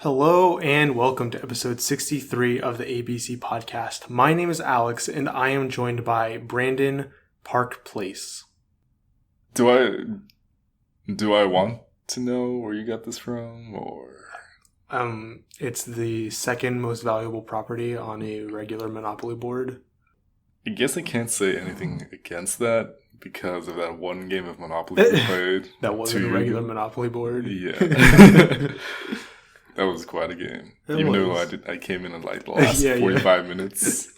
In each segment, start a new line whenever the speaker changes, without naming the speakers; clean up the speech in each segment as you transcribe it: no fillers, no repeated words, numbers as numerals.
Hello and welcome to episode 63 of the ABC podcast. My name is Alex and I am joined by Brandon Park Place.
Do I want to know where you got this from, or?
It's the second most valuable property on a regular Monopoly board.
I guess I can't say anything against that because of that one game of Monopoly we played.
That wasn't a regular Monopoly board.
Yeah. That was quite a game. Even though I came in like the last 45 minutes.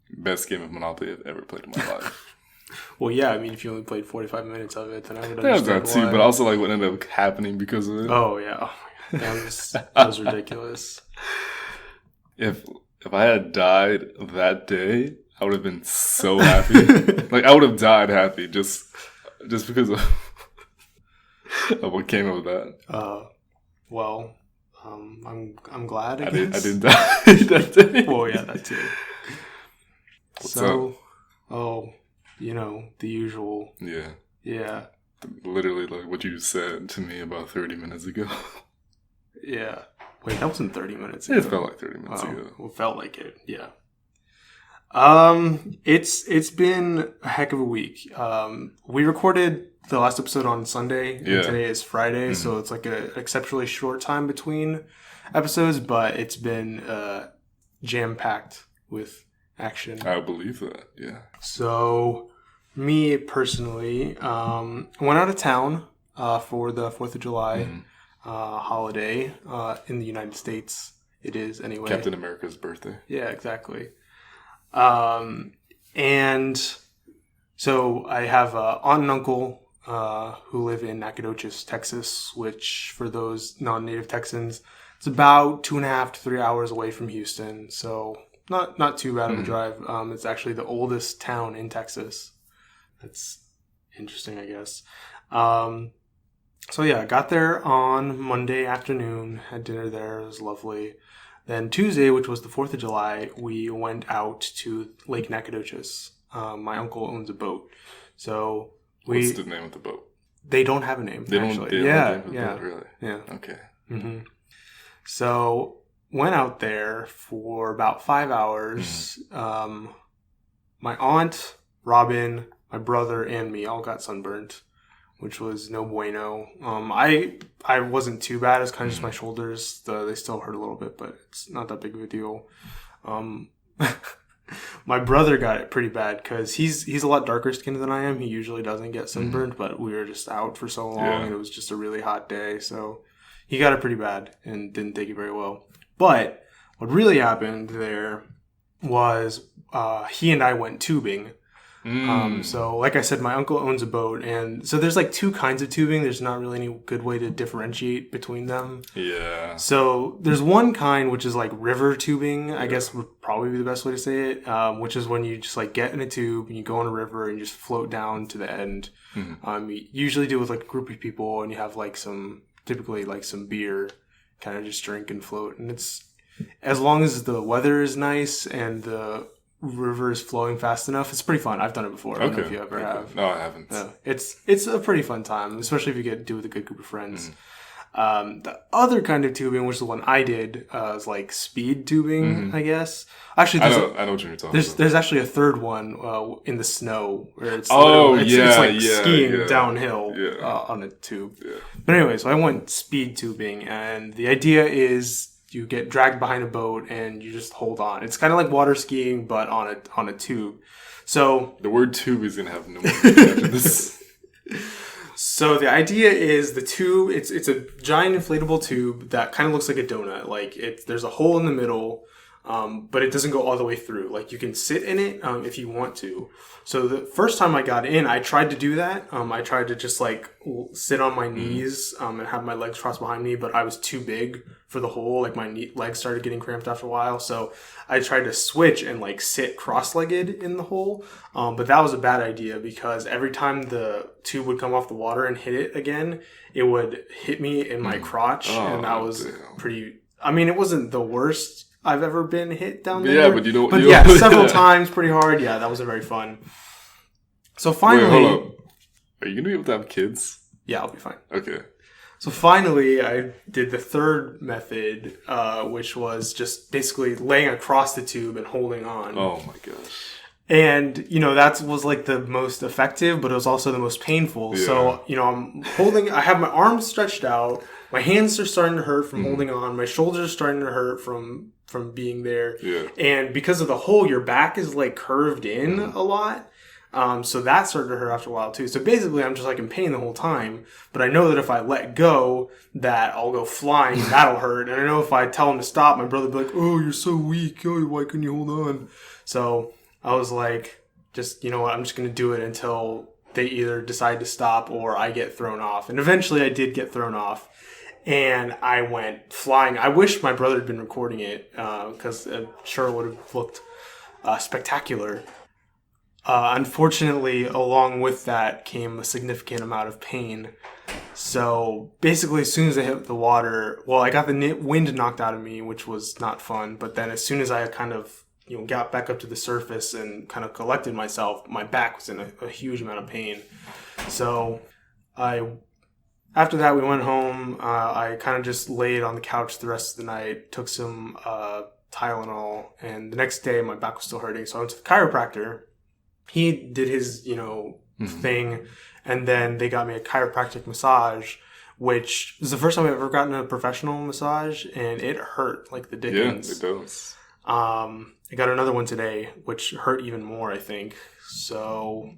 Best game of Monopoly I've ever played in my life.
Well, yeah, I mean, if you only played 45 minutes of it, then I would understand
There's that too,
why.
but also like what ended up happening because of it.
Oh, yeah. That was ridiculous.
If I had died that day, I would have been so happy. Like, I would have died happy just because of what came of that.
Well, I'm glad.
I didn't die that day.
Well, yeah, that too.
What's up?
The usual.
Yeah.
Yeah.
Literally, like what you said to me about 30 minutes ago.
Yeah. Wait, that wasn't 30 minutes ago.
It felt like 30 minutes ago.
Well, it felt like it. Yeah. It's been a heck of a week. We recorded the last episode on Sunday, and today is Friday, so it's like an exceptionally short time between episodes, but it's been jam-packed with action.
I believe that, yeah.
So, me personally, went out of town for the 4th of July holiday in the United States. It is, anyway.
Captain America's birthday.
Yeah, exactly. And so I have an aunt and uncle who live in Nacogdoches, Texas, which for those non-native Texans, it's about 2.5 to 3 hours away from Houston. So not too bad of a drive. It's actually the oldest town in Texas. That's interesting, I guess. So yeah, I got there on Monday afternoon, had dinner there. It was lovely. Then Tuesday, which was the 4th of July, we went out to Lake Nacogdoches. My uncle owns a boat. So
what's the name of the boat?
They don't have a name, actually.
Don't have a name of the boat, really?
Yeah.
Okay.
Mm-hmm. So went out there for about 5 hours. My aunt, Robin, my brother, and me all got sunburnt, which was no bueno. I wasn't too bad. It's kind of just my shoulders. They still hurt a little bit, but it's not that big of a deal. My brother got it pretty bad because he's a lot darker skinned than I am. He usually doesn't get sunburned, but we were just out for so long and it was just a really hot day. So he got it pretty bad and didn't take it very well. But what really happened there was he and I went tubing. So like I said, my uncle owns a boat, and so there's like two kinds of tubing. There's not really any good way to differentiate between them.
Yeah.
So there's one kind which is like river tubing, I guess would probably be the best way to say it, which is when you just like get in a tube and you go on a river and you just float down to the end. You usually do it with like a group of people, and you have like typically like some beer, kind of just drink and float. And it's, as long as the weather is nice and the river is flowing fast enough, it's pretty fun. I've done it before. I don't know if you ever have.
No, I haven't.
It's a pretty fun time, especially if you get to do it with a good group of friends. The other kind of tubing, which is the one I did, is like speed tubing, I guess. Actually,
I know what you're talking about.
There's actually a third one in the snow where it's skiing downhill on a tube. Yeah. But anyway, so I went speed tubing, and the idea is you get dragged behind a boat and you just hold on. It's kind of like water skiing, but on a tube. So
the word tube is gonna have no more after this.
So the idea is the tube. It's a giant inflatable tube that kind of looks like a donut. Like there's a hole in the middle, but it doesn't go all the way through. Like you can sit in it if you want to. So the first time I got in, I tried to do that. I tried to just like sit on my knees and have my legs crossed behind me, but I was too big for the hole. Like my legs started getting cramped after a while. So I tried to switch and like sit cross-legged in the hole. But that was a bad idea because every time the tube would come off the water and hit it again, it would hit me in my crotch. And that was pretty, I mean, it wasn't the worst I've ever been hit down there.
Yeah, but you don't.
Several times, pretty hard. Yeah, that was very fun. So finally,
wait, hold up. Are you gonna be able to have kids?
Yeah, I'll be fine.
Okay.
So finally, I did the third method, which was just basically laying across the tube and holding on.
Oh my gosh.
And, that was like the most effective, but it was also the most painful.
Yeah.
So, I have my arms stretched out. My hands are starting to hurt from holding on. My shoulders are starting to hurt from being there.
Yeah.
And because of the hole, your back is like curved in a lot. So that started to hurt after a while too. So basically I'm just like in pain the whole time, but I know that if I let go, that I'll go flying, that'll hurt. And I know if I tell him to stop, my brother will be like, oh, you're so weak. Oh, why couldn't you hold on? So I was like, just, what, I'm just going to do it until they either decide to stop or I get thrown off. And eventually I did get thrown off and I went flying. I wish my brother had been recording it, because I'm sure it would have looked spectacular. Unfortunately, along with that came a significant amount of pain. So basically, as soon as I hit the water, I got the wind knocked out of me, which was not fun. But then as soon as I kind of, got back up to the surface and kind of collected myself, my back was in a huge amount of pain. So after that, we went home. I kind of just laid on the couch the rest of the night, took some Tylenol, and the next day my back was still hurting. So I went to the chiropractor. He did his, thing, and then they got me a chiropractic massage, which is the first time I've ever gotten a professional massage, and it hurt like the dickens.
Yeah, it does.
I got another one today, which hurt even more, I think. So,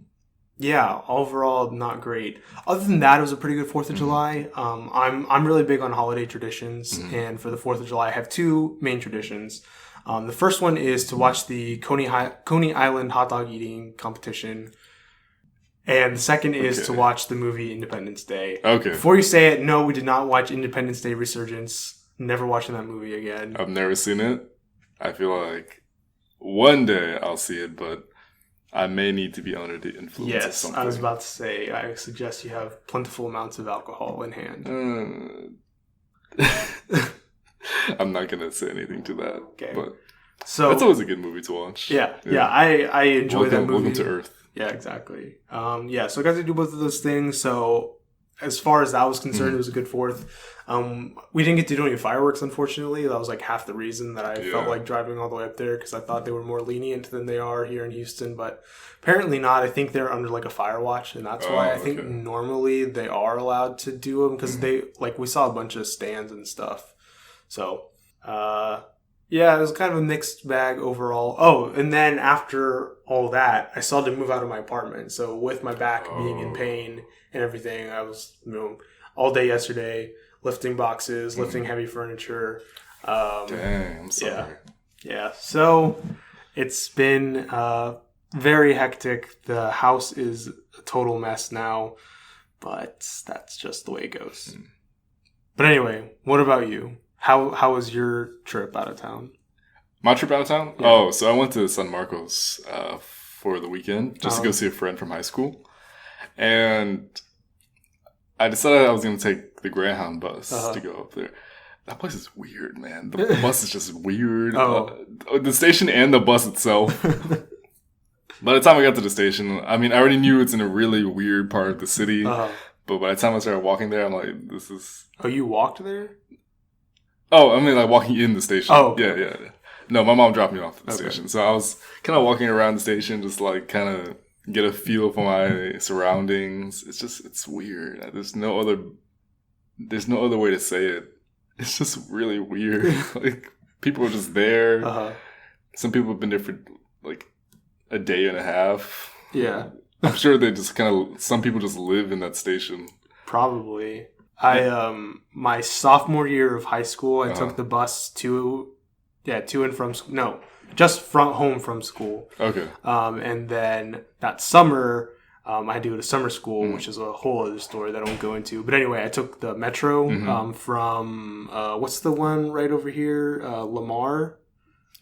yeah, overall, not great. Other than that, it was a pretty good 4th of July. I'm really big on holiday traditions, and for the 4th of July, I have two main traditions. The first one is to watch the Coney Island hot dog eating competition. And the second is to watch the movie Independence Day.
Okay.
Before you say it, no, we did not watch Independence Day Resurgence. Never watching that movie again.
I've never seen it. I feel like one day I'll see it, but I may need to be under the influence of something.
Yes, I was about to say, I suggest you have plentiful amounts of alcohol in hand.
I'm not going to say anything to that.
Okay.
But
so
that's always a good movie to watch.
Yeah, I enjoy that movie.
Welcome to Earth.
Yeah, exactly. So I got to do both of those things. So as far as that was concerned, it was a good 4th. We didn't get to do any fireworks, unfortunately. That was like half the reason that I felt like driving all the way up there, because I thought they were more lenient than they are here in Houston, but apparently not. I think they're under like a fire watch, and that's why I think normally they are allowed to do them, because they, like, we saw a bunch of stands and stuff. So, it was kind of a mixed bag overall. Oh, and then after all that, I still had to move out of my apartment. So with my back being in pain and everything, I was, all day yesterday, lifting boxes, lifting heavy furniture.
Dang, I'm sorry.
Yeah. So it's been very hectic. The house is a total mess now, but that's just the way it goes. But anyway, what about you? How was your trip out of town?
My trip out of town? Yeah. Oh, so I went to San Marcos for the weekend just to go see a friend from high school. And I decided I was going to take the Greyhound bus to go up there. That place is weird, man. The bus is just weird. The station and the bus itself. By the time I got to the station, I mean, I already knew it's in a really weird part of the city. But by the time I started walking there, I'm like, this is...
Oh, you walked there?
Oh, I mean, like walking in the station.
Oh, okay.
Yeah. No, my mom dropped me off at the station. So I was kind of walking around the station, just like kind of get a feel for my surroundings. It's weird. There's no other way to say it. It's just really weird. Like, people are just there. Some people have been there for like a day and a half.
Yeah.
I'm sure they just some people just live in that station.
Probably. My sophomore year of high school, I took the bus to and from school. No, just home from school. Okay. And then that summer, I had to go to summer school, which is a whole other story that I won't go into. But anyway, I took the metro from, what's the one right over here? Lamar?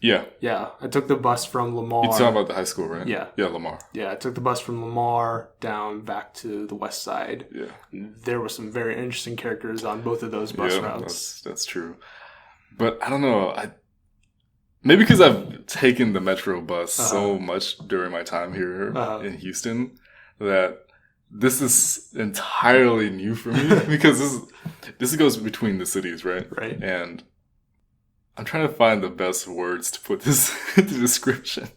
Yeah. Yeah. I took the bus from Lamar.
You're talking about the high school, right?
Yeah.
Yeah, Lamar.
Yeah, I took the bus from Lamar down back to the west side. Yeah. There were some very interesting characters on both of those bus routes.
That's true. But I don't know. Maybe because I've taken the metro bus so much during my time here in Houston that this is entirely new for me because this goes between the cities, right?
Right.
And I'm trying to find the best words to put this into description.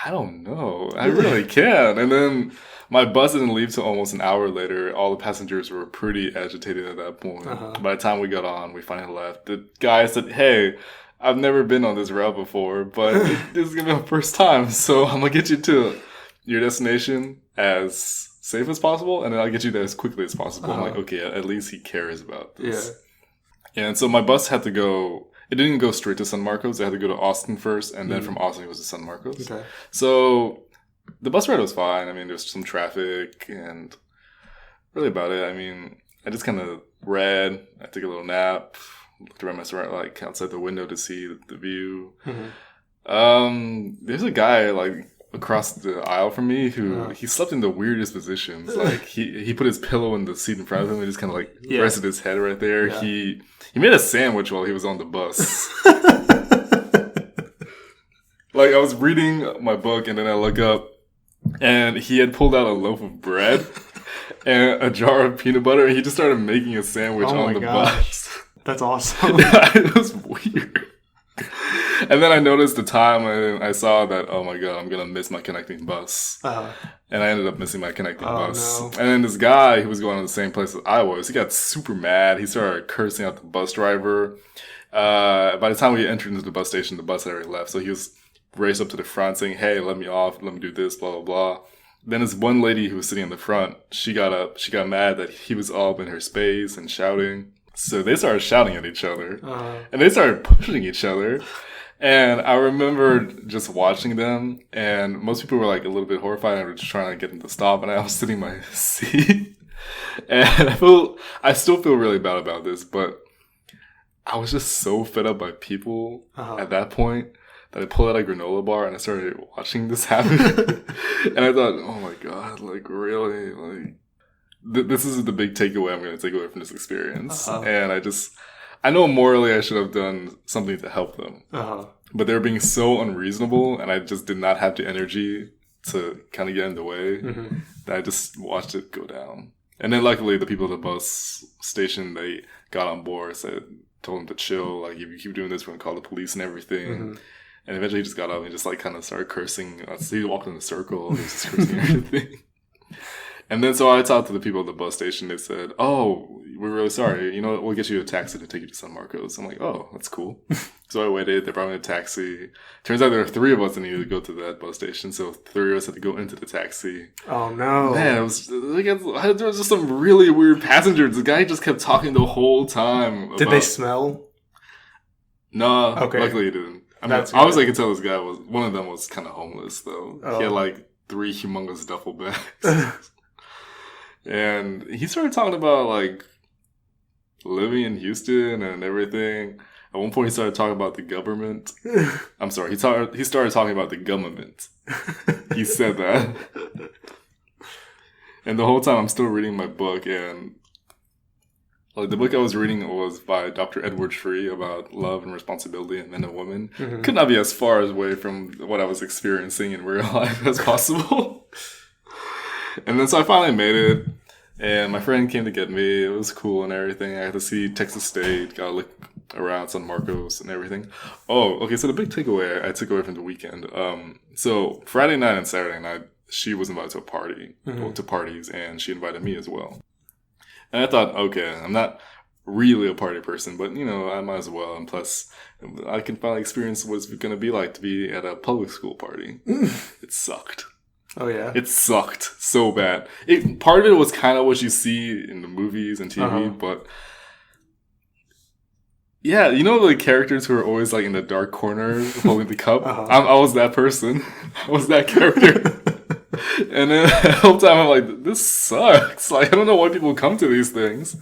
I don't know. I really can't. And then my bus didn't leave till almost an hour later. All the passengers were pretty agitated at that point. By the time we got on, we finally left. The guy said, "Hey, I've never been on this route before, but this is going to be my first time. So I'm going to get you to your destination as safe as possible, and then I'll get you there as quickly as possible." I'm like, okay, at least he cares about this. Yeah. And so my bus had to go... It didn't go straight to San Marcos. It had to go to Austin first, and then from Austin it was to San Marcos. Okay. So the bus ride was fine. I mean, there was some traffic, and really about it. I mean, I just kind of read. I took a little nap. Looked around like outside the window to see the view. There's a guy like across the aisle from me who he slept in the weirdest positions. Like he put his pillow in the seat in front of him and just kind of like rested his head right there. Yeah. He made a sandwich while he was on the bus. Like I was reading my book and then I look up and he had pulled out a loaf of bread and a jar of peanut butter and he just started making a sandwich on the bus.
That's awesome.
It was weird. And then I noticed the time and I saw that, oh my god, I'm going to miss my connecting bus. And I ended up missing my connecting bus. No. And then this guy who was going to the same place as I was, he got super mad. He started cursing out the bus driver. By the time we entered into the bus station, the bus had already left. So he was raced up to the front saying, "Hey, let me off. Let me do this, blah, blah, blah." Then this one lady who was sitting in the front, she got up. She got mad that he was all up in her space and shouting. So they started shouting at each other. And they started pushing each other. And I remember just watching them, and most people were like a little bit horrified and were just trying to get them to stop. And I was sitting in my seat, and I still feel really bad about this, but I was just so fed up by people at that point that I pulled out a granola bar and I started watching this happen. And I thought, oh my god, like really, like this is the big takeaway I'm going to take away from this experience. And I know morally I should have done something to help them. But they were being so unreasonable, and I just did not have the energy to kind of get in the way that I just watched it go down. And then luckily the people at the bus station, they got on board, told them to chill, like if you keep doing this, we're going to call the police and everything. And eventually he just got up and just like kind of started cursing. He walked in a circle, he was just cursing everything. And then so I talked to the people at the bus station. They said, "Oh, we're really sorry. You know, we'll get you a taxi to take you to San Marcos." I'm like, "Oh, that's cool." So I waited. They brought me a taxi. Turns out there were 3 of us that needed to go to that bus station. So 3 of us had to go into the taxi.
Oh, no.
Man, there was just some really weird passengers. The guy just kept talking the whole time.
Did they smell?
No. Okay. Luckily he didn't. I mean, obviously I could tell this guy one of them was kind of homeless, though. He had like 3 humongous duffel bags. And he started talking about, like, living in Houston and everything. At one point, he started talking about the government. I'm sorry. He started talking about the government. He said that. And the whole time, I'm still reading my book. And, like, the book I was reading was by Dr. Edward Shree about love and responsibility and men and women. Could not be as far away from what I was experiencing in real life as possible. And then so I finally made it, and my friend came to get me. It was cool and everything. I got to see Texas State, got to look around San Marcos and everything. Oh, okay, so the big takeaway I took away from the weekend. So Friday night and Saturday night, she was invited to a party, to parties, and she invited me as well. And I thought, okay, I'm not really a party person, but, you know, I might as well. And plus, I can finally experience what it's going to be like to be at a public school party. It sucked.
Oh, yeah?
It sucked so bad. Part of it was kind of what you see in the movies and TV, but... Yeah, you know the characters who are always, like, in the dark corner holding the cup? I was that person. I was that character. And then the whole time I'm like, this sucks. Like, I don't know why people come to these things.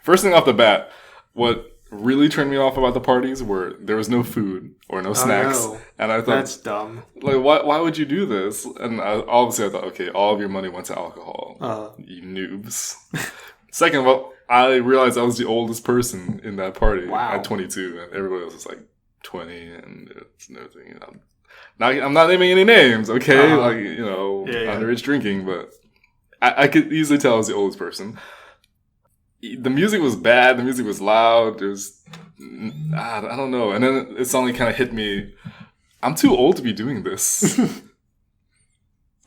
First thing off the bat, what really turned me off about the parties were there was no food or no snacks. No. And I thought,
that's dumb.
Like, why would you do this? And obviously I thought, okay, all of your money went to alcohol. You noobs. Second of all, I realized I was the oldest person in that party at 22, and everybody else was like 20 and everything. I'm not naming any names, okay?
Uh-huh.
Underage drinking, but I could easily tell I was the oldest person. The music was bad. The music was loud. I don't know. And then it suddenly kind of hit me. I'm too old to be doing this.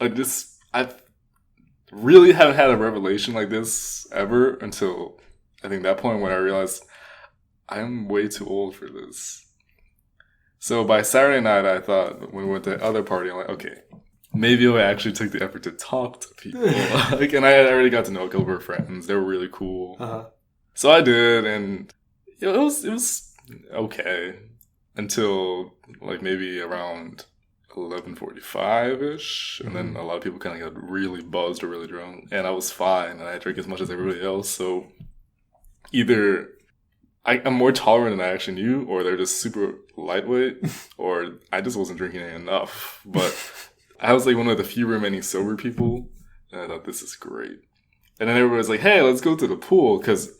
I really haven't had a revelation like this ever until I think that point when I realized I'm way too old for this. So by Saturday night, I thought when we went to the other party, I'm like, okay, maybe I actually took the effort to talk to people. And I already got to know a couple of her friends. They were really cool.
Uh-huh.
So I did, and it was okay until like maybe around 11:45-ish, and then a lot of people kind of got really buzzed or really drunk, and I was fine, and I drank as much as everybody else. So either I'm more tolerant than I actually knew, or they're just super lightweight, or I just wasn't drinking enough. But I was like one of the few remaining sober people, and I thought, this is great. And then everybody was like, hey, let's go to the pool, because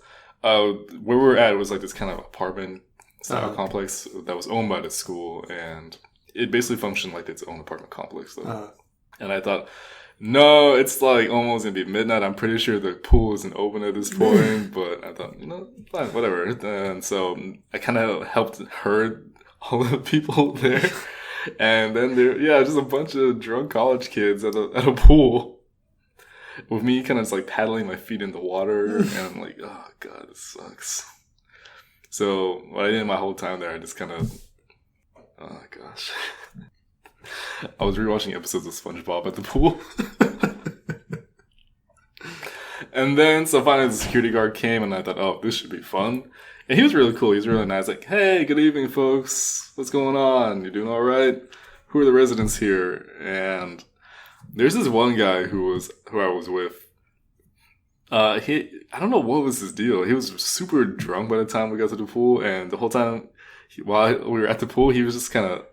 where we were at was like this kind of apartment style complex that was owned by the school, and it basically functioned like its own apartment complex, though. And I thought, no, it's like almost gonna be midnight. I'm pretty sure the pool isn't open at this point, but I thought, fine, whatever. And so I kind of helped herd all the people there. And then just a bunch of drunk college kids at a pool with me kind of just like paddling my feet in the water. And I'm like, oh God, this sucks. So what I did my whole time there, I just kind of, oh gosh. I was rewatching episodes of SpongeBob at the pool. And then, so finally the security guard came, and I thought, oh, this should be fun. And he was really cool. He was really nice. Like, hey, good evening, folks. What's going on? You doing all right? Who are the residents here? And there's this one guy who I was with. I don't know what was his deal. He was super drunk by the time we got to the pool, and the whole time while we were at the pool, he was just kind of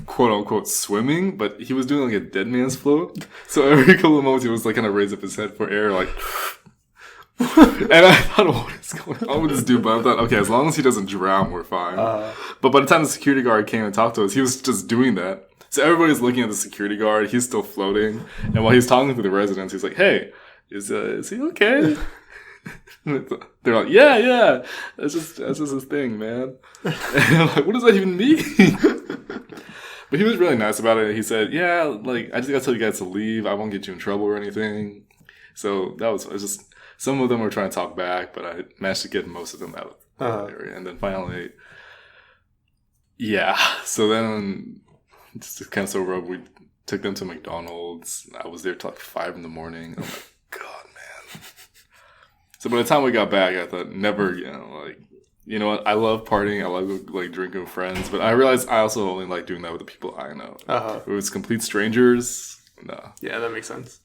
quote unquote swimming, but he was doing like a dead man's float. So every couple of moments he was like kind of raise up his head for air, like and I thought, what is going on with this dude? But I thought, okay, as long as he doesn't drown, we're fine. But by the time the security guard came and talked to us, he was just doing that. So everybody's looking at the security guard, he's still floating, and while he's talking to the residents, he's like, hey, is he okay? They're like, yeah, that's just his thing, man. And I'm like, what does that even mean? But he was really nice about it. He said, yeah, like, I just gotta tell you guys to leave. I won't get you in trouble or anything. So it was just, some of them were trying to talk back, but I managed to get most of them out of the area. And then finally, so then, just to kind of sober up, we took them to McDonald's. I was there till like 5 a.m. I'm like, God, man. So by the time we got back, I thought, never again, like, you know what? I love partying. I love like drinking with friends, but I realized I also only like doing that with the people I know. If it was complete strangers, no.
Yeah, that makes sense.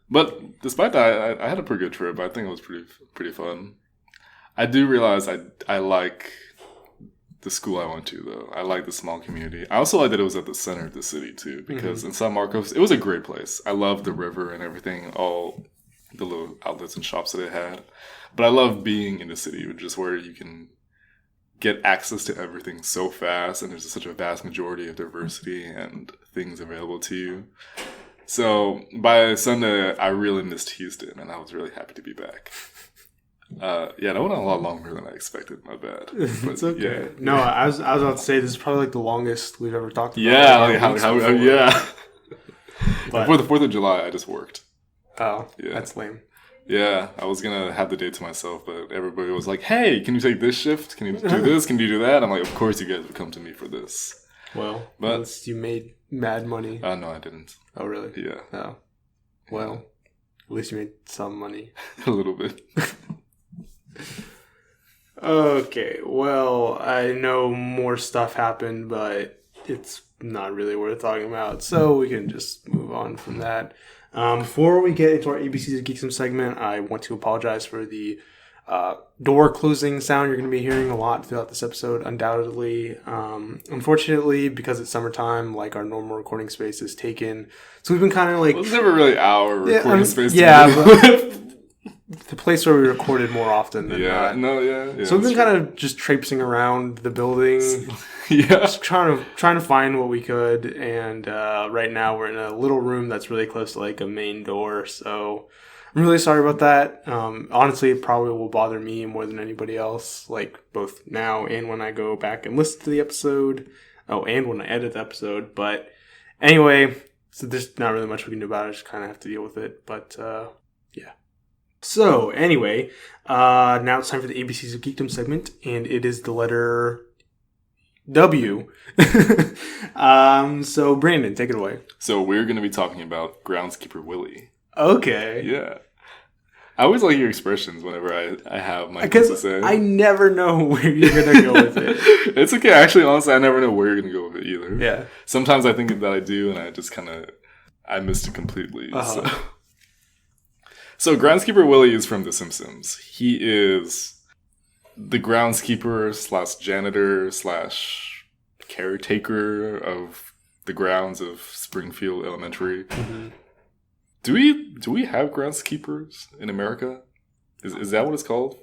But despite that, I had a pretty good trip. I think it was pretty fun. I do realize I like the school I went to, though. I like the small community. I also like that it was at the center of the city too, because in San Marcos, it was a great place. I loved the river and everything, all the little outlets and shops that it had. But I love being in the city, which is where you can get access to everything so fast, and there's such a vast majority of diversity and things available to you. So by Sunday, I really missed Houston, and I was really happy to be back. That went on a lot longer than I expected. My bad. But,
it's okay. Yeah. No, I was about to say this is probably like the longest we've ever talked about.
Yeah, like how. But for the 4th of July, I just worked.
Oh, yeah, that's lame.
Yeah, I was going to have the day to myself, but everybody was like, hey, can you take this shift? Can you do this? Can you do that? I'm like, of course you guys would come to me for this.
Well, but you made mad money.
No, I didn't.
Oh, really?
Yeah.
Oh. Well, at least you made some money.
A little bit.
Okay, well, I know more stuff happened, but it's not really worth talking about, so we can just move on from that. Before we get into our ABCs of Geekdom segment, I want to apologize for the door closing sound you're going to be hearing a lot throughout this episode, undoubtedly. Unfortunately, because it's summertime, like our normal recording space is taken. So we've been kind of like...
Well, it's never really our recording space.
Yeah, the place where we recorded more often than not.
Yeah.
So we've been kind of just traipsing around the building, just trying to find what we could. And right now we're in a little room that's really close to like a main door. So I'm really sorry about that. Honestly, it probably will bother me more than anybody else. Like both now and when I go back and listen to the episode. Oh, and when I edit the episode. But anyway, so there's not really much we can do about it. I just kind of have to deal with it. But yeah. So anyway, now it's time for the ABCs of Geekdom segment, and it is the letter W. So Brandon, take it away.
So we're going to be talking about Groundskeeper Willie.
Okay.
Yeah. I always like your expressions whenever I have my things to say.
I never know where you're going to go with it.
It's okay. Actually, honestly, I never know where you're going to go with it either.
Yeah.
Sometimes I think that I do, and I just kind of... I missed it completely. So Groundskeeper Willie is from The Simpsons. He is the groundskeeper / janitor / caretaker of the grounds of Springfield Elementary. Mm-hmm. Do we have groundskeepers in America? Is that what it's called?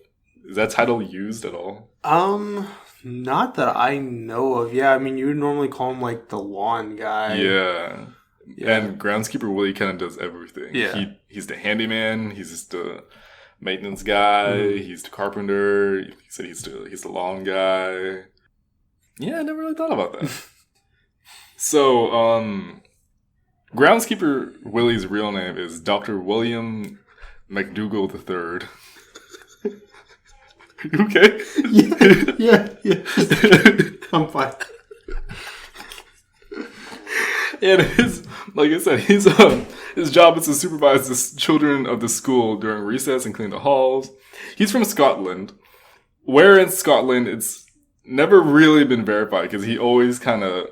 Is that title used at all?
Not that I know of. Yeah, I mean, you would normally call him like the lawn guy.
Yeah. And Groundskeeper Willie kind of does everything.
Yeah.
He's the handyman. He's just the maintenance guy. Mm. He's the carpenter. He said he's the lawn guy. Yeah, I never really thought about that. So, Groundskeeper Willie's real name is Dr. William McDougall III. You okay?
Yeah. I'm fine.
And like I said, his job is to supervise the children of the school during recess and clean the halls. He's from Scotland. Where in Scotland, it's never really been verified because he always kind of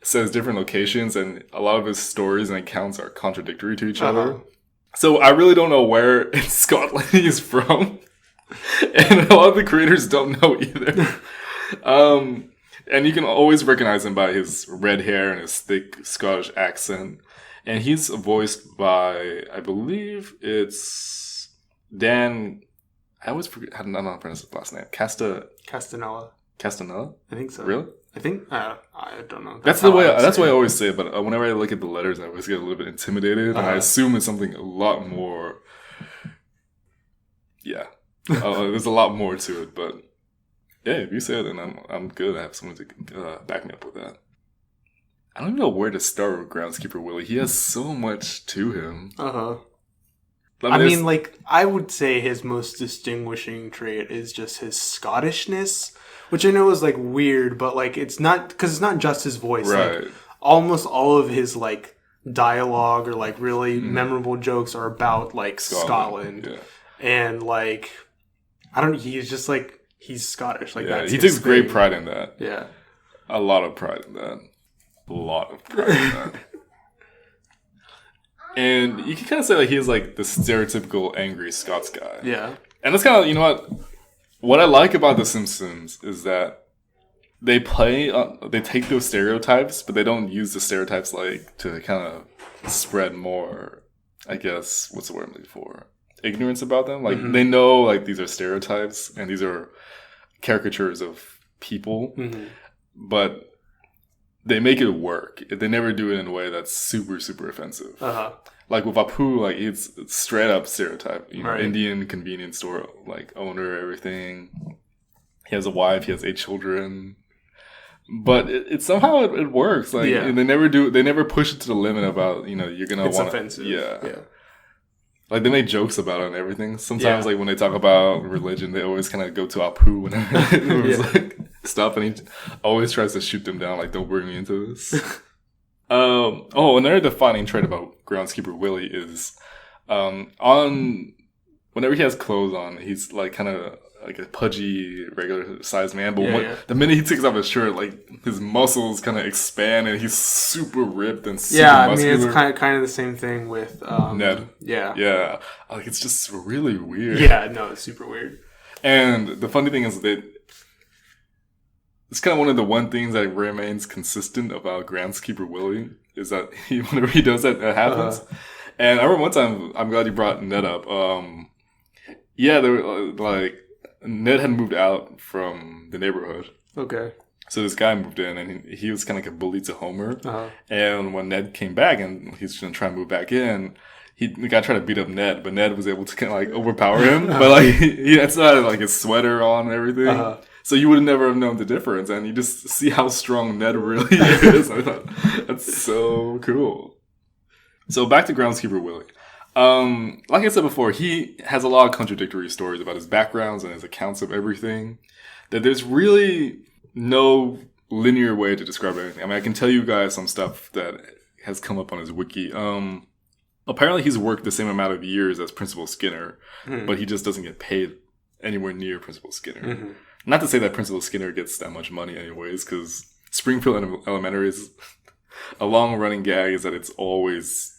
says different locations, and a lot of his stories and accounts are contradictory to each other. So I really don't know where in Scotland he's from. And a lot of the creators don't know either. And you can always recognize him by his red hair and his thick Scottish accent. And he's voiced by, I believe it's Dan... I always forget how to pronounce his last name.
Castanella.
Castanella?
I think so.
Really?
I think... I don't know.
That's the way I always say it, but whenever I look at the letters, I always get a little bit intimidated. And I assume it's something a lot more... Yeah. There's a lot more to it, but... Yeah, if you say it, then I'm good. I have someone to back me up with that. I don't even know where to start with Groundskeeper Willie. He has so much to him.
I mean, like, I would say his most distinguishing trait is just his Scottishness, which I know is, like, weird, but, like, it's not... Because it's not just his voice.
Right.
Like, almost all of his, like, dialogue or, like, really memorable jokes are about, like, Scotland.
Yeah.
And, like, he's just, like... He's Scottish. Like
he takes great pride in that.
Yeah.
A lot of pride in that. And you can kind of say like he's like the stereotypical angry Scots guy.
Yeah.
And that's kind of, you know what I like about The Simpsons is that they take those stereotypes, but they don't use the stereotypes like to kind of spread more, I guess, what's the word I'm looking for? Ignorance about them. Like they know like these are stereotypes and these are caricatures of people, but they make it work. They never do it in a way that's super, super offensive. Like with Apu, like it's straight up stereotype. You know, right. Indian convenience store like owner, everything. He has a wife. He has 8 children. But it somehow it works. Like and they never push it to the limit about you're gonna want. It's
offensive.
Yeah. Like, they make jokes about it and everything. Sometimes, like, when they talk about religion, they always kind of go to Apu whenever it's like, stuff. And he always tries to shoot them down, like, don't bring me into this. Another defining trait about Groundskeeper Willie is, whenever he has clothes on, he's, like, kind of like a pudgy, regular-sized man. But the minute he takes off his shirt, like, his muscles kind of expand, and he's super ripped and super muscular.
I mean, it's kind of the same thing with...
Ned.
Yeah.
Like, it's just really weird.
Yeah, no, it's super weird.
And the funny thing is that it's kind of one of the one things that remains consistent about Groundskeeper Willie is that whenever he does that, it happens. And I remember one time, I'm glad you brought Ned up, Yeah, they were like Ned had moved out from the neighborhood.
Okay.
So this guy moved in, and he was kind of like a bully to Homer.
Uh-huh.
And when Ned came back, and he's going to try and move back in, the guy tried to beat up Ned, but Ned was able to kind of like overpower him. But like he had like his sweater on and everything. Uh-huh. So you would never have known the difference, and you just see how strong Ned really is. I thought that's so cool. So back to Groundskeeper Willie. Like I said before, he has a lot of contradictory stories about his backgrounds and his accounts of everything. That there's really no linear way to describe anything. I mean, I can tell you guys some stuff that has come up on his wiki. Apparently he's worked the same amount of years as Principal Skinner, but he just doesn't get paid anywhere near Principal Skinner. Mm-hmm. Not to say that Principal Skinner gets that much money anyways, because Springfield Elementary is a long-running gag is that it's always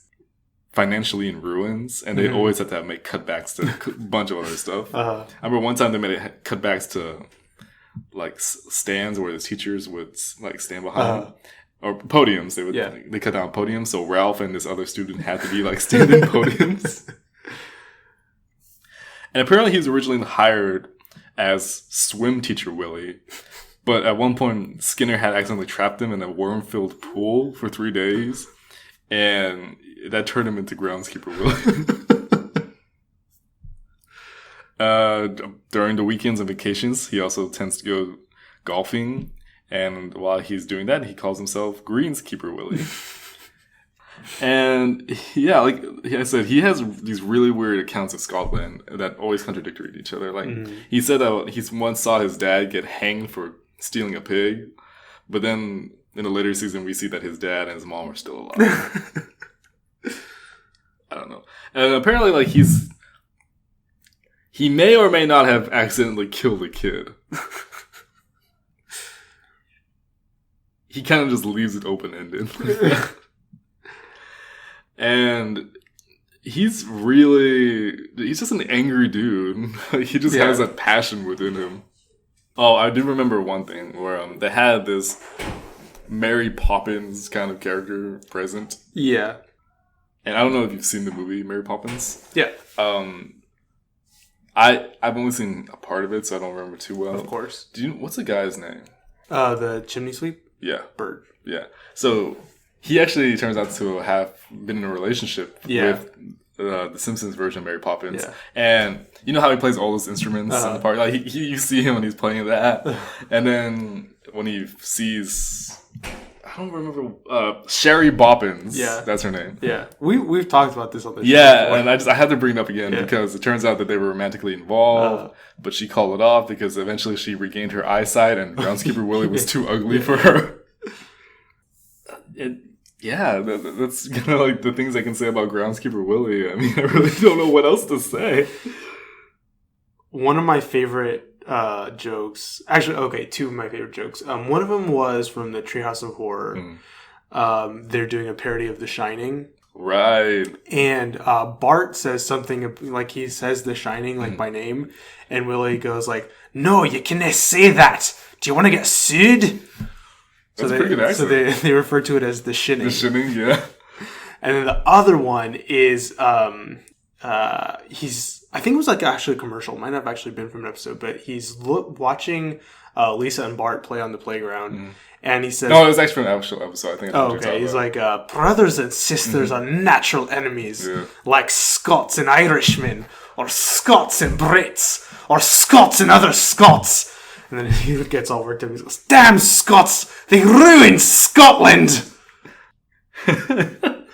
financially in ruins, and they always have to make cutbacks to a bunch of other stuff. I remember one time they made cutbacks to like stands where the teachers would like stand behind. Or podiums. They cut down podiums, so Ralph and this other student had to be like standing podiums. And apparently he was originally hired as swim teacher Willie, but at one point Skinner had accidentally trapped him in a worm-filled pool for 3 days, and that turned him into Groundskeeper Willie. During the weekends and vacations, he also tends to go golfing. And while he's doing that, he calls himself Greenskeeper Willie. And yeah, like I said, he has these really weird accounts of Scotland that always contradictory to each other. Like he said that he once saw his dad get hanged for stealing a pig, but then in a later season we see that his dad and his mom are still alive. I don't know. And apparently, like he may or may not have accidentally killed a kid. He kind of just leaves it open-ended. And he's just an angry dude. He just has that passion within him. Oh, I do remember one thing where they had this Mary Poppins kind of character present. Yeah. And I don't know if you've seen the movie Mary Poppins. Yeah. I've only seen a part of it, so I don't remember too well.
Of course.
What's the guy's name?
The chimney sweep?
Yeah.
Bird.
Yeah. So he actually turns out to have been in a relationship with the Simpsons version of Mary Poppins. Yeah. And you know how he plays all those instruments in the part? Like you see him when he's playing that. And then when he sees, I don't remember, Sherry Boppins. Yeah. That's her name.
Yeah. We've talked about this on the show.
Yeah, and I had to bring it up again because it turns out that they were romantically involved, but she called it off because eventually she regained her eyesight and Groundskeeper Willie was too ugly for her. That's kind of like the things I can say about Groundskeeper Willie. I mean, I really don't know what else to say.
One of my favorite jokes, actually, okay, two of my favorite jokes. One of them was from the Treehouse of Horror. They're doing a parody of The Shining.
Right.
And Bart says something like he says The Shining like by name, and Willie goes like, "No, you can't say that. Do you want to get sued?"
That's pretty good accent.
So they refer to it as The Shinning.
The Shinning, yeah.
And then the other one is I think it was like actually a commercial. It might not have actually been from an episode, but he's watching Lisa and Bart play on the playground, and he says,
"No, it was actually from an actual episode. I think."
He's like, "Brothers and sisters are natural enemies, like Scots and Irishmen, or Scots and Brits, or Scots and other Scots." And then he gets all worked up. He goes, "Damn Scots! They ruined Scotland!"
That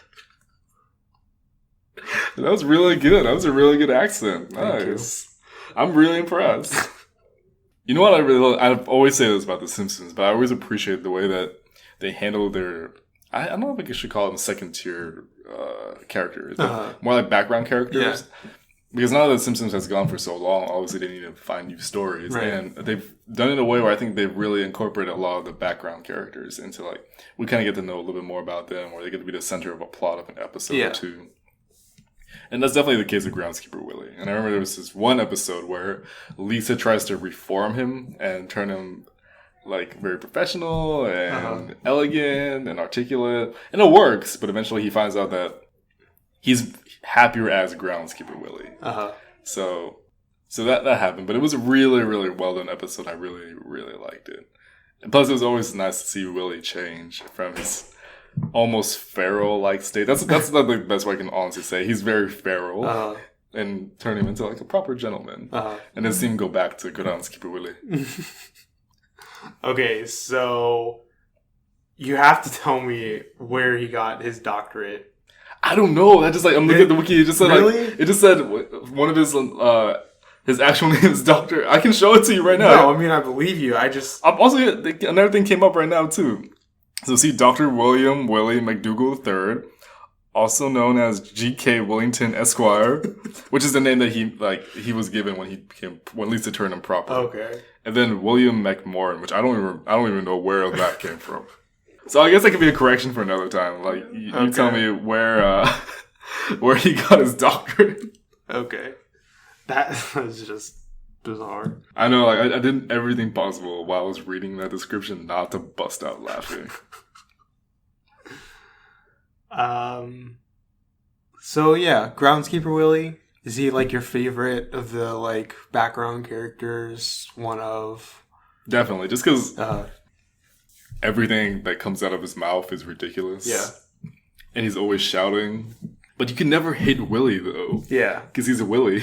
was really good. That was a really good accent. Nice. I'm really impressed. You know what I've always say this about The Simpsons, but I always appreciate the way that they handle their, I don't know if I should call them second tier characters. More like background characters. Yeah. Because now that The Simpsons has gone for so long, obviously they need to find new stories. Right. And they've done it in a way where I think they've really incorporated a lot of the background characters into like, we kind of get to know a little bit more about them, or they get to be the center of a plot of an episode or two. And that's definitely the case with Groundskeeper Willie. And I remember there was this one episode where Lisa tries to reform him and turn him like very professional and elegant and articulate. And it works, but eventually he finds out that he's happier as Groundskeeper Willie. So So that happened, but it was a really, really well done episode. I really, really liked it. And plus, it was always nice to see Willie change from his almost feral-like state. That's not the best way I can honestly say. He's very feral, and turn him into like a proper gentleman, and then see him go back to Groundskeeper Willie.
Okay, so you have to tell me where he got his doctorate.
I don't know. That just like I'm looking at the wiki. It just said
really?
like it just said one of his actual name is Doctor. I can show it to you right now.
No, I mean I believe you. I'm
also another thing came up right now too. So see, Dr. William Willie McDougall III, also known as G.K. Willington Esquire, which is the name that he was given when Lisa turned him proper.
Okay.
And then William McMorrin, which I don't even know where that came from. So I guess that could be a correction for another time. Like you tell me where he got his doctorate.
Okay. That was just bizarre.
I know, like I did everything possible while I was reading that description not to bust out laughing.
So yeah, Groundskeeper Willie. Is he like your favorite of the like background characters? One of
definitely, just because everything that comes out of his mouth is ridiculous.
Yeah,
and he's always shouting. But you can never hate Willie though.
Yeah,
because he's a Willie.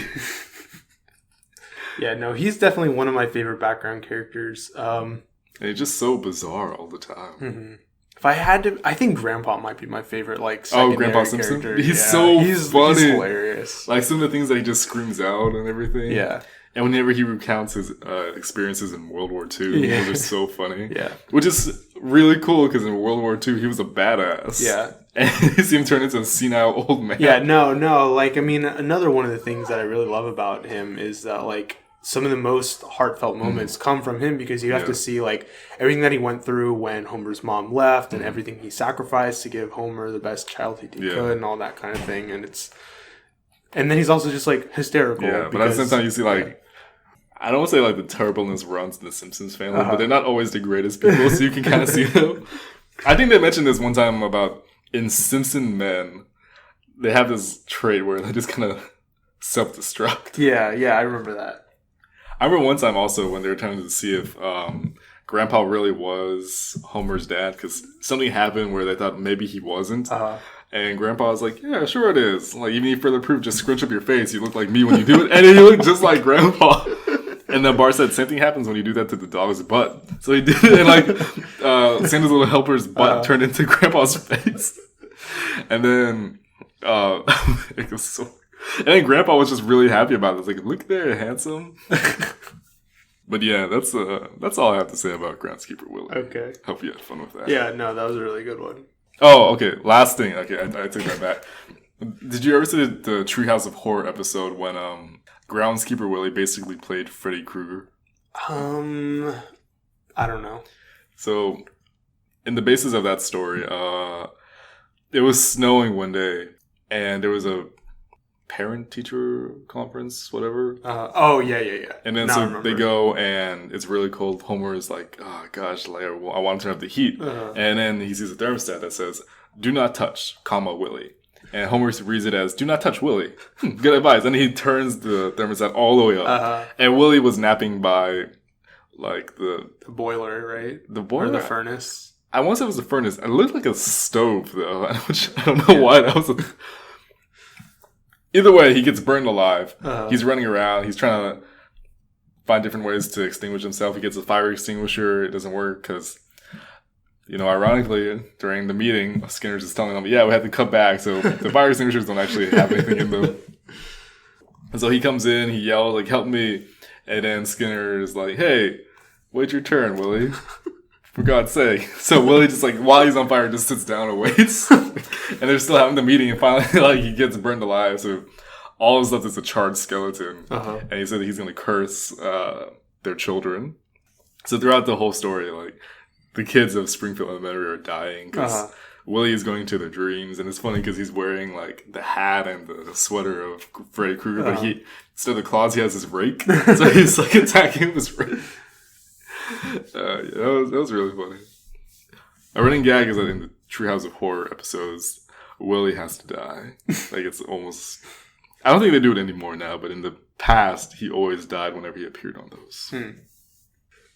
Yeah, no, he's definitely one of my favorite background characters.
And he's just so bizarre all the time.
Mm-hmm. If I had to, I think Grandpa might be my favorite, like, secondary
Grandpa Simpson?
character.
He's so funny.
He's hilarious.
Like, some of the things that he just screams out and everything.
Yeah.
And whenever he recounts his experiences in World War II, those are so funny.
Yeah.
Which is really cool, because in World War II, he was a badass.
Yeah.
And you see him turn into a senile old man.
Yeah, no. Like, I mean, another one of the things that I really love about him is that, like, some of the most heartfelt moments come from him, because you have to see like everything that he went through when Homer's mom left and everything he sacrificed to give Homer the best childhood he could and all that kind of thing. And then he's also just like hysterical.
Yeah, but at the same time you see like, I don't want to say like the turbulence runs in the Simpsons family, but they're not always the greatest people, so you can kind of see them. I think they mentioned this one time about in Simpson Men, they have this trait where they just kind of self-destruct.
Yeah, I remember that.
I remember one time also when they were trying to see if Grandpa really was Homer's dad, because something happened where they thought maybe he wasn't. And Grandpa was like, yeah, sure it is. Like, even if further proof, just scrunch up your face. You look like me when you do it. And then you look just like Grandpa. And then Bart said, same thing happens when you do that to the dog's butt. So he did it, and like Santa's little helper's butt turned into Grandpa's face. And then it was so... And then Grandpa was just really happy about it. It's like, look there, handsome. But yeah, that's all I have to say about Groundskeeper Willie.
Okay.
Hope you had fun with that.
Yeah, no, that was a really good one.
Oh, okay. Last thing. Okay, I take that back. Did you ever see the Treehouse of Horror episode when Groundskeeper Willie basically played Freddy Krueger?
I don't know.
So, in the basis of that story, it was snowing one day, and there was a parent-teacher conference, whatever.
Yeah.
And then so they go, and it's really cold. Homer is like, oh gosh, like I want to turn up the heat. And then he sees a thermostat that says, do not touch, comma, Willie. And Homer reads it as, do not touch Willie. Good advice. And he turns the thermostat all the way up. And Willie was napping by, like, the
boiler, right?
The boiler?
Or the furnace?
I want to say it was the furnace. It looked like a stove, though. Which I don't know why that was Either way, he gets burned alive. He's running around. He's trying to find different ways to extinguish himself. He gets a fire extinguisher. It doesn't work because, ironically, during the meeting, Skinner's just telling them, yeah, we have to cut back. So the fire extinguishers don't actually have anything in them. And so he comes in, he yells, like, help me. And then Skinner is like, hey, wait your turn, Willie. For God's sake. So Willie just, like, while he's on fire, just sits down and waits. And they're still having the meeting, and finally, like, he gets burned alive. So all of stuff is a charred skeleton. And he said that he's going to curse their children. So throughout the whole story, like, the kids of Springfield Elementary are dying because Willie is going to their dreams. And it's funny because he's wearing, like, the hat and the sweater of Freddy Krueger, but instead of the claws, he has his rake. So he's, like, attacking with his rake. That was really funny. A running gag is that in the Treehouse of Horror episodes, Willie has to die. Like, it's almost I don't think they do it anymore now, but in the past, he always died whenever he appeared on those.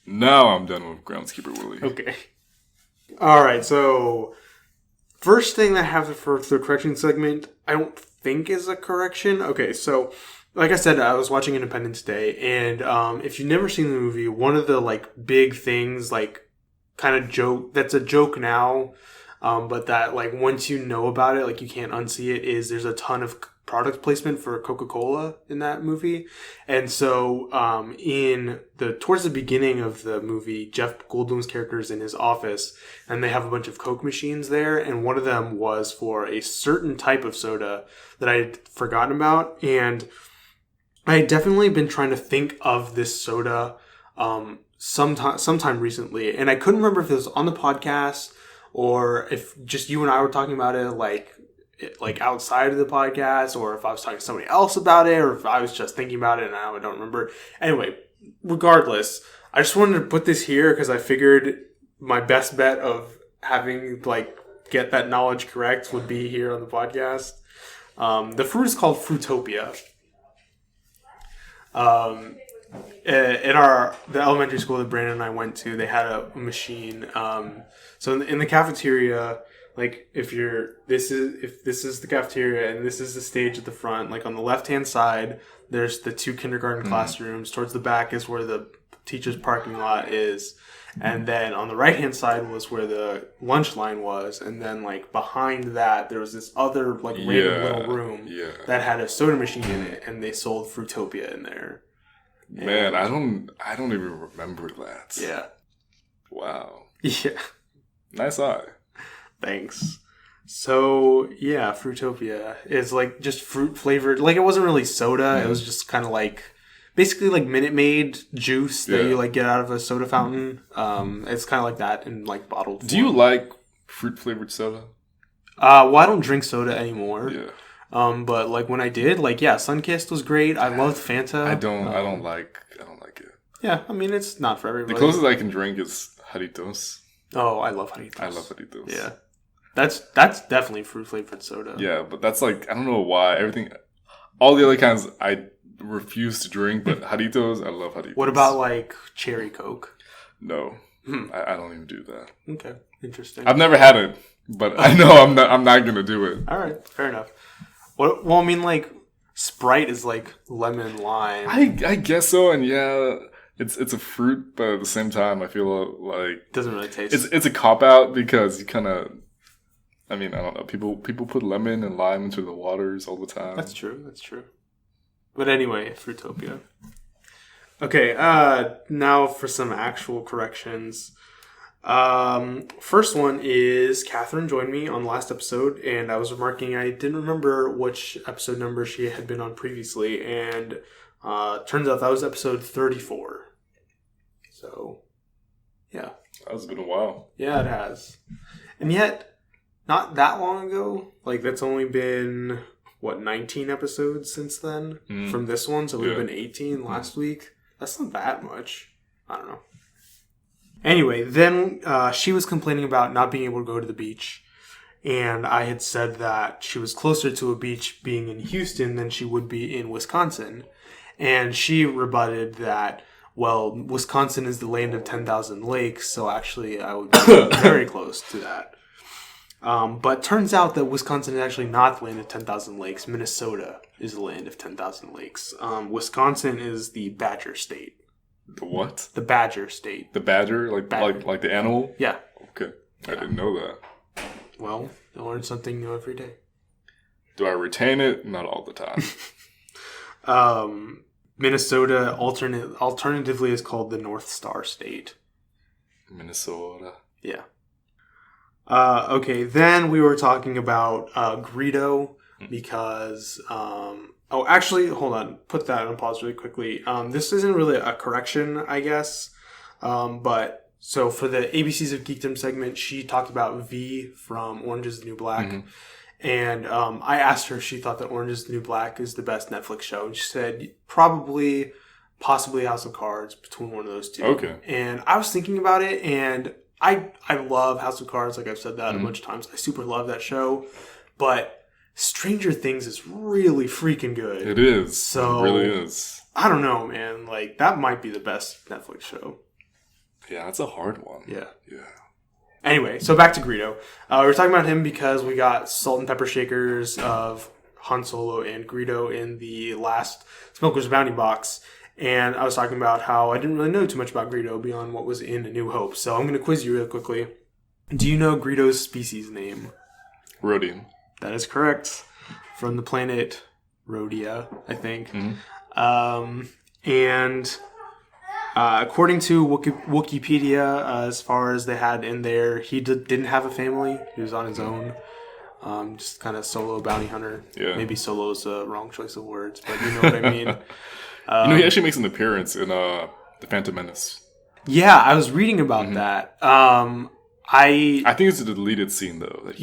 Now I'm done with Groundskeeper Willie.
Okay. All right, so first thing that I have for the correction segment, I don't think is a correction. Okay, so like I said, I was watching Independence Day, and if you've never seen the movie, one of the like big things, like kind of joke that's a joke now, but that like once you know about it, like you can't unsee it, is there's a ton of product placement for Coca-Cola in that movie. And so towards the beginning of the movie, Jeff Goldblum's character is in his office, and they have a bunch of Coke machines there, and one of them was for a certain type of soda that I had forgotten about, and I had definitely been trying to think of this soda sometime recently, and I couldn't remember if it was on the podcast or if just you and I were talking about it like outside of the podcast, or if I was talking to somebody else about it, or if I was just thinking about it and I don't remember. Anyway, regardless, I just wanted to put this here because I figured my best bet of having get that knowledge correct would be here on the podcast. The fruit is called Fruitopia. In the elementary school that Brandon and I went to, they had a machine. So in the cafeteria, like if this is the cafeteria and this is the stage at the front, like on the left hand side, there's the 2 kindergarten classrooms. Towards the back is where the teacher's parking lot is. And then on the right hand side was where the lunch line was. And then like behind that, there was this other random little room that had a soda machine in it, and they sold Fruitopia in there.
Man, I don't even remember that.
Yeah.
Wow.
Yeah.
Nice eye.
Thanks. So, yeah, Fruitopia is like just fruit flavored. Like it wasn't really soda. It was just kind of basically like Minute Maid juice that you get out of a soda fountain. It's kind of like that in bottled form.
Do you like fruit flavored soda?
Well, I don't drink soda anymore.
Yeah.
But when I did, Sunkist was great. I loved Fanta.
I don't like it.
Yeah, I mean it's not for everybody.
The closest I can drink is Jarritos.
Oh, I love Jarritos.
I love Jarritos.
Yeah. That's definitely fruit flavored soda.
Yeah, but that's I don't know why. All the other kinds I refuse to drink, but Jarritos, I love Jarritos.
What about cherry Coke?
No. I don't even do that.
Okay. Interesting.
I've never had it, but I know I'm not gonna do it.
Alright, fair enough. Well, I mean, Sprite is lemon lime.
I guess so, and yeah, it's a fruit, but at the same time, I feel like
doesn't really taste.
It's a cop out because you kind of. I mean, I don't know. People put lemon and lime into the waters all the time.
That's true. But anyway, Fruitopia. Okay, now for some actual corrections. First one is Catherine joined me on the last episode, and I was remarking I didn't remember which episode number she had been on previously, and turns out that was episode 34. So, yeah.
That's been a while.
Yeah, it has. And yet, not that long ago. That's only been, 19 episodes since then from this one, so we've been 18 last week. That's not that much. I don't know. Anyway, then she was complaining about not being able to go to the beach. And I had said that she was closer to a beach being in Houston than she would be in Wisconsin. And she rebutted that, well, Wisconsin is the land of 10,000 lakes, so actually I would be very close to that. But turns out that Wisconsin is actually not the land of 10,000 lakes. Minnesota is the land of 10,000 lakes. Wisconsin is the Badger State.
The what?
The Badger State.
The badger? Like the animal?
Yeah.
Okay. I didn't know that.
Well, you learn something new every day.
Do I retain it? Not all the time.
Minnesota alternatively is called the North Star State.
Minnesota.
Yeah. Okay, then we were talking about Greedo because... actually, hold on. Put that on pause really quickly. This isn't really a correction, I guess. But, so for the ABCs of Geekdom segment, she talked about V from Orange is the New Black. Mm-hmm. And I asked her if she thought that Orange is the New Black is the best Netflix show. And she said, possibly House of Cards, between one of those two.
Okay.
And I was thinking about it, and I love House of Cards. Like I've said that a bunch of times. I super love that show. But Stranger Things is really freaking good.
It is.
So,
it really is.
I don't know, man. Like, that might be the best Netflix show.
Yeah, that's a hard one.
Yeah.
Yeah.
Anyway, so back to Greedo. We were talking about him because we got salt and pepper shakers of Han Solo and Greedo in the last Smoker's Bounty box. And I was talking about how I didn't really know too much about Greedo beyond what was in A New Hope. So I'm going to quiz you real quickly. Do you know Greedo's species name?
Rodan.
That is correct. From the planet Rhodia, I think.
Mm-hmm.
And according to Wikipedia, as far as they had in there, he didn't have a family. He was on his own. Just kind of solo bounty hunter.
Yeah.
Maybe solo is a wrong choice of words, but you know what I mean.
He actually makes an appearance in The Phantom Menace.
Yeah, I was reading about that. I
think it's a deleted scene, though. That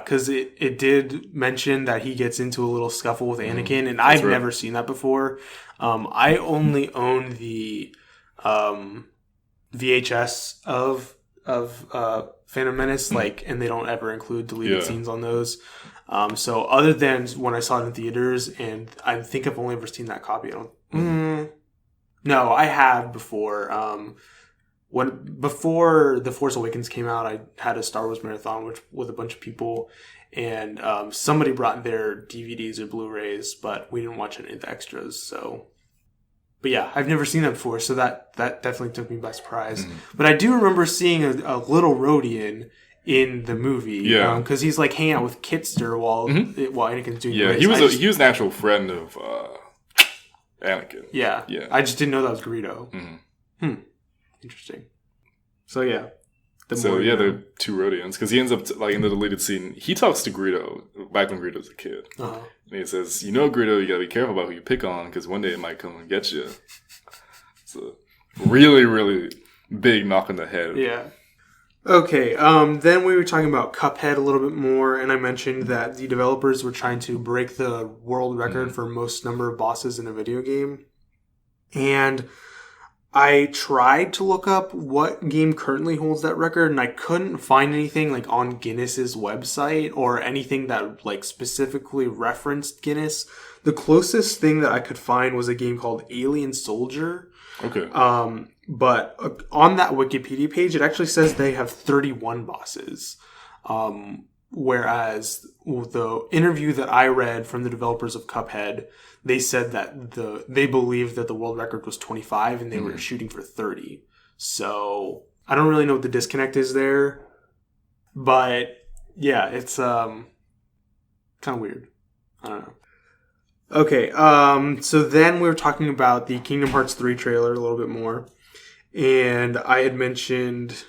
because it did mention that he gets into a little scuffle with Anakin, and I've never seen that before. I only own the VHS of Phantom Menace, and they don't ever include deleted scenes on those. So other than when I saw it in theaters, and I think I've only ever seen that copy. No, I have before. Before The Force Awakens came out, I had a Star Wars marathon with a bunch of people, and somebody brought their DVDs or Blu-rays, but we didn't watch any of the extras. So, but yeah, I've never seen that before, so that definitely took me by surprise. But I do remember seeing a little Rodian in the movie, because he's like hanging out with Kitster while Anakin's doing.
Yeah, he was an actual friend of Anakin.
Yeah. I just didn't know that was Greedo. Interesting. So yeah.
There are two Rodians, because he ends up in the deleted scene. He talks to Greedo back when Greedo was a kid, and he says, Greedo, you gotta be careful about who you pick on, because one day it might come and get you." It's a really, really big knock on the head.
Yeah. Okay. Then we were talking about Cuphead a little bit more, and I mentioned that the developers were trying to break the world record for most number of bosses in a video game, and I tried to look up what game currently holds that record, and I couldn't find anything on Guinness's website or anything that specifically referenced Guinness. The closest thing that I could find was a game called Alien Soldier.
Okay.
But on that Wikipedia page, it actually says they have 31 bosses. Whereas the interview that I read from the developers of Cuphead, they said that they believed that the world record was 25 and they were shooting for 30. So I don't really know what the disconnect is there. But yeah, it's kind of weird. I don't know. Okay, so then we were talking about the Kingdom Hearts 3 trailer a little bit more. And I had mentioned...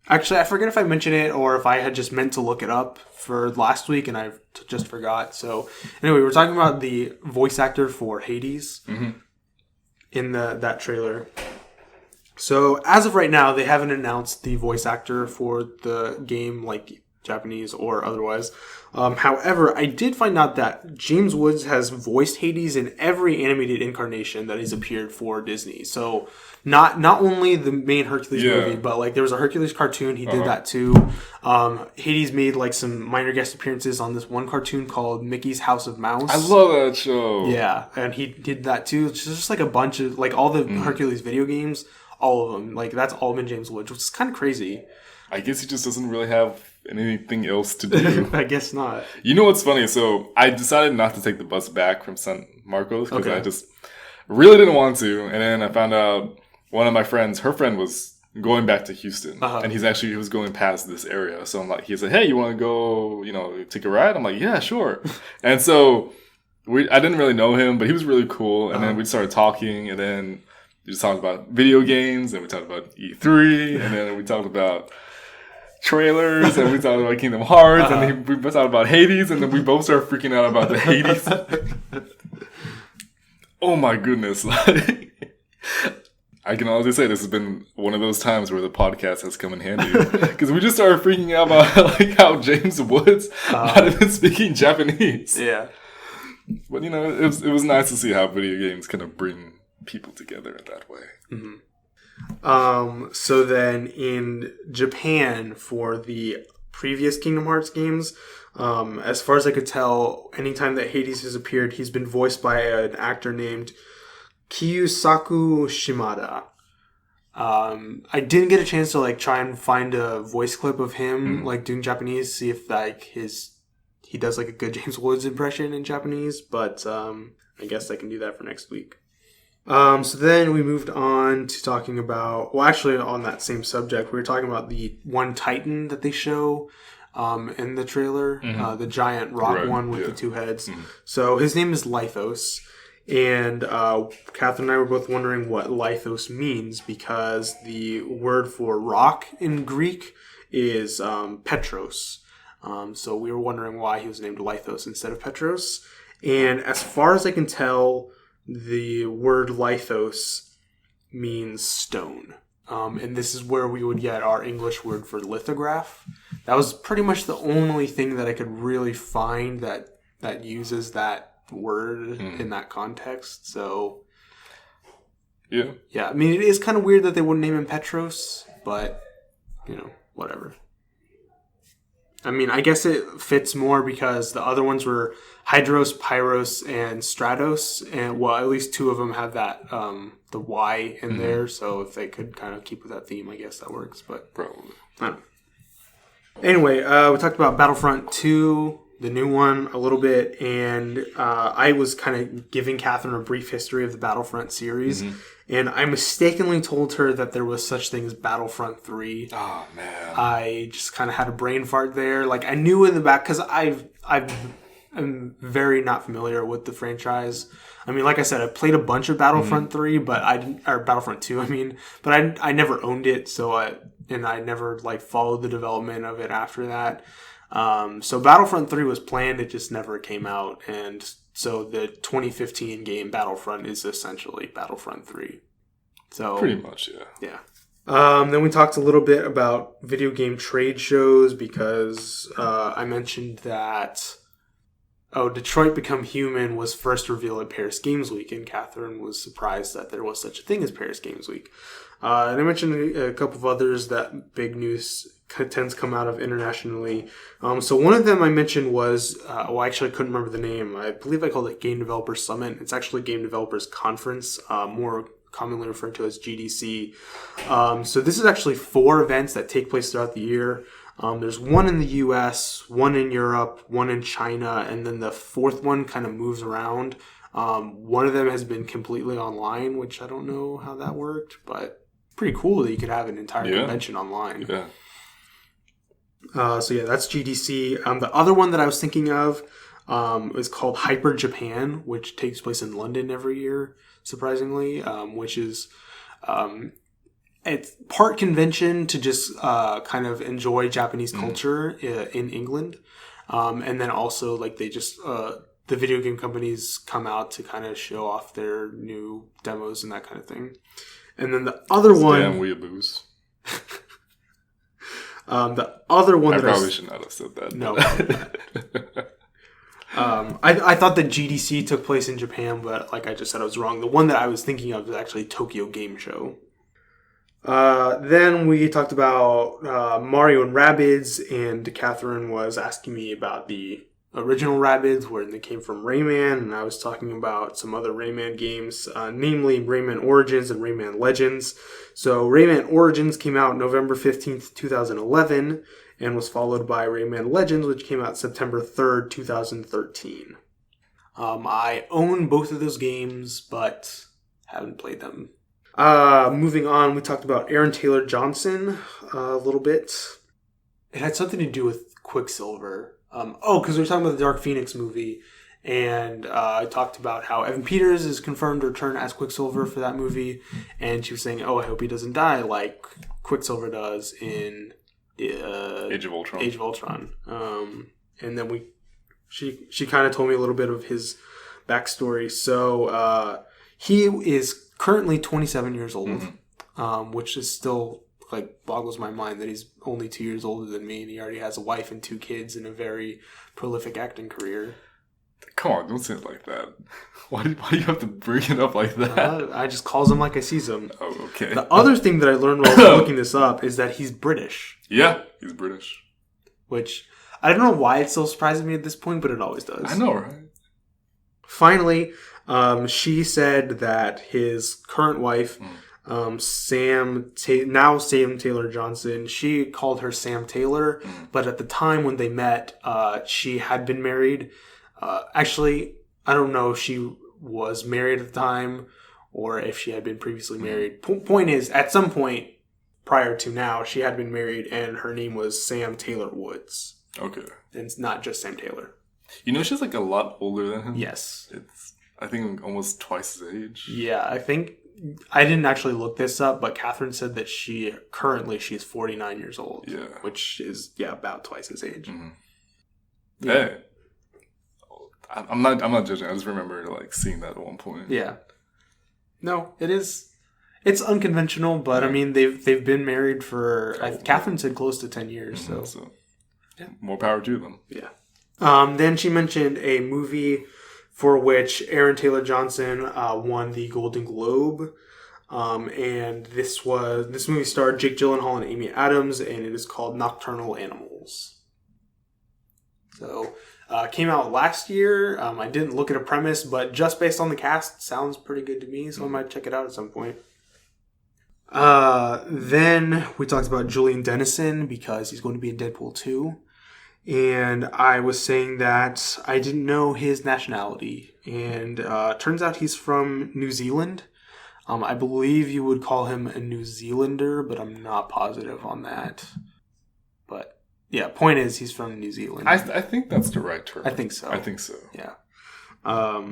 Actually, I forget if I mentioned it or if I had just meant to look it up for last week and I just forgot. So anyway, we're talking about the voice actor for Hades in that trailer. So as of right now, they haven't announced the voice actor for the game, Japanese or otherwise. However, I did find out that James Woods has voiced Hades in every animated incarnation that he's appeared for Disney. So not only the main Hercules movie, but there was a Hercules cartoon. He did that too. Hades made some minor guest appearances on this one cartoon called Mickey's House of Mouse.
I love that show.
Yeah, and he did that too. It's just a bunch of all the Hercules video games, all of them. That's all been James Woods, which is kind of crazy.
I guess he just doesn't really have anything else to do.
I guess not.
You know what's funny? So I decided not to take the bus back from San Marcos because I just really didn't want to. And then I found out one of my friends, her friend was going back to Houston. And he was going past this area. So I'm like, he said, "Hey, you want to go, take a ride?" I'm like, "Yeah, sure." And so I didn't really know him, but he was really cool. And then we started talking, and then we just talked about video games, and we talked about E3, and then we talked about trailers, and we talked about Kingdom Hearts, and then we talked about Hades, and then we both started freaking out about the Hades. Oh my goodness. I can honestly say this has been one of those times where the podcast has come in handy. Because we just started freaking out about how James Woods might have been speaking Japanese.
Yeah.
But it was nice to see how video games kind of bring people together in that way.
So then in Japan for the previous Kingdom Hearts games. As far as I could tell, anytime that Hades has appeared, he's been voiced by an actor named Kiyusaku Shimada. I didn't get a chance to like try and find a voice clip of him like doing Japanese, see if like he does like a good James Woods impression in Japanese, but I guess I can do that for next week. So then we moved on to talking about, well, actually on that same subject, we were talking about the one Titan that they show in the trailer, the giant rock one with the two heads. So his name is Lythos. And Catherine and I were both wondering what Lythos means, because the word for rock in Greek is Petros. So we were wondering why he was named Lythos instead of Petros. And as far as I can tell, the word Lythos means stone. And this is where we would get our English word for lithograph. That was pretty much the only thing that I could really find that uses that word in that context. So yeah, I mean, it is kind of weird that they wouldn't name him Petros, but whatever. I mean, I guess it fits more because the other ones were Hydros, Pyros, and Stratos, and well, at least two of them have that the Y in there. So if they could kind of keep with that theme, I guess that works. But
probably.
I don't know. Anyway, we talked about Battlefront 2. The new one a little bit, and I was kind of giving Catherine a brief history of the Battlefront series, and I mistakenly told her that there was such thing as Battlefront 3.
Oh, man.
I just kind of had a brain fart there. Like, I knew in the back, because I'm very not familiar with the franchise. I mean, like I said, I played a bunch of Battlefront 3, or Battlefront 2, I mean, but I never owned it, I never, like, followed the development of it after that. So Battlefront 3 was planned, it just never came out, and so the 2015 game Battlefront is essentially Battlefront 3. So
pretty much, yeah.
Then we talked a little bit about video game trade shows, because I mentioned that Detroit Become Human was first revealed at Paris Games Week, and Catherine was surprised that there was such a thing as Paris Games Week. And I mentioned a couple of others that big news tends to come out of internationally. So one of them I mentioned was, actually I couldn't remember the name. I believe I called it Game Developers Summit. It's actually Game Developers Conference, more commonly referred to as GDC. So this is actually 4 events that take place throughout the year. There's one in the US, one in Europe, one in China, and then the 4th one kind of moves around. One of them has been completely online, which I don't know how that worked, but pretty cool that you could have an entire convention online.
Yeah.
So that's GDC. The other one that I was thinking of is called Hyper Japan, which takes place in London every year, surprisingly, which is it's part convention to just kind of enjoy Japanese culture in England. And then also like they just the video game companies come out to kind of show off their new demos and that kind of thing. And then the other one...
Damn weeaboos.
The other one
I probably should not have said that.
No. I thought that GDC took place in Japan, but like I just said, I was wrong. The one that I was thinking of is actually Tokyo Game Show. Then we talked about Mario and Rabbids, and Catherine was asking me about the original Rabbids, where they came from Rayman, and I was talking about some other Rayman games, namely Rayman Origins and Rayman Legends. So Rayman Origins came out November 15th, 2011, and was followed by Rayman Legends, which came out September 3rd, 2013. I own both of those games, but haven't played them. Moving on, we talked about Aaron Taylor Johnson a little bit. It had something to do with Quicksilver. Because we were talking about the Dark Phoenix movie, and I talked about how Evan Peters is confirmed to return as Quicksilver for that movie, and she was saying, I hope he doesn't die like Quicksilver does in
Age of Ultron.
And then she kind of told me a little bit of his backstory. So he is currently 27 years old, which is still... like boggles my mind that he's only 2 years older than me, and he already has a wife and 2 kids and a very prolific acting career.
Come on, don't say it like that. Why do you have to bring it up like that?
I just calls him like I sees him.
Oh, okay.
The other thing that I learned while I was looking this up is that he's British.
Yeah, he's British.
which I don't know why it still surprises me at this point, but it always does.
I know, right?
Finally, she said that his current wife, Sam Taylor Johnson, she called her Sam Taylor, but at the time when they met, she had been married. Actually, I don't know if she was married at the time or if she had been previously married. Point is, at some point prior to now, she had been married, and her name was Sam Taylor Woods.
Okay.
And it's not just Sam Taylor.
You know, she's like a lot older than him.
Yes.
It's, I think, almost twice his age.
Yeah, I think, I didn't actually look this up, but Catherine said that she's 49 years old.
Yeah.
Which is, about twice his age.
Mm-hmm.
Yeah.
Hey. I'm not judging. I just remember like seeing that at one point.
Yeah. No, it is. It's unconventional, but I mean, they've been married for, Catherine said close to 10 years, so.
Yeah. More power to them.
Yeah. Then she mentioned a movie for which Aaron Taylor Johnson won the Golden Globe. And this movie starred Jake Gyllenhaal and Amy Adams, and it is called Nocturnal Animals. So, came out last year. I didn't look at a premise, but just based on the cast, sounds pretty good to me, so I might check it out at some point. Then we talked about Julian Dennison because he's going to be in Deadpool 2. And I was saying that I didn't know his nationality. And turns out he's from New Zealand. I believe you would call him a New Zealander, but I'm not positive on that. But yeah, point is he's from New Zealand.
I think that's the right term.
I think so.
Yeah.
I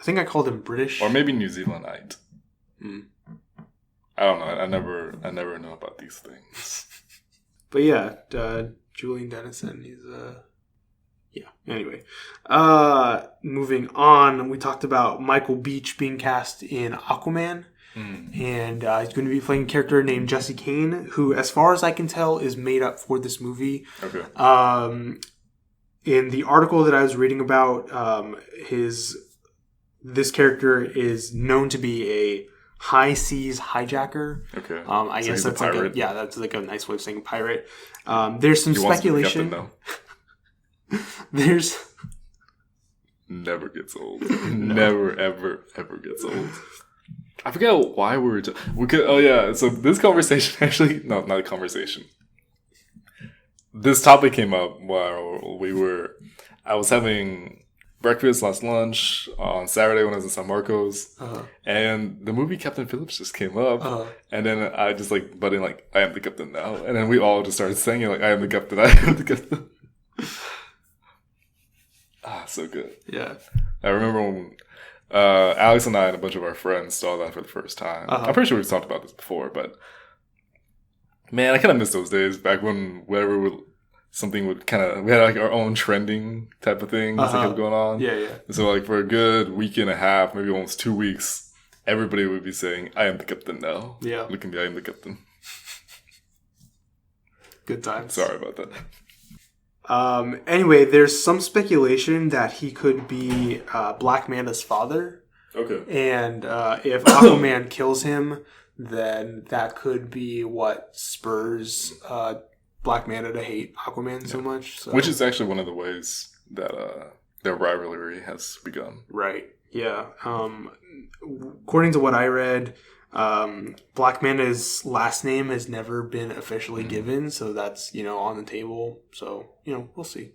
think I called him British.
Or maybe New Zealandite. I don't know. I never know about these things.
But yeah, Julian Dennison, he's anyway. Moving on, we talked about Michael Beach being cast in Aquaman. And he's going to be playing a character named Jesse Kane, who, as far as I can tell, is made up for this movie.
Okay.
In the article that I was reading about, this character is known to be a high seas hijacker.
Okay.
I
so
guess
that's
like that's like a nice way of saying pirate. There's some speculation. There's
never gets old. Never ever gets old. I forget why we were. So this conversation actually, not a conversation. This topic came up while I was having breakfast, last lunch on Saturday when I was in San Marcos, and the movie Captain Phillips just came up, and then I just butt in I am the captain now, and then we all just started singing I am the captain, I am the captain. So good.
Yeah.
I remember when Alex and I and a bunch of our friends saw that for the first time. I'm pretty sure we've talked about this before, but man, I kind of miss those days back when something would we had our own trending type of thing that kept going on.
Yeah.
So for a good week and a half, maybe almost 2 weeks, everybody would be saying, I am the captain now.
Yeah.
Look at me, I am the captain.
Good times.
Sorry about that.
Anyway, there's some speculation that he could be Black Manta's father.
Okay.
And if Aquaman kills him, then that could be what spurs Black Manta to hate Aquaman so much. So.
Which is actually one of the ways that their rivalry has begun.
Right. Yeah. According to what I read, Black Manta's last name has never been officially given, so that's, on the table. So, we'll see.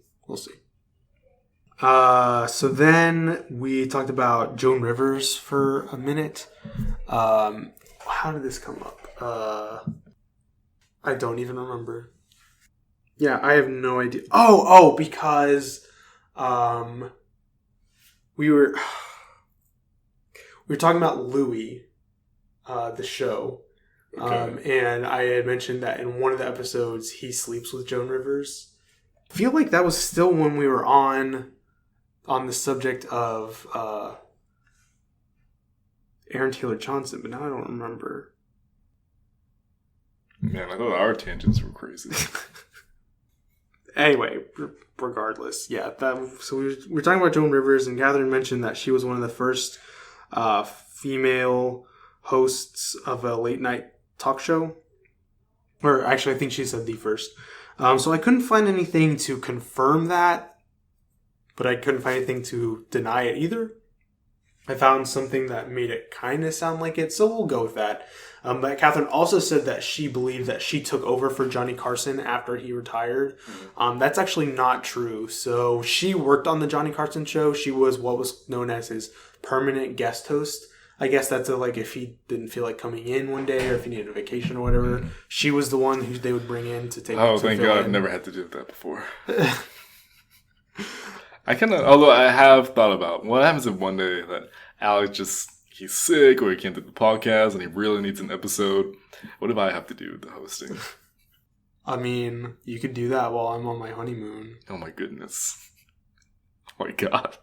So then we talked about Joan Rivers for a minute. How did this come up? I don't even remember. Yeah, I have no idea. Oh, because we were talking about Louis, the show.
Okay.
And I had mentioned that in one of the episodes he sleeps with Joan Rivers. I feel like that was still when we were on the subject of Aaron Taylor Johnson, but now I don't remember.
Man, I thought our tangents were crazy.
Anyway, regardless, yeah. So we were talking about Joan Rivers, and Catherine mentioned that she was one of the first female hosts of a late night talk show. Or actually, I think she said the first. So I couldn't find anything to confirm that, but I couldn't find anything to deny it either. I found something that made it kind of sound like it, so we'll go with that. But Catherine also said that she believed that she took over for Johnny Carson after he retired. That's actually not true. So she worked on the Johnny Carson show. She was what was known as his permanent guest host. I guess that's like if he didn't feel like coming in one day or if he needed a vacation or whatever. She was the one who they would bring in to take.
Oh, thank God! I've never had to do that before. Although I have thought about what happens if one day that Alex he's sick or he can't do the podcast and he really needs an episode. What if I have to do the hosting?
I mean, you could do that while I'm on my honeymoon.
Oh my goodness! Oh my God!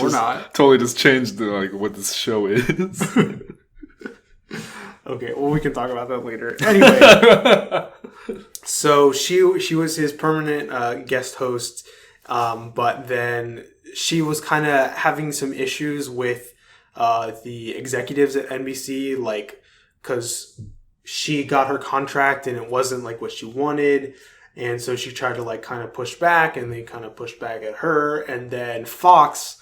Or not.
Totally just changed what this show is.
Okay, well, we can talk about that later. Anyway, so she was his permanent guest host, but then she was kind of having some issues with the executives at NBC, because she got her contract and it wasn't like what she wanted. And so she tried to kind of push back, and they kind of pushed back at her. And then Fox,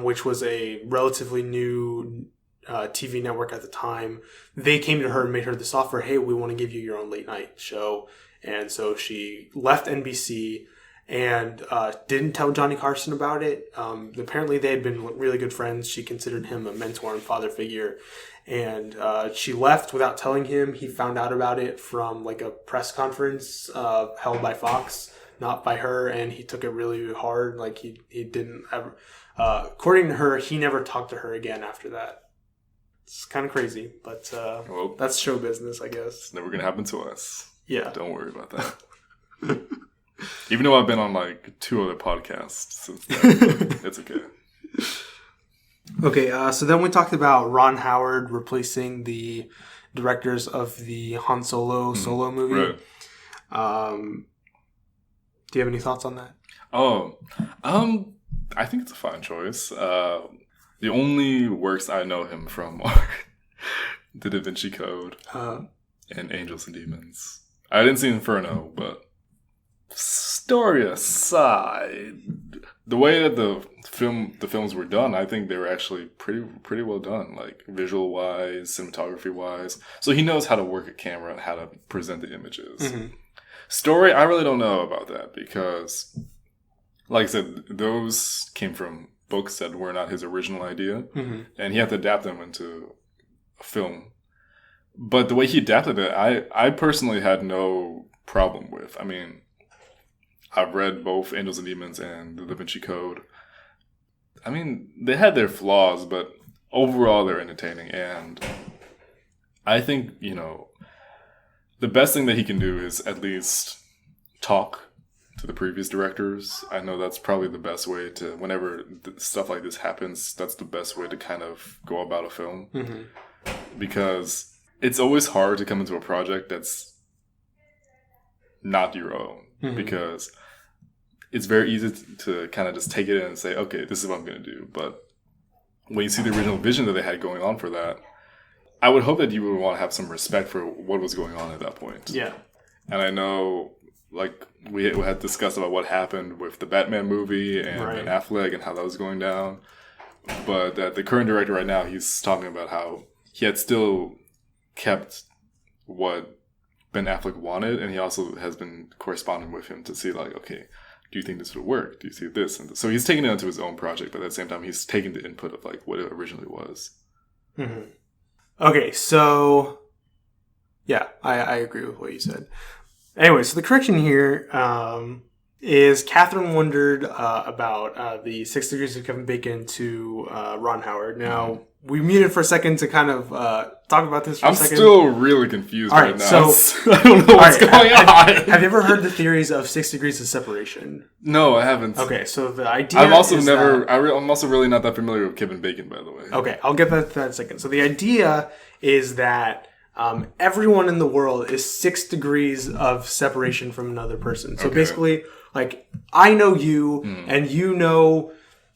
which was a relatively new TV network at the time, they came to her and made her this offer. Hey, we want to give you your own late night show. And so she left NBC and didn't tell Johnny Carson about it. Apparently they had been really good friends. She considered him a mentor and father figure. And she left without telling him. He found out about it from a press conference held by Fox, not by her, and he took it really hard. He didn't ever... according to her, he never talked to her again after that. It's kind of crazy, but well, that's show business, I guess.
It's never going to happen to us.
Yeah.
Don't worry about that. Even though I've been on 2 other podcasts since then, it's okay.
Okay, so then we talked about Ron Howard replacing the directors of the Han Solo movie.
Right.
Do you have any thoughts on that?
I think it's a fine choice. The only works I know him from are The Da Vinci Code and Angels and Demons. I didn't see Inferno, but story aside, the way that the films were done, I think they were actually pretty well done, visual wise, cinematography wise. So he knows how to work a camera and how to present the images. Mm-hmm. Story, I really don't know about that because, like I said, those came from books that were not his original idea, mm-hmm. and he had to adapt them into a film. But the way he adapted it, I personally had no problem with. I mean, I've read both Angels and Demons and The Da Vinci Code. I mean, they had their flaws, but overall they're entertaining. And I think, the best thing that he can do is at least talk to the previous directors. I know that's probably the best way to, whenever stuff like this happens, that's the best way to kind of go about a film. Mm-hmm. Because it's always hard to come into a project that's not your own. Mm-hmm. Because it's very easy to kind of just take it in and say, okay, this is what I'm going to do. But when you see the original vision that they had going on for that, I would hope that you would want to have some respect for what was going on at that point.
Yeah.
And I know, we had discussed about what happened with the Batman movie and Ben Affleck and how that was going down. But the current director right now, he's talking about how he had still kept what Ben Affleck wanted, and he also has been corresponding with him to see, okay, do you think this would work? Do you see this? And so he's taking it onto his own project, but at the same time, he's taking the input of what it originally was.
Mm-hmm. Okay, so yeah, I agree with what you said. Anyway, so the correction here is Catherine wondered about the 6 Degrees of Kevin Bacon to Ron Howard. Now, we muted for a second to kind of talk about this for a second.
I'm still really confused right now.
So,
I don't know what's going on.
Have you ever heard the theories of 6 degrees of separation?
No, I haven't.
Okay, so the idea
I'm also
that,
I'm also really not that familiar with Kevin Bacon, by the way.
Okay, I'll get that in a second. So the idea is that everyone in the world is 6 degrees of separation from another person. So basically, I know you, and you know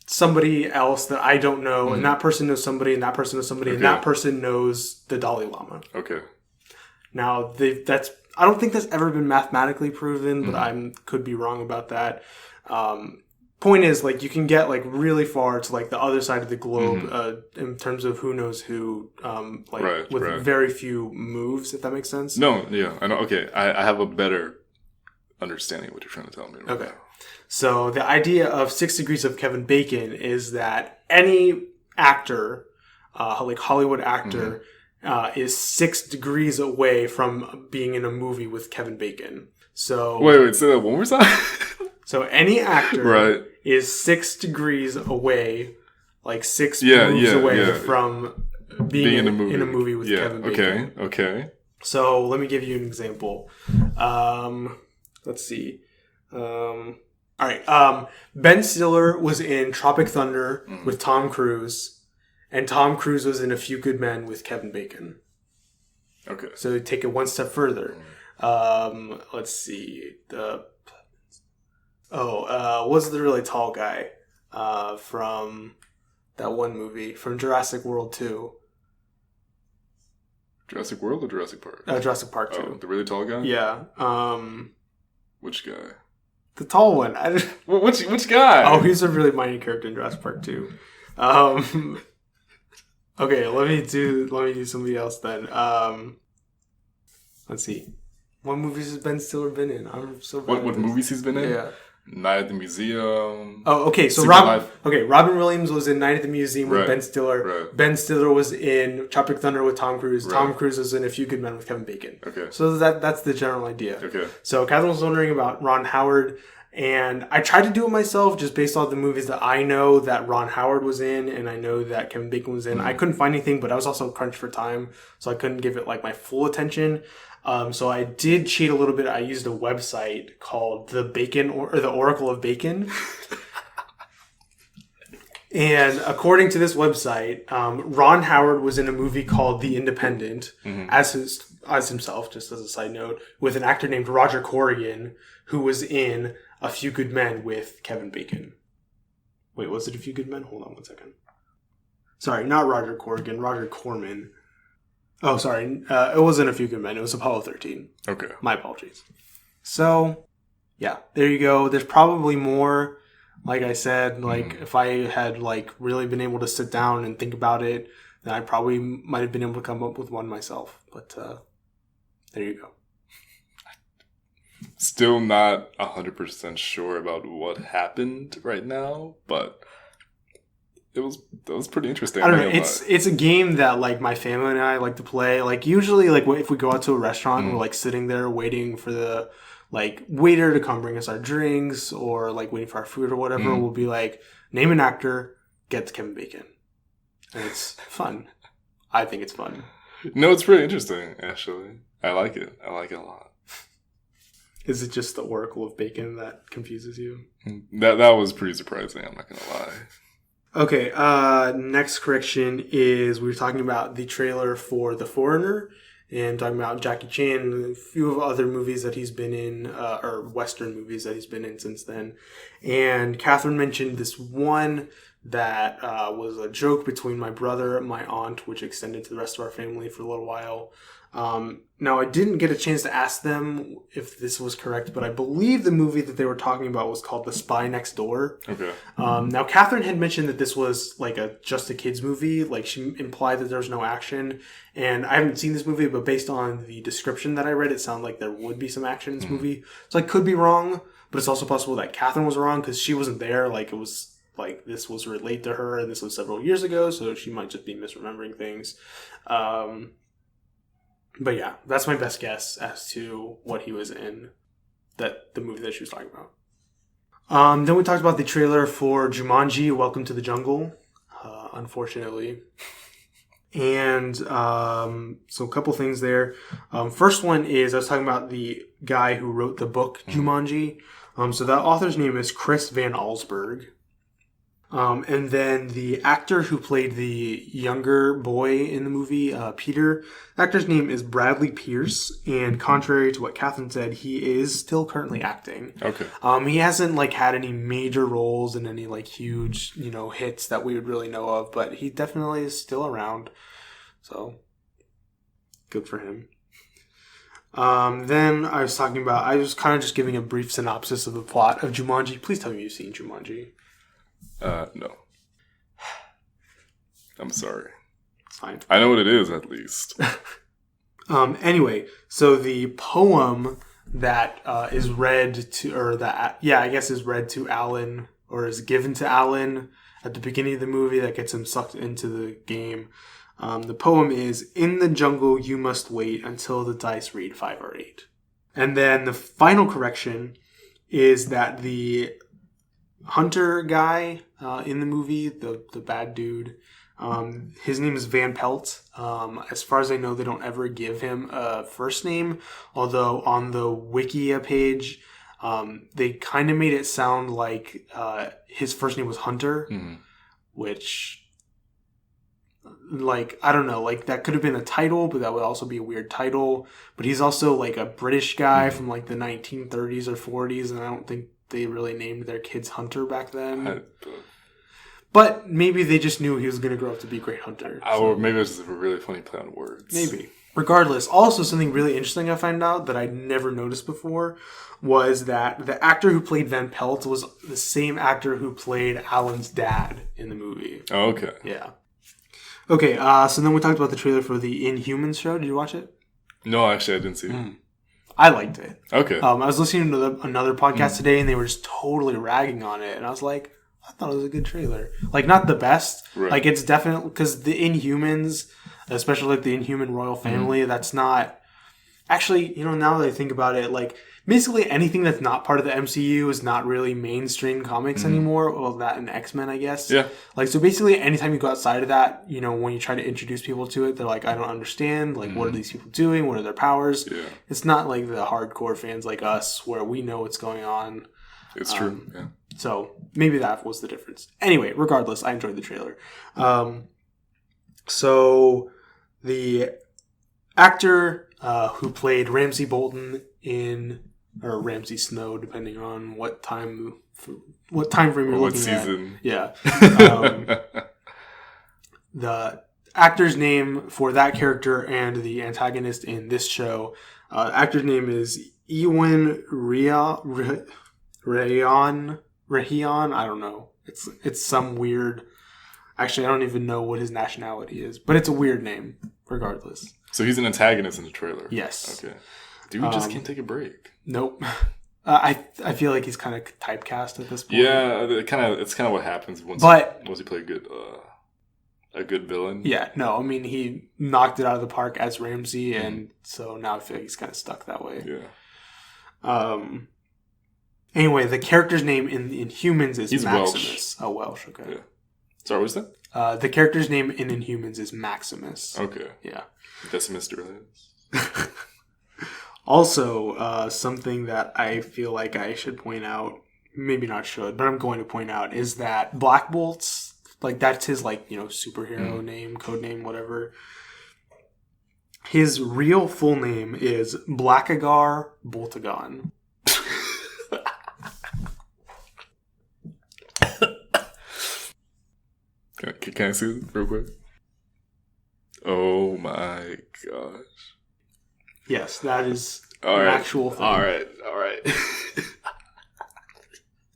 somebody else that I don't know, and that person knows somebody, and that person knows somebody, and that person knows the Dalai Lama.
Okay.
Now, that's I don't think that's ever been mathematically proven, but I could be wrong about that. Point is, like, you can get like really far to like the other side of the globe in terms of who knows who, with very few moves, if that makes sense.
No, yeah, I know. Okay, I have a better understanding of what you're trying to tell me. Right now.
So the idea of 6 Degrees of Kevin Bacon is that any actor, like Hollywood actor, is 6 degrees away from being in a movie with Kevin Bacon. So
wait, say that one more time.
So any actor is 6 degrees away, like 6 moves away from being in a movie with Kevin Bacon.
Okay.
So let me give you an example. Let's see. All right. Ben Stiller was in Tropic Thunder with Tom Cruise, and Tom Cruise was in A Few Good Men with Kevin Bacon.
Okay.
So take it one step further. Let's see. Was the really tall guy from that one movie from Jurassic World 2?
Jurassic World or Jurassic Park?
Jurassic Park 2.
Oh, the really tall guy?
Yeah.
Which guy?
The tall one.
Which guy?
Oh, he's a really minor character in Jurassic Park 2. Okay, let me do somebody else then. Let's see. What movies has Ben Stiller been in? I'm so bad.
What movies he's been in?
Yeah.
Night at the Museum.
Oh, okay. So Robin Williams was in Night at the Museum with Ben Stiller.
Right.
Ben Stiller was in Tropic Thunder with Tom Cruise. Right. Tom Cruise was in A Few Good Men with Kevin Bacon.
Okay.
So that's the general idea.
Okay.
So Catherine was wondering about Ron Howard, and I tried to do it myself just based on the movies that I know that Ron Howard was in, and I know that Kevin Bacon was in. I couldn't find anything, but I was also crunched for time, so I couldn't give it like my full attention. So I did cheat a little bit. I used a website called the Oracle of Bacon. And according to this website, Ron Howard was in a movie called The Independent as himself, just as a side note, with an actor named Roger Corrigan, who was in A Few Good Men with Kevin Bacon. Wait, was it A Few Good Men? Hold on one second. Sorry, not Roger Corrigan, Roger Corman. Oh, sorry. It wasn't A Few Good Men. It was Apollo 13.
Okay.
My apologies. So, yeah, there you go. There's probably more. Like I said, if I had really been able to sit down and think about it, then I probably might have been able to come up with one myself. But there you go.
Still not 100% sure about what happened right now, but that was pretty interesting.
I don't know. It's a game that my family and I like to play. Usually if we go out to a restaurant, we're sitting there waiting for the waiter to come bring us our drinks, or waiting for our food or whatever. We'll be name an actor, get Kevin Bacon, and it's fun. I think it's fun.
No, it's pretty interesting. Actually, I like it. I like it a lot.
Is it just the Oracle of Bacon that confuses you?
That was pretty surprising. I'm not gonna lie.
Okay, next correction is we were talking about the trailer for The Foreigner, and talking about Jackie Chan and a few of other movies that he's been in, or Western movies that he's been in since then. And Catherine mentioned this one that was a joke between my brother and my aunt, which extended to the rest of our family for a little while. Now, I didn't get a chance to ask them if this was correct, but I believe the movie that they were talking about was called The Spy Next Door.
Okay.
Now, Catherine had mentioned that this was just a kid's movie. She implied that there was no action. And I haven't seen this movie, but based on the description that I read, it sounded like there would be some action in this movie. So I could be wrong, but it's also possible that Catherine was wrong because she wasn't there. It was this was relayed to her, and this was several years ago, so she might just be misremembering things. But yeah, that's my best guess as to what he was in, the movie that she was talking about. Then we talked about the trailer for Jumanji, Welcome to the Jungle, unfortunately. And so a couple things there. First one is I was talking about the guy who wrote the book Jumanji. So that author's name is Chris Van Allsburg. And then the actor who played the younger boy in the movie, Peter, the actor's name is Bradley Pierce. And contrary to what Catherine said, he is still currently acting.
Okay.
He hasn't had any major roles in any huge, hits that we would really know of, but he definitely is still around. So good for him. Then I was kind of just giving a brief synopsis of the plot of Jumanji. Please tell me you've seen Jumanji.
No. I'm sorry.
It's fine.
I know what it is, at least.
Anyway, so the poem that is read to Alan, or is given to Alan at the beginning of the movie that gets him sucked into the game. The poem is, "In the jungle you must wait until the dice read 5 or 8. And then the final correction is that the hunter guy in the movie, the bad dude, his name is Van Pelt. As far as I know, they don't ever give him a first name, although on the Wikia page, they kind of made it sound like his first name was Hunter, which, like, I don't know, like, that could have been a title, but that would also be a weird title. But he's also, like, a British guy from, like, the 1930s or 40s, and I don't think they really named their kids Hunter back then. But maybe they just knew he was going to grow up to be a great hunter.
Or maybe it was just a really funny play on words.
Maybe. Regardless, also something really interesting I found out that I never noticed before was that the actor who played Van Pelt was the same actor who played Alan's dad in the movie.
Oh, okay.
Yeah. Okay, so then we talked about the trailer for the Inhumans show. Did you watch it?
No, actually, I didn't see it.
I liked it.
Okay.
I was listening to another podcast today, and they were just totally ragging on it. And I was like, I thought it was a good trailer. Like, not the best.
Right.
Like, it's definitely... Because the Inhumans, especially like the Inhuman royal family, that's not... Actually, now that I think about it, like, basically anything that's not part of the MCU is not really mainstream comics anymore. Well, that and X-Men, I guess.
Yeah.
Like, so basically anytime you go outside of that, when you try to introduce people to it, they're like, I don't understand. Like, what are these people doing? What are their powers?
Yeah.
It's not like the hardcore fans like us where we know what's going on.
It's true, yeah.
So maybe that was the difference. Anyway, regardless, I enjoyed the trailer. So the actor who played Ramsay Bolton or Ramsay Snow, depending on what time frame you're looking
season.
at. Yeah. The actor's name for that character and the antagonist in this show, actor's name is Ewan Rayon. I don't know. It's some weird... Actually, I don't even know what his nationality is, but it's a weird name, regardless.
So he's an antagonist in the trailer?
Yes.
Okay. Dude just can't take a break.
Nope. I feel like he's kind of typecast at this point.
Yeah, it's kind of what happens once you play a good villain.
Yeah, no, I mean, he knocked it out of the park as Ramsay, and so now I feel like he's kind of stuck that way.
Yeah.
Anyway, the character's name in Inhumans is
He's
Maximus.
Welsh.
Oh, Welsh, okay.
Yeah. Sorry, what was
that? The character's name in Inhumans is Maximus.
Okay.
Yeah.
Decimus Duralis.
Also, something that I feel like I should point out, maybe not should, but I'm going to point out, is that Black Bolt's, like, that's his, like, superhero name, code name, whatever. His real full name is Blackagar Boltagon.
Can I see it real quick? Oh my gosh.
Yes, that is actual thing.
All right.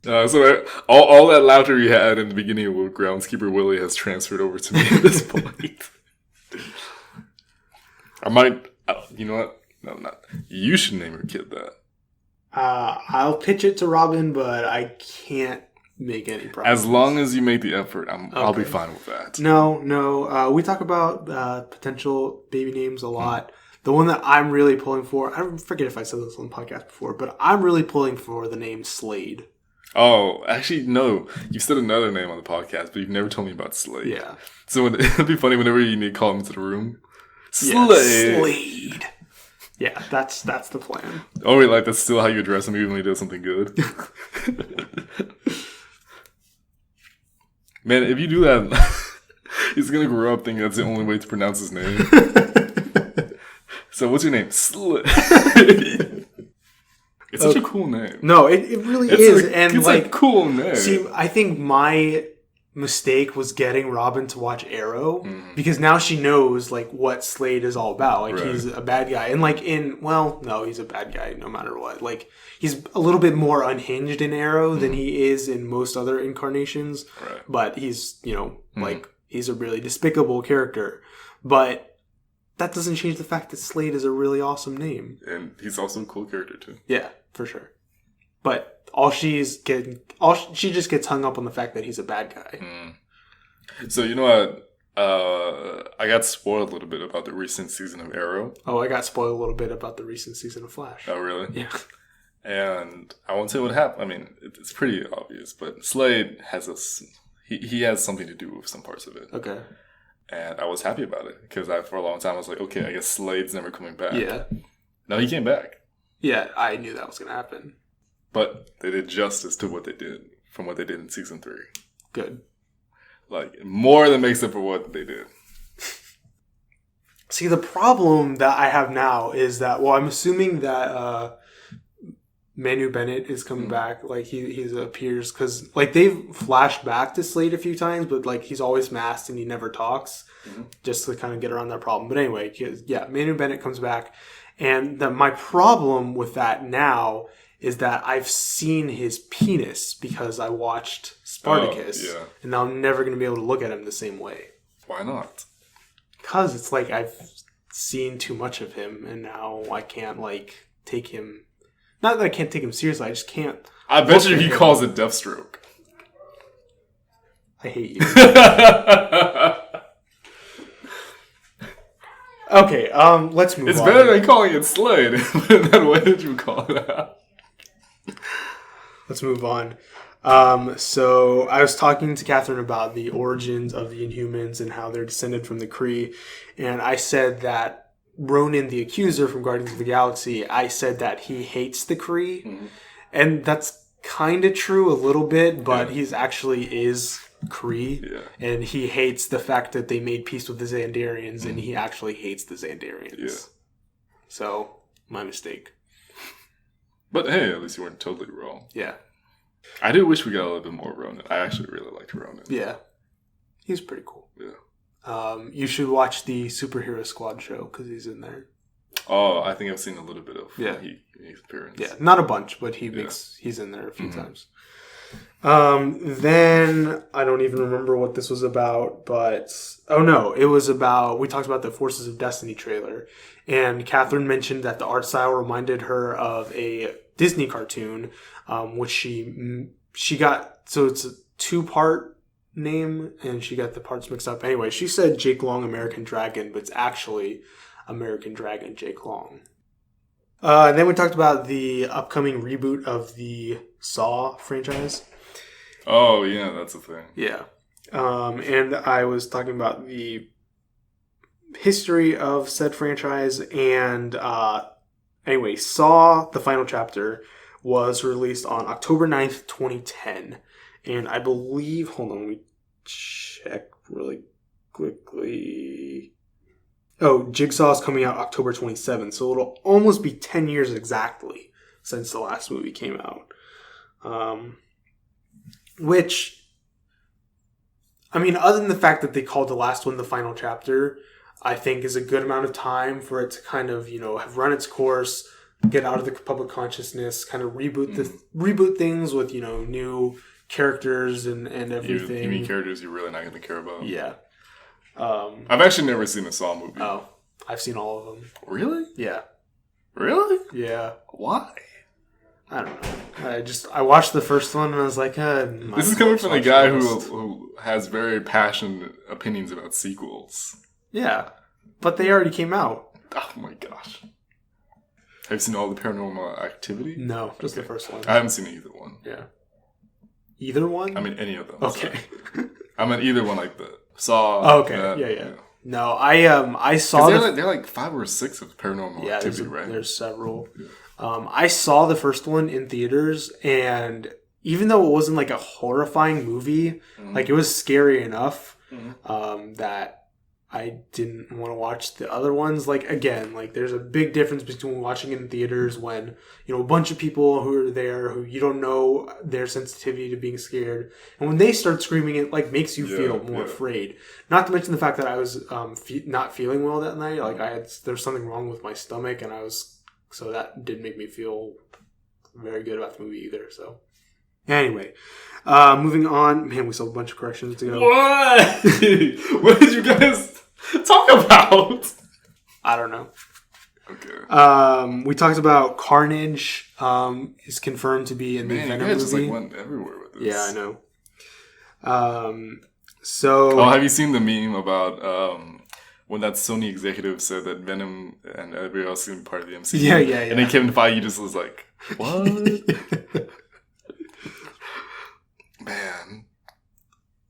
So all that laughter you had in the beginning of Groundskeeper Willie has transferred over to me at this point. I might... you know what? No, not. You should name your kid that.
I'll pitch it to Robin, but I can't make any promises.
As long as you make the effort, I'll be fine with that.
No. We talk about potential baby names a lot. The one that I'm really pulling for, I forget if I said this on the podcast before, but I'm really pulling for the name Slade.
Oh, actually, no. You've said another name on the podcast, but you've never told me about Slade.
Yeah.
So it'd be funny whenever you need to call him into the room. Slade.
Yeah, Slade. Yeah, that's the plan.
Oh, wait, like that's still how you address him even when he does something good? Man, if you do that, he's going to grow up thinking that's the only way to pronounce his name. So what's your name? Slade. It's such a cool name.
No, it really is.
It's a cool name.
See, I think my mistake was getting Robin to watch Arrow, because now she knows like what Slade is all about. Like he's a bad guy, and like no, he's a bad guy no matter what. Like he's a little bit more unhinged in Arrow than he is in most other incarnations, but he's like he's a really despicable character. But that doesn't change the fact that Slade is a really awesome name,
and he's also a cool character too.
Yeah, for sure. But she just gets hung up on the fact that he's a bad guy.
So you know what? I got spoiled a little bit about the recent season of Arrow.
Oh, I got spoiled a little bit about the recent season of Flash.
Oh, really?
Yeah.
And I won't say what happened. I mean, it's pretty obvious, but Slade has he has something to do with some parts of it.
Okay.
And I was happy about it because for a long time I was like, okay, I guess Slade's never coming back.
Yeah.
No, he came back.
Yeah, I knew that was going to happen.
But they did justice to what they did in season 3.
Good.
Like, more than makes up for what they did.
See, the problem that I have now is that, well, I'm assuming that Manu Bennett is coming back. Like, he appears, because, like, they've flashed back to Slade a few times, but, like, he's always masked and he never talks, just to kind of get around that problem. But anyway, yeah, Manu Bennett comes back. And my problem with that now is that I've seen his penis because I watched Spartacus.
Oh, yeah.
And now I'm never going to be able to look at him the same way.
Why not?
Because it's like I've seen too much of him and now I can't, like, take him... Not that I can't take him seriously, I just can't...
I bet you he calls it Deathstroke.
I hate you. Okay, let's move on.
It's better than calling it Slade. Then what did you call that?
Let's move on. So I was talking to Catherine about the origins of the Inhumans and how they're descended from the Kree. And I said that Ronan the Accuser from Guardians of the Galaxy, I said that he hates the Kree. Mm-hmm. And that's kind of true a little bit, but he's actually is Kree. Yeah. And he hates the fact that they made peace with the Xandarians, and he actually hates the Xandarians. Yeah. So, my mistake.
But hey, at least you weren't totally wrong.
Yeah.
I do wish we got a little bit more Ronan. I actually really liked Ronan.
Yeah. He's pretty cool.
Yeah.
You should watch the Superhero Squad show, because he's in there.
Oh, I think I've seen a little bit of his appearance.
Yeah, not a bunch, but he's in there a few times. Then, I don't even remember what this was about, but... Oh no, it was about... We talked about the Forces of Destiny trailer, and Catherine mentioned that the art style reminded her of a Disney cartoon, which she got... So it's a 2-part name, and she got the parts mixed up. Anyway, she said Jake Long American Dragon, but it's actually American Dragon Jake Long. And then we talked about the upcoming reboot of the Saw franchise.
Oh, yeah, that's a thing.
Yeah. And I was talking about the history of said franchise, and anyway, Saw, the final chapter, was released on October 9th, 2010. And I believe, hold on, let me check really quickly. Oh, Jigsaw's coming out October 27th, so it'll almost be 10 years exactly since the last movie came out. Which, I mean, other than the fact that they called the last one the final chapter, I think is a good amount of time for it to kind of, have run its course, get out of the public consciousness, kind of reboot things with, new characters and everything.
You mean characters you're really not going to care about?
Yeah.
I've actually never seen a Saw movie.
Oh, I've seen all of them.
Really?
Yeah.
Really?
Yeah.
Why?
I don't know. I watched the first one and I was like,
this is coming from the guy who has very passionate opinions about sequels.
Yeah. But they already came out.
Oh my gosh. Have you seen all the Paranormal Activity?
No, just the first one.
I haven't seen either one.
Yeah. Either one?
I mean, any of them.
Okay.
I meant either one, like the Saw.
Oh, okay. Yeah. No, I saw
they're like 5 or 6 of Paranormal Activity, right?
There's several. Yeah. I saw the first one in theaters, and even though it wasn't like a horrifying movie, like it was scary enough that I didn't want to watch the other ones. Like, again, like there's a big difference between watching it in theaters when, a bunch of people who are there who you don't know their sensitivity to being scared. And when they start screaming, it like makes you feel more afraid. Not to mention the fact that I was not feeling well that night. Like there's something wrong with my stomach, and so that didn't make me feel very good about the movie either. So anyway, moving on. Man, we still have a bunch of corrections to go.
What? What did you guys talk about?
I don't know.
Okay.
We talked about Carnage is confirmed to be in the Venom movie.
Just like went everywhere with this.
Yeah, I know. So
have you seen the meme about when that Sony executive said that Venom and everybody else is going to be part of the MCU?
Yeah.
And then Kevin Feige just was like, what? Man.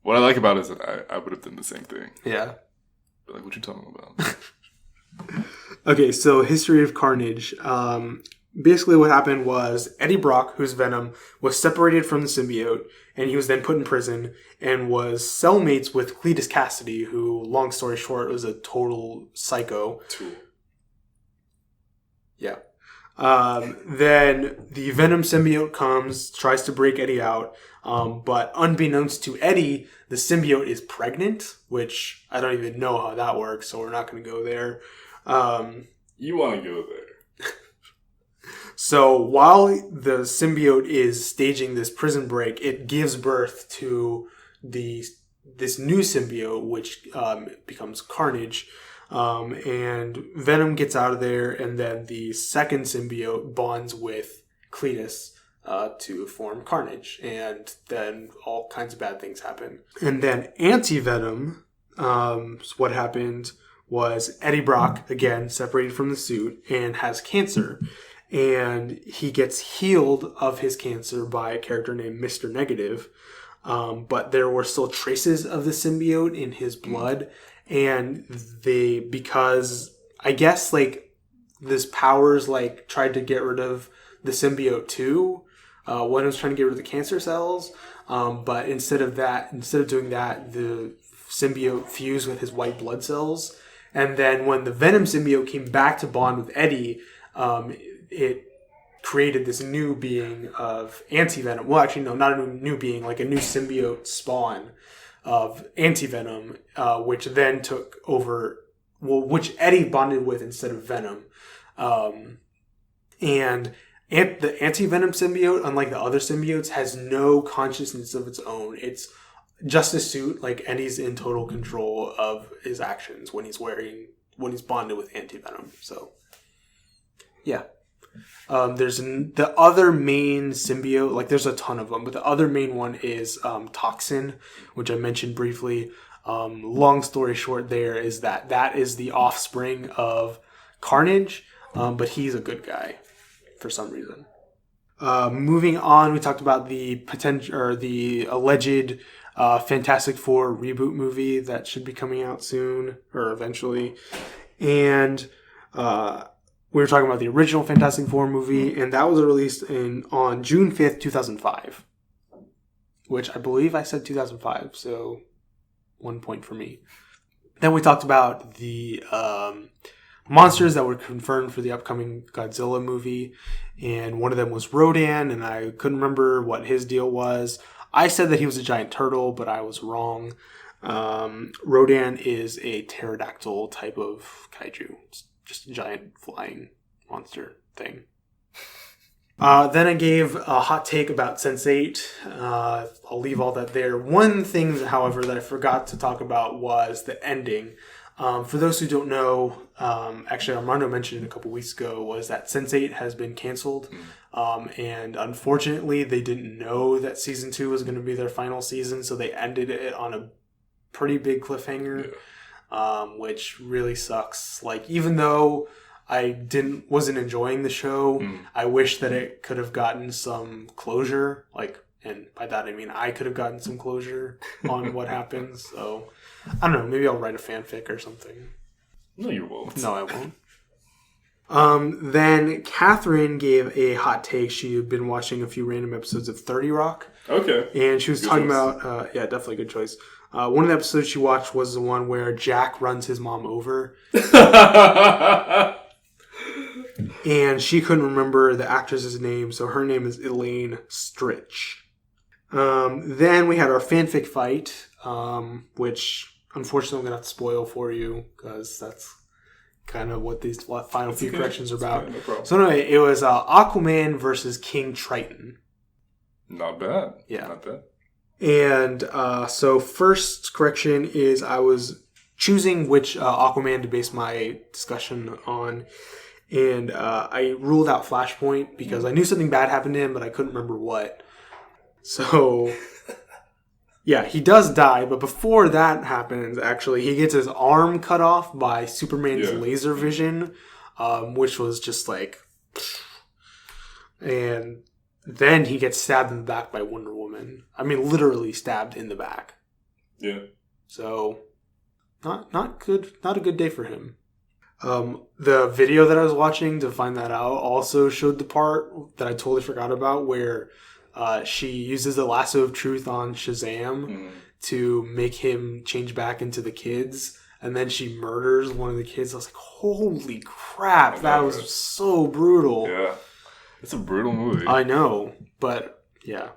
What I like about it is that I would have done the same thing.
Yeah.
But like, what you talking about?
Okay, so history of Carnage. Basically what happened was Eddie Brock, who's Venom, was separated from the symbiote, and he was then put in prison and was cellmates with Cletus Cassidy, who, long story short, was a total psycho.
Tool.
Yeah. Then the Venom symbiote comes, tries to break Eddie out, but unbeknownst to Eddie, the symbiote is pregnant, which I don't even know how that works, so we're not going to go there.
You want to go there.
So while the symbiote is staging this prison break, it gives birth to this new symbiote, which becomes Carnage. And Venom gets out of there, and then the second symbiote bonds with Cletus to form Carnage, and then all kinds of bad things happen. And then Antivenom, what happened was Eddie Brock, again, separated from the suit, and has cancer. And he gets healed of his cancer by a character named Mr. Negative. But there were still traces of the symbiote in his blood. And because I guess like this powers like tried to get rid of the symbiote too, when it was trying to get rid of the cancer cells. But instead of doing that, the symbiote fused with his white blood cells. And then when the Venom symbiote came back to bond with Eddie, it created this new being of Antivenom. Well, actually, no, not a new being, like a new symbiote spawn of Antivenom, which then took over, which Eddie bonded with instead of Venom. And the Antivenom symbiote, unlike the other symbiotes, has no consciousness of its own. It's just a suit, like Eddie's in total control of his actions when he's bonded with Antivenom. So, yeah. There's the other main symbiote, like there's a ton of them, but the other main one is Toxin, which I mentioned briefly. Long story short there is that is the offspring of Carnage, but he's a good guy for some reason. Moving on, we talked about the potential or the alleged Fantastic Four reboot movie that should be coming out soon or eventually. And we were talking about the original Fantastic Four movie, and that was released on June 5th, 2005. Which I believe I said 2005, so 1 point for me. Then we talked about the monsters that were confirmed for the upcoming Godzilla movie, and one of them was Rodan, and I couldn't remember what his deal was. I said that he was a giant turtle, but I was wrong. Rodan is a pterodactyl type of kaiju. It's just a giant flying monster thing. Then I gave a hot take about Sense8. I'll leave all that there. One thing, however, that I forgot to talk about was the ending. For those who don't know, actually Armando mentioned it a couple weeks ago, was that Sense8 has been canceled. And unfortunately, they didn't know that season 2 was going to be their final season, so they ended it on a pretty big cliffhanger, which really sucks. Like, even though I wasn't enjoying the show, I wish that it could have gotten some closure. Like, and by that I mean I could have gotten some closure on what happens. So, I don't know. Maybe I'll write a fanfic or something.
No, you won't.
No, I won't. Then Catherine gave a hot take. She had been watching a few random episodes of 30 Rock.
Okay.
And she was
Good
talking
choice.
about, definitely a good choice. One of the episodes she watched was the one where Jack runs his mom over. And she couldn't remember the actress's name, so her name is Elaine Stritch. Then we had our fanfic fight, which unfortunately I'm going to have to spoil for you, because that's kind of what these final few corrections are about.
Okay, no problem.
So anyway, it was Aquaman versus King Triton.
Not bad.
Yeah.
Not bad.
And so first correction is I was choosing which Aquaman to base my discussion on. And I ruled out Flashpoint because I knew something bad happened to him, but I couldn't remember what. So, yeah, he does die. But before that happens, actually, he gets his arm cut off by Superman's laser vision, which was just like... And then he gets stabbed in the back by Wonder Woman. I mean, literally stabbed in the back.
Yeah.
So, not good. Not a good day for him. The video that I was watching to find that out also showed the part that I totally forgot about where she uses the lasso of truth on Shazam to make him change back into the kids, and then she murders one of the kids. I was like, holy crap, that was so brutal.
Yeah. It's a brutal movie.
I know, but yeah.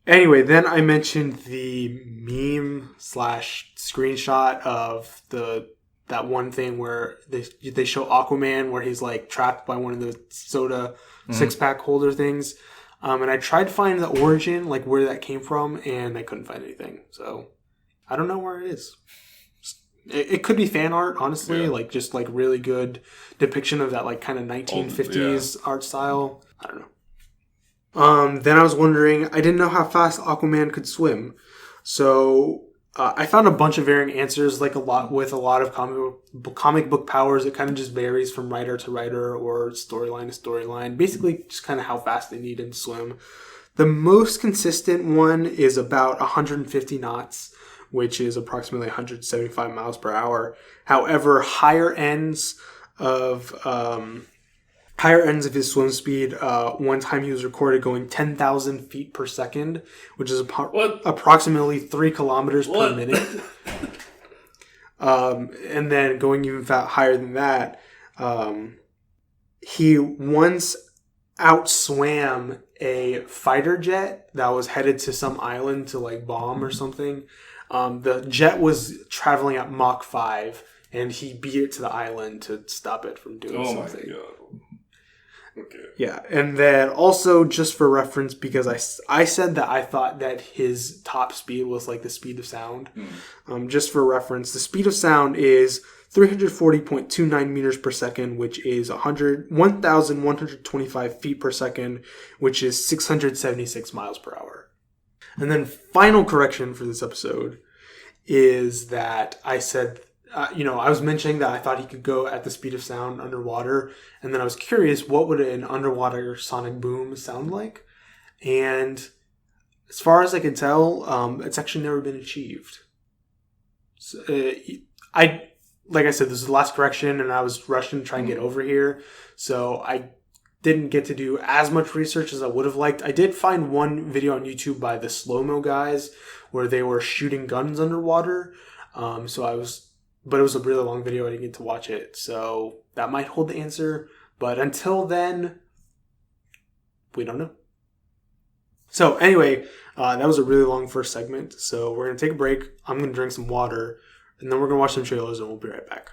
Anyway, then I mentioned the meme / screenshot of that one thing where they show Aquaman where he's like trapped by one of the soda 6-pack holder things. And I tried to find the origin, like where that came from, and I couldn't find anything. So I don't know where it is. It could be fan art, honestly, like just like really good depiction of that like kind of 1950s art style. I don't know. Then I was wondering, I didn't know how fast Aquaman could swim. So I found a bunch of varying answers, like a lot of comic book powers. It kind of just varies from writer to writer or storyline to storyline. Basically, just kind of how fast they need him to swim. The most consistent one is about 150 knots, which is approximately 175 miles per hour. However, higher ends of his swim speed, one time he was recorded going 10,000 feet per second, which is approximately 3 kilometers per minute. And then going even higher than that, he once outswam a fighter jet that was headed to some island to like bomb or something. The jet was traveling at Mach 5, and he beat it to the island to stop it from doing something. Oh my god. Okay. Yeah, and then also just for reference, because I said that I thought that his top speed was like the speed of sound. Just for reference, the speed of sound is 340.29 meters per second, which is 1,125 feet per second, which is 676 miles per hour. And then final correction for this episode is that I said... I was mentioning that I thought he could go at the speed of sound underwater, and then I was curious, what would an underwater sonic boom sound like? And as far as I can tell, it's actually never been achieved. So, like I said, this is the last correction, and I was rushing to try and get over here, so I didn't get to do as much research as I would have liked. I did find one video on YouTube by the Slow-Mo guys where they were shooting guns underwater, but it was a really long video. I didn't get to watch it. So that might hold the answer. But until then, we don't know. So anyway, that was a really long first segment. So we're going to take a break. I'm going to drink some water. And then we're going to watch some trailers and we'll be right back.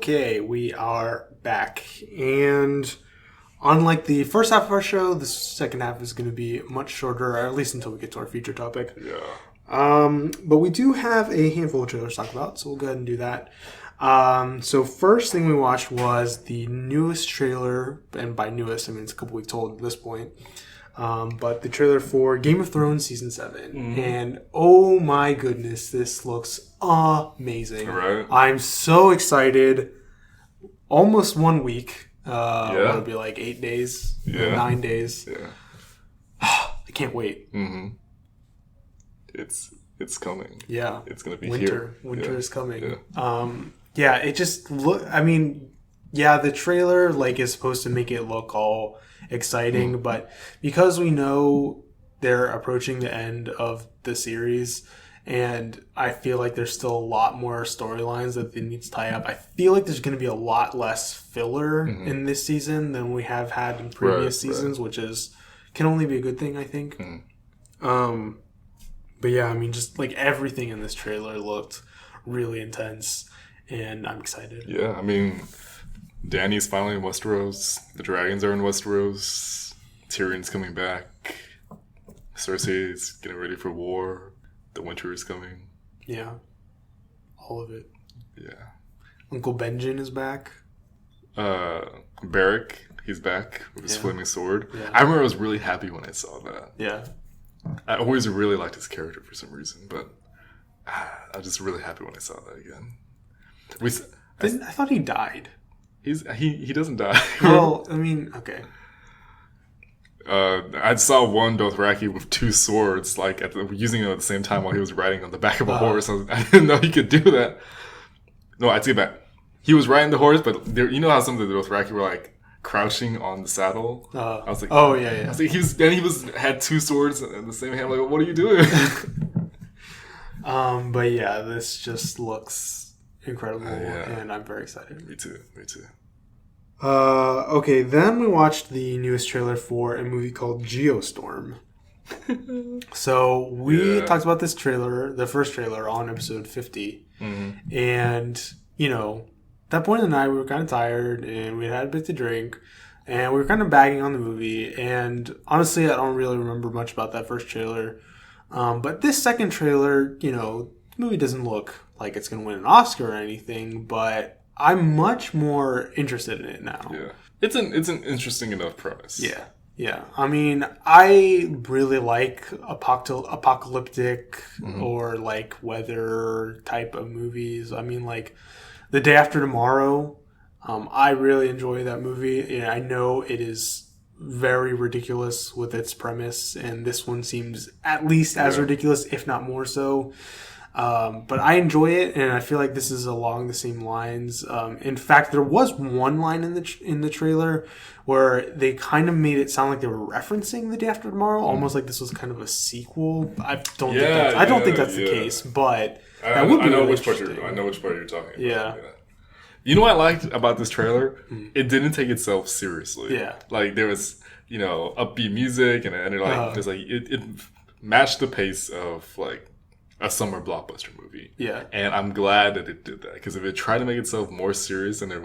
Okay, we are back. And unlike the first half of our show, the second half is going to be much shorter, or at least until we get to our feature topic.
Yeah.
But we do have a handful of trailers to talk about, so we'll go ahead and do that. So first thing we watched was the newest trailer, and by newest, I mean it's a couple weeks old at this point. But the trailer for Game of Thrones Season 7. And oh my goodness, this looks amazing.
Right.
I'm so excited. Almost 1 week.
Yeah.
It'll be like 8 days,
Yeah.
9 days.
Yeah.
I can't wait.
Mm-hmm. It's coming.
Yeah.
It's going to be
Winter.
here.
Winter
Yeah.
is coming.
Yeah.
Yeah, it just the trailer is supposed to make it look all exciting, but because we know they're approaching the end of the series, and I feel like there's still a lot more storylines that they need to tie up. I feel like there's going to be a lot less filler in this season than we have had in previous seasons, which can only be a good thing, I think. But yeah, I mean, just like everything in this trailer looked really intense, and I'm excited.
Yeah, I mean, Dany's finally in Westeros. The dragons are in Westeros. Tyrion's coming back. Cersei's getting ready for war. The winter is coming.
Yeah. All of it.
Yeah.
Uncle Benjen is back.
Beric, he's back with his flaming sword.
Yeah.
I remember I was really happy when I saw that.
Yeah.
I always really liked his character for some reason, but I was just really happy when I saw that again.
I thought he died.
He doesn't die.
Well, I mean, okay.
I saw one Dothraki with two swords, using them at the same time while he was riding on the back of a horse. I didn't know he could do that. No, I take it back. He was riding the horse, but you know how some of the Dothraki were crouching on the saddle. I was like,
oh yeah.
I was like, he had two swords in the same hand. Like, what are you doing?
But yeah, this just looks incredible,
yeah.
and I'm very excited.
Me too.
Okay, then we watched the newest trailer for a movie called Geostorm. So we talked about this trailer, the first trailer, on episode 50. And, at that point in the night, we were kind of tired, and we had a bit to drink, and we were kind of bagging on the movie. And honestly, I don't really remember much about that first trailer. But this second trailer, the movie doesn't look like it's going to win an Oscar or anything, but I'm much more interested in it now.
Yeah. It's an interesting enough premise.
Yeah. I mean, I really like apocalyptic or weather type of movies. I mean, The Day After Tomorrow. I really enjoy that movie. And I know it is very ridiculous with its premise, and this one seems at least as ridiculous, if not more so. But I enjoy it, and I feel like this is along the same lines. In fact, there was one line in the trailer where they kind of made it sound like they were referencing The Day After Tomorrow, almost like this was kind of a sequel. I don't think that's the case, but that would be really interesting.
I know which part you're talking about.
Yeah.
You know what I liked about this trailer? It didn't take itself seriously.
Yeah.
There was, upbeat music, and it matched the pace of a summer blockbuster movie.
Yeah.
And I'm glad that it did that, because if it tried to make itself more serious than it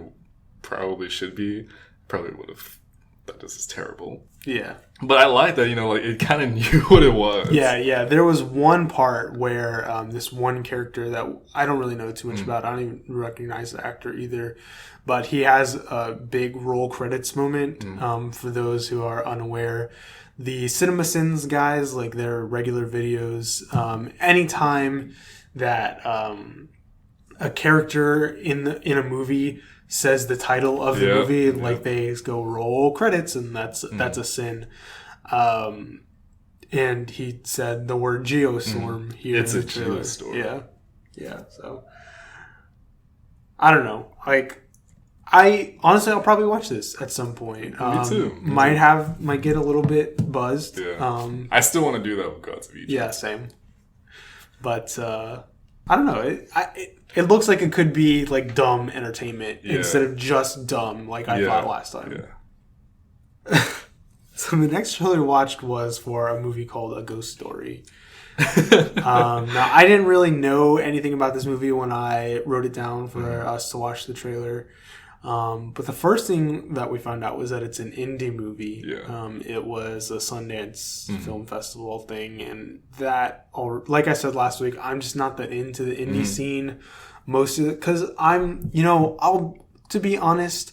probably should be, probably would have thought this is terrible.
Yeah.
But I like that, it kind of knew what it was.
Yeah. There was one part where this one character that I don't really know too much about, I don't even recognize the actor either, but he has a big roll credits moment. For those who are unaware, the CinemaSins guys, their regular videos, anytime that a character in a movie says the title of the movie, they go roll credits, and that's a sin. And he said the word Geostorm here.
It's
in
a
the trailer.
Geostorm.
Yeah. So I don't know. I'll probably watch this at some point.
Me too.
Might get a little bit buzzed.
Yeah. I still want to do that with Gods of Egypt.
Yeah, same. But I don't know. It looks like it could be dumb entertainment instead of just dumb I thought last time.
Yeah.
So the next trailer we watched was for a movie called A Ghost Story. Now, I didn't really know anything about this movie when I wrote it down for us to watch the trailer. But the first thing that we found out was that it's an indie movie.
Yeah.
It was a Sundance Film Festival thing, and that, or like I said last week, I'm just not that into the indie scene. Most of it, because to be honest,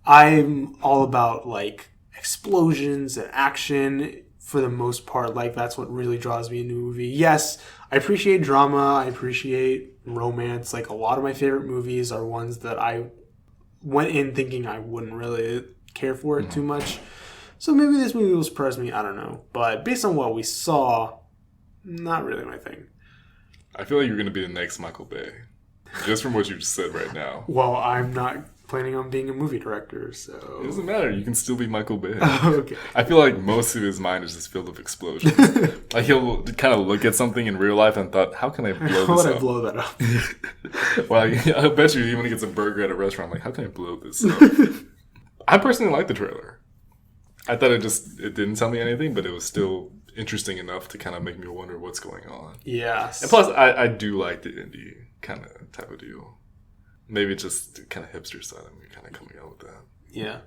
I'm all about like explosions and action for the most part. Like, that's what really draws me into a movie. Yes, I appreciate drama. I appreciate romance. Like, a lot of my favorite movies are ones that I went in thinking I wouldn't really care for it too much. So maybe this movie will surprise me. I don't know. But based on what we saw, not really my thing.
I feel like you're going to be the next Michael Bay. Just from what you just said right now.
Well, I'm not planning on being a movie director, so...
It doesn't matter. You can still be Michael Bay.
Okay.
I feel like most of his mind is just filled with explosions. Like, he'll kind of look at something in real life and thought, how can I blow this up?
How would I blow that up?
Well, I bet you even when he gets a burger at a restaurant, like, how can I blow this up? I personally like the trailer. I thought it didn't tell me anything, but it was still interesting enough to kind of make me wonder what's going on.
Yes.
And plus, I do like the indie kind of type of deal. Maybe it's just the kind of hipster side of me kind of coming out with that.
Yeah.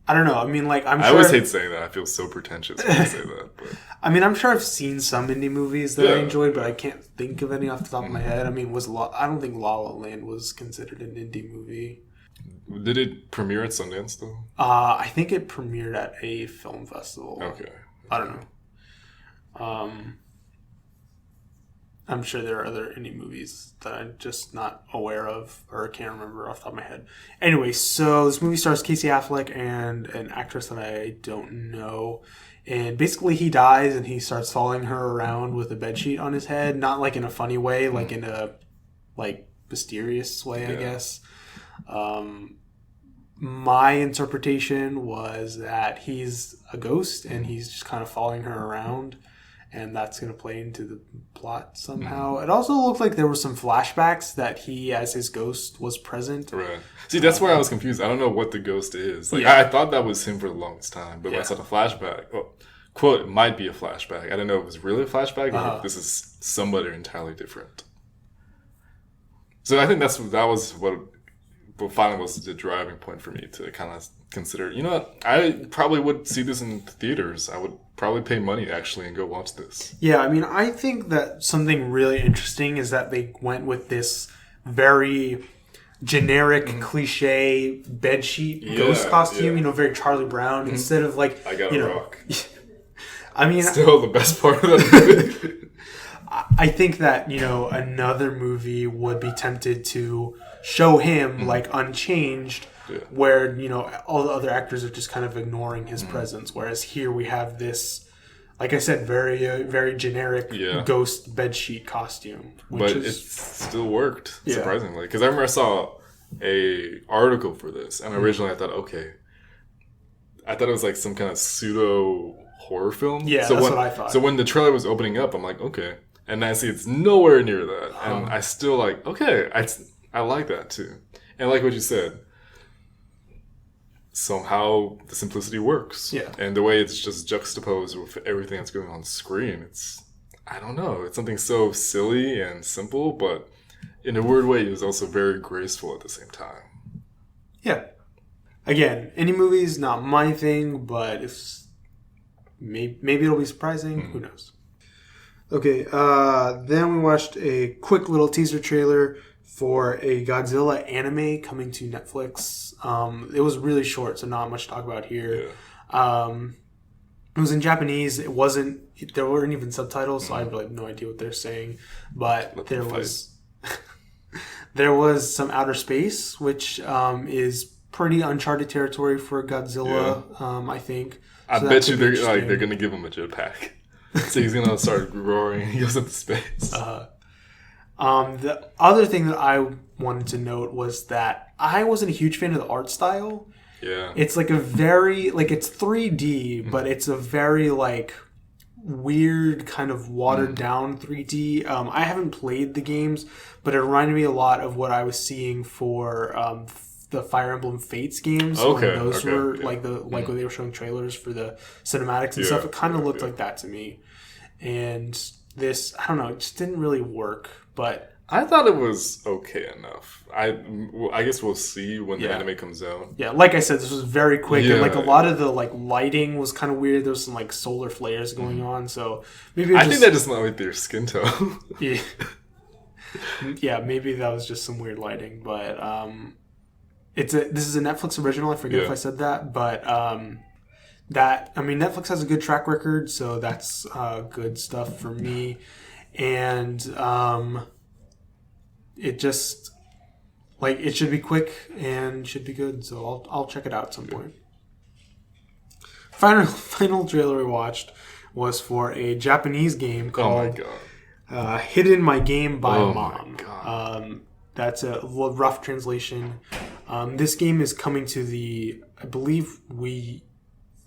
I don't know. I mean, like,
I always hate saying that. I feel so pretentious when I say that. But
I mean, I'm sure I've seen some indie movies that I enjoyed, but I can't think of any off the top of my head. I mean, I don't think La La Land was considered an indie movie.
Did it premiere at Sundance, though?
I think it premiered at a film festival.
Okay.
I don't know. I'm sure there are other indie movies that I'm just not aware of or can't remember off the top of my head. Anyway, so this movie stars Casey Affleck and an actress that I don't know. And basically he dies and he starts following her around with a bedsheet on his head. Not like in a funny way, like in a mysterious way, I guess. My interpretation was that he's a ghost and he's just kind of following her around. And that's going to play into the plot somehow. It also looked like there were some flashbacks that he, as his ghost, was present.
Right. See, that's where I was confused. I don't know what the ghost is. Like, I thought that was him for the longest time. But when I saw the flashback, quote, it might be a flashback. I didn't know if it was really a flashback or if this is somebody entirely different. So I think that was what finally was the driving point for me to kind of consider, you know what, I probably would see this in theaters. I would probably pay money actually and go watch this.
Yeah, I mean, I think that something really interesting is that they went with this very generic cliche bedsheet ghost costume, you know, very Charlie Brown, instead of like,
I Gotta Rock.
I mean,
still the best part of that movie.
I think that, you know, another movie would be tempted to show him like unchanged, where, you know, all the other actors are just kind of ignoring his presence, whereas here we have this, like I said, very very generic ghost bedsheet costume,
but it still worked surprisingly, because I remember I saw a article for this, and originally I thought it was like some kind of pseudo horror film.
That's what I thought.
So when the trailer was opening up, I'm like, okay, and I see it's nowhere near that, and I still like, okay, I like that too. And like what you said, somehow the simplicity works. Yeah. And the way it's just juxtaposed with everything that's going on screen, I don't know, it's something so silly and simple, but in a weird way, it was also very graceful at the same time. Yeah.
Again, indie movies, not my thing, but if maybe it'll be surprising. Who knows? Okay, then we watched a quick little teaser trailer for a Godzilla anime coming to Netflix. It was really short, so not much to talk about here. Yeah. It was in Japanese. There weren't even subtitles, so I have like no idea what they're saying. But there was some outer space, which is pretty uncharted territory for Godzilla. Yeah. I think.
I bet you they're gonna give him a jetpack. So he's gonna start roaring and he goes into space.
The other thing that I wanted to note was that I wasn't a huge fan of the art style. Yeah. It's like a very, it's 3D, but it's a very, weird kind of watered down 3D. I haven't played the games, but it reminded me a lot of what I was seeing for the Fire Emblem Fates games.
Okay.
When those were when they were showing trailers for the cinematics and stuff. It kind of looked like that to me. And this, I don't know, it just didn't really work. But
I thought it was okay enough. I guess we'll see when the anime comes out.
Yeah, like I said, this was very quick, and like a
Yeah.
lot of the like lighting was kind of weird. There was some like solar flares going on, so maybe
I think that just might like their skin tone.
yeah, yeah, maybe that was just some weird lighting. But this is a Netflix original. I forget if I said that, but Netflix has a good track record, so that's good stuff for me, and it just. Like, it should be quick and should be good, so I'll check it out at some point. Final trailer we watched was for a Japanese game called Hidden My Game by Mom. That's a rough translation. This game is coming to the, I believe 3DS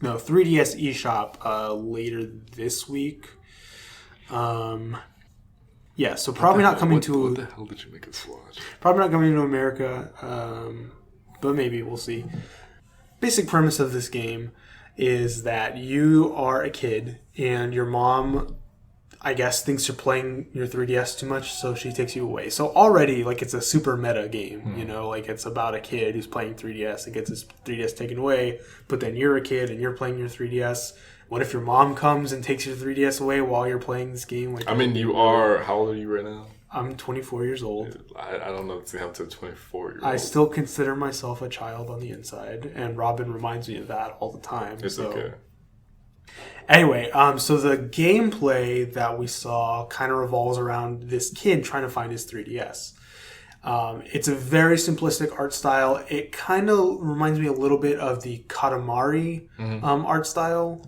eShop later this week. Yeah, so probably not coming to...
What the hell did you make us watch?
Probably not coming to America, but maybe, we'll see. Basic premise of this game is that you are a kid, and your mom, I guess, thinks you're playing your 3DS too much, so she takes you away. So already, like, it's a super meta game, you know? Like, it's about a kid who's playing 3DS and gets his 3DS taken away, but then you're a kid and you're playing your 3DS. What if your mom comes and takes your 3DS away while you're playing this game? Like,
I mean, you are... How old are you right now?
I'm 24 years old.
I don't know what's going to happen to a 24-year-old.
I still consider myself a child on the inside, and Robin reminds me of that all the time.
It's okay.
Anyway, so the gameplay that we saw kind of revolves around this kid trying to find his 3DS. It's a very simplistic art style. It kind of reminds me a little bit of the Katamari art style.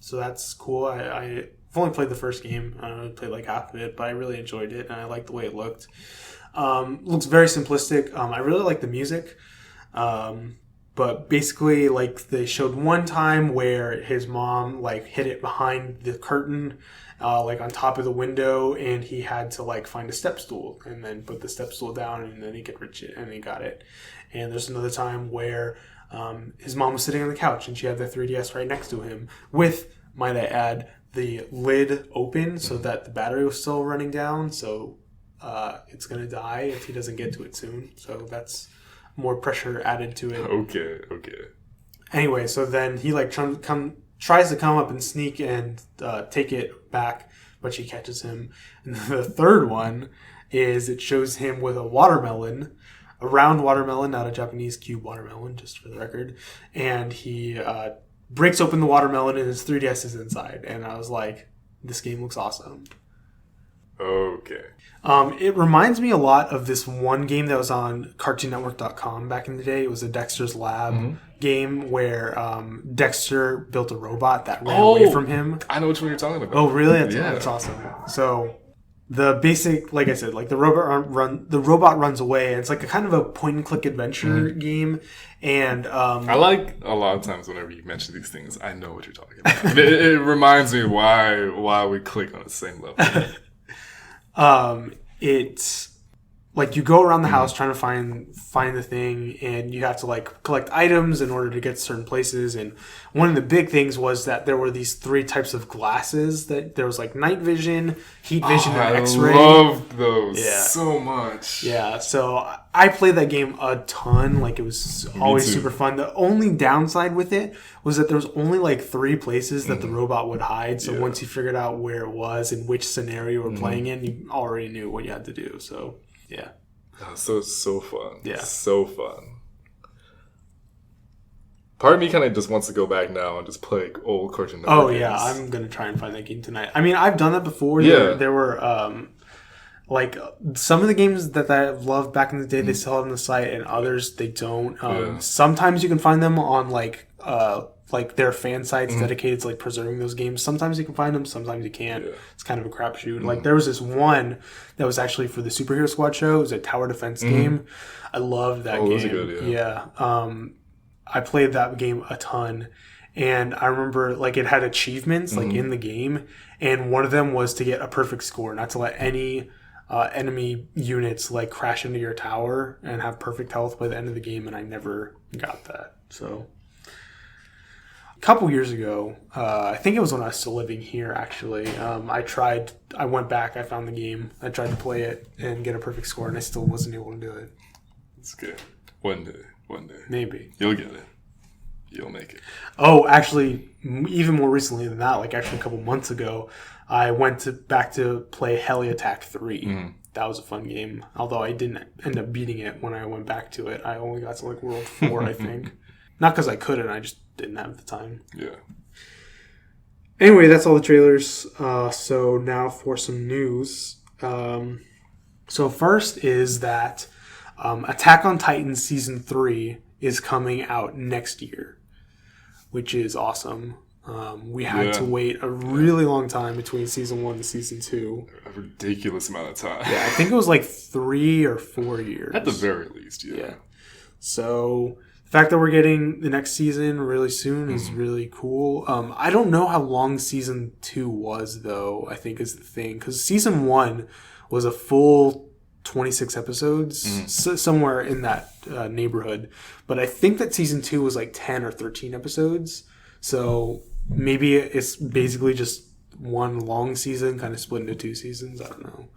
So that's cool. I've only played the first game. I played like half of it, but I really enjoyed it, and I liked the way it looked. Looks very simplistic. I really like the music. But basically, like, they showed one time where his mom, like, hid it behind the curtain, like, on top of the window, and he had to, like, find a step stool and then put the step stool down, and then he could reach it, and he got it. And there's another time where his mom was sitting on the couch, and she had the 3DS right next to him with, might I add, the lid open so that the battery was still running down, so it's going to die if he doesn't get to it soon. So that's... more pressure added to it.
Okay.
Anyway, so then he like tries to come up and sneak and take it back, but she catches him. And the third one is it shows him with a watermelon, a round watermelon, not a Japanese cube watermelon, just for the record. And he breaks open the watermelon and his 3DS is inside. And I was like, this game looks awesome.
Okay.
It reminds me a lot of this one game that was on CartoonNetwork.com back in the day. It was a Dexter's Lab game where Dexter built a robot that ran away from him.
I know which one you're talking about.
Oh, really? That's awesome. So the basic, like I said, like the robot runs away. And it's like a kind of a point-and-click adventure game. And
I like a lot of times whenever you mention these things, I know what you're talking about. it reminds me why we click on the same level. It's like you go around the house trying to find the thing, and you have to like collect items in order to get to certain places. And one of the big things was that there were these 3 types of glasses. That there was like night vision, heat vision, and X-ray. I loved those so much.
Yeah, so I played that game a ton. Like, it was always super fun. The only downside with it was that there was only like 3 places that the robot would hide. So once you figured out where it was and which scenario we're playing in, you already knew what you had to do. So yeah.
So it's so fun.
Yeah.
So fun. Part of me kind of just wants to go back now and just play old Cartoon Network games.
I'm going to try and find that game tonight. I mean, I've done that before.
Yeah.
There were, like, some of the games that I loved back in the day, they still have on the site, and others, they don't. Sometimes you can find them on, like their fan sites dedicated to, like, preserving those games. Sometimes you can find them, sometimes you can't. Yeah. It's kind of a crapshoot. Like, there was this one that was actually for the Superhero Squad show. It was a tower defense game. I loved that game.
Was it good? Yeah.
I played that game a ton, and I remember, like, it had achievements, like, in the game, and one of them was to get a perfect score, not to let any enemy units, like, crash into your tower and have perfect health by the end of the game, and I never got that. So A couple years ago, I think it was when I was still living here, actually. I went back, I found the game, I tried to play it and get a perfect score, and I still wasn't able to do it.
It's good. One day.
Maybe.
You'll get it. You'll make it.
Oh, actually, even more recently than that, like actually a couple months ago, I went back to play Heli Attack 3. Mm-hmm. That was a fun game, although I didn't end up beating it when I went back to it. I only got to like World 4, I think. Not because I couldn't, I just didn't have the time.
Yeah.
Anyway, that's all the trailers. So now for some news. So first is that Attack on Titan Season 3 is coming out next year, which is awesome. We had to wait a really long time between Season 1 and Season 2.
A ridiculous amount of time.
Yeah, I think it was like 3 or 4 years.
At the very least, yeah.
So the fact that we're getting the next season really soon is really cool. I don't know how long Season 2 was, though, I think is the thing. Because Season 1 was a full 26 episodes, somewhere in that neighborhood. But I think that Season 2 was like 10 or 13 episodes. So maybe it's basically just one long season, kind of split into 2 seasons. I don't know.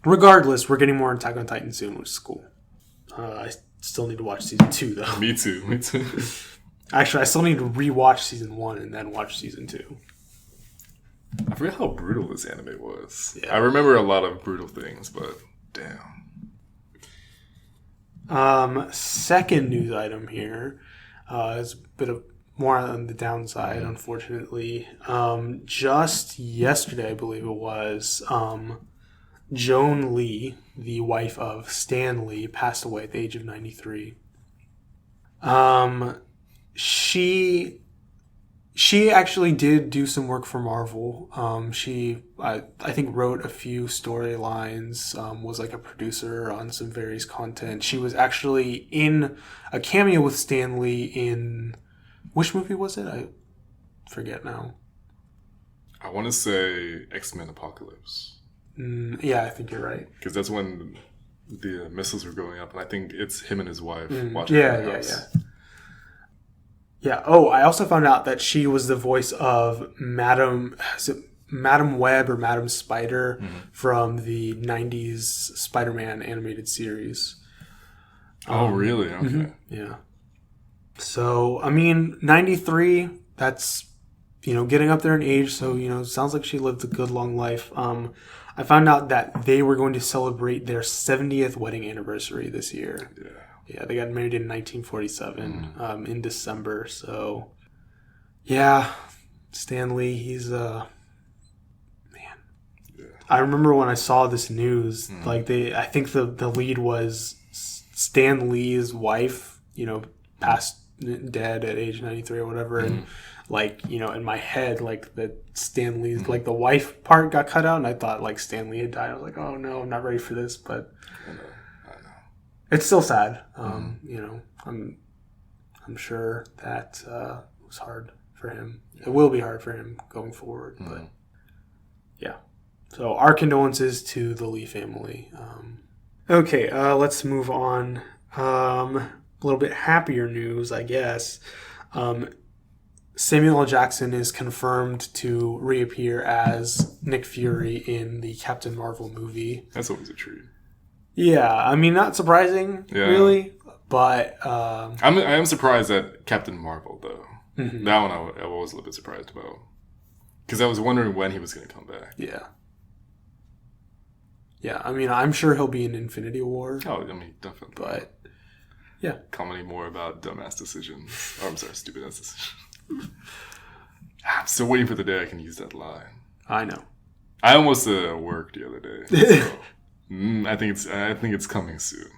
Regardless, we're getting more Attack on Titan soon, which is cool. I still need to watch Season 2, though.
Me too.
Actually, I still need to rewatch Season 1 and then watch Season 2.
I forget how brutal this anime was.
Yeah.
I remember a lot of brutal things, but damn.
Second news item here is a bit of more on the downside, unfortunately. Just yesterday, I believe it was, Joan Lee, the wife of Stan Lee, passed away at the age of 93. She actually did do some work for Marvel. I think wrote a few storylines, was like a producer on some various content. She was actually in a cameo with Stan Lee in... Which movie was it? I forget now.
I want to say X-Men Apocalypse.
Yeah, I think you're right.
Because that's when the missiles were going up, and I think it's him and his wife watching the house. Yeah. Oh, I also found out that she was the voice of Madam Web or Madam Spider from the 90s Spider-Man animated series. Oh, really? Okay.
Yeah. So, I mean, 93, that's, getting up there in age. So, it sounds like she lived a good, long life. I found out that they were going to celebrate their 70th wedding anniversary this year. Yeah, they got married in 1947 in December. So, yeah, Stan Lee, he's man. Yeah. I remember when I saw this news, I think the lead was Stan Lee's wife, passed dead at age 93 or whatever, and in my head, like the Stan Lee's like the wife part got cut out, and I thought like Stan Lee had died. I was like, oh no, I'm not ready for this, but I know. It's still sad. I'm sure that was hard for him. It will be hard for him going forward, but yeah. So our condolences to the Lee family. Okay, let's move on. A little bit happier news, I guess. Samuel L. Jackson is confirmed to reappear as Nick Fury in the Captain Marvel movie.
That's always a treat.
Yeah, I mean, not surprising, really, but...
I am surprised at Captain Marvel, though. Mm-hmm. That one I was a little bit surprised about. Because I was wondering when he was going to come back.
Yeah. Yeah, I mean, I'm sure he'll be in Infinity War.
Oh, I mean, definitely.
But... yeah.
Commenting more about dumbass decisions. Oh, I'm sorry, stupid ass decisions. I'm still waiting for the day I can use that line.
I know.
I almost worked the other day. So, I think it's coming soon.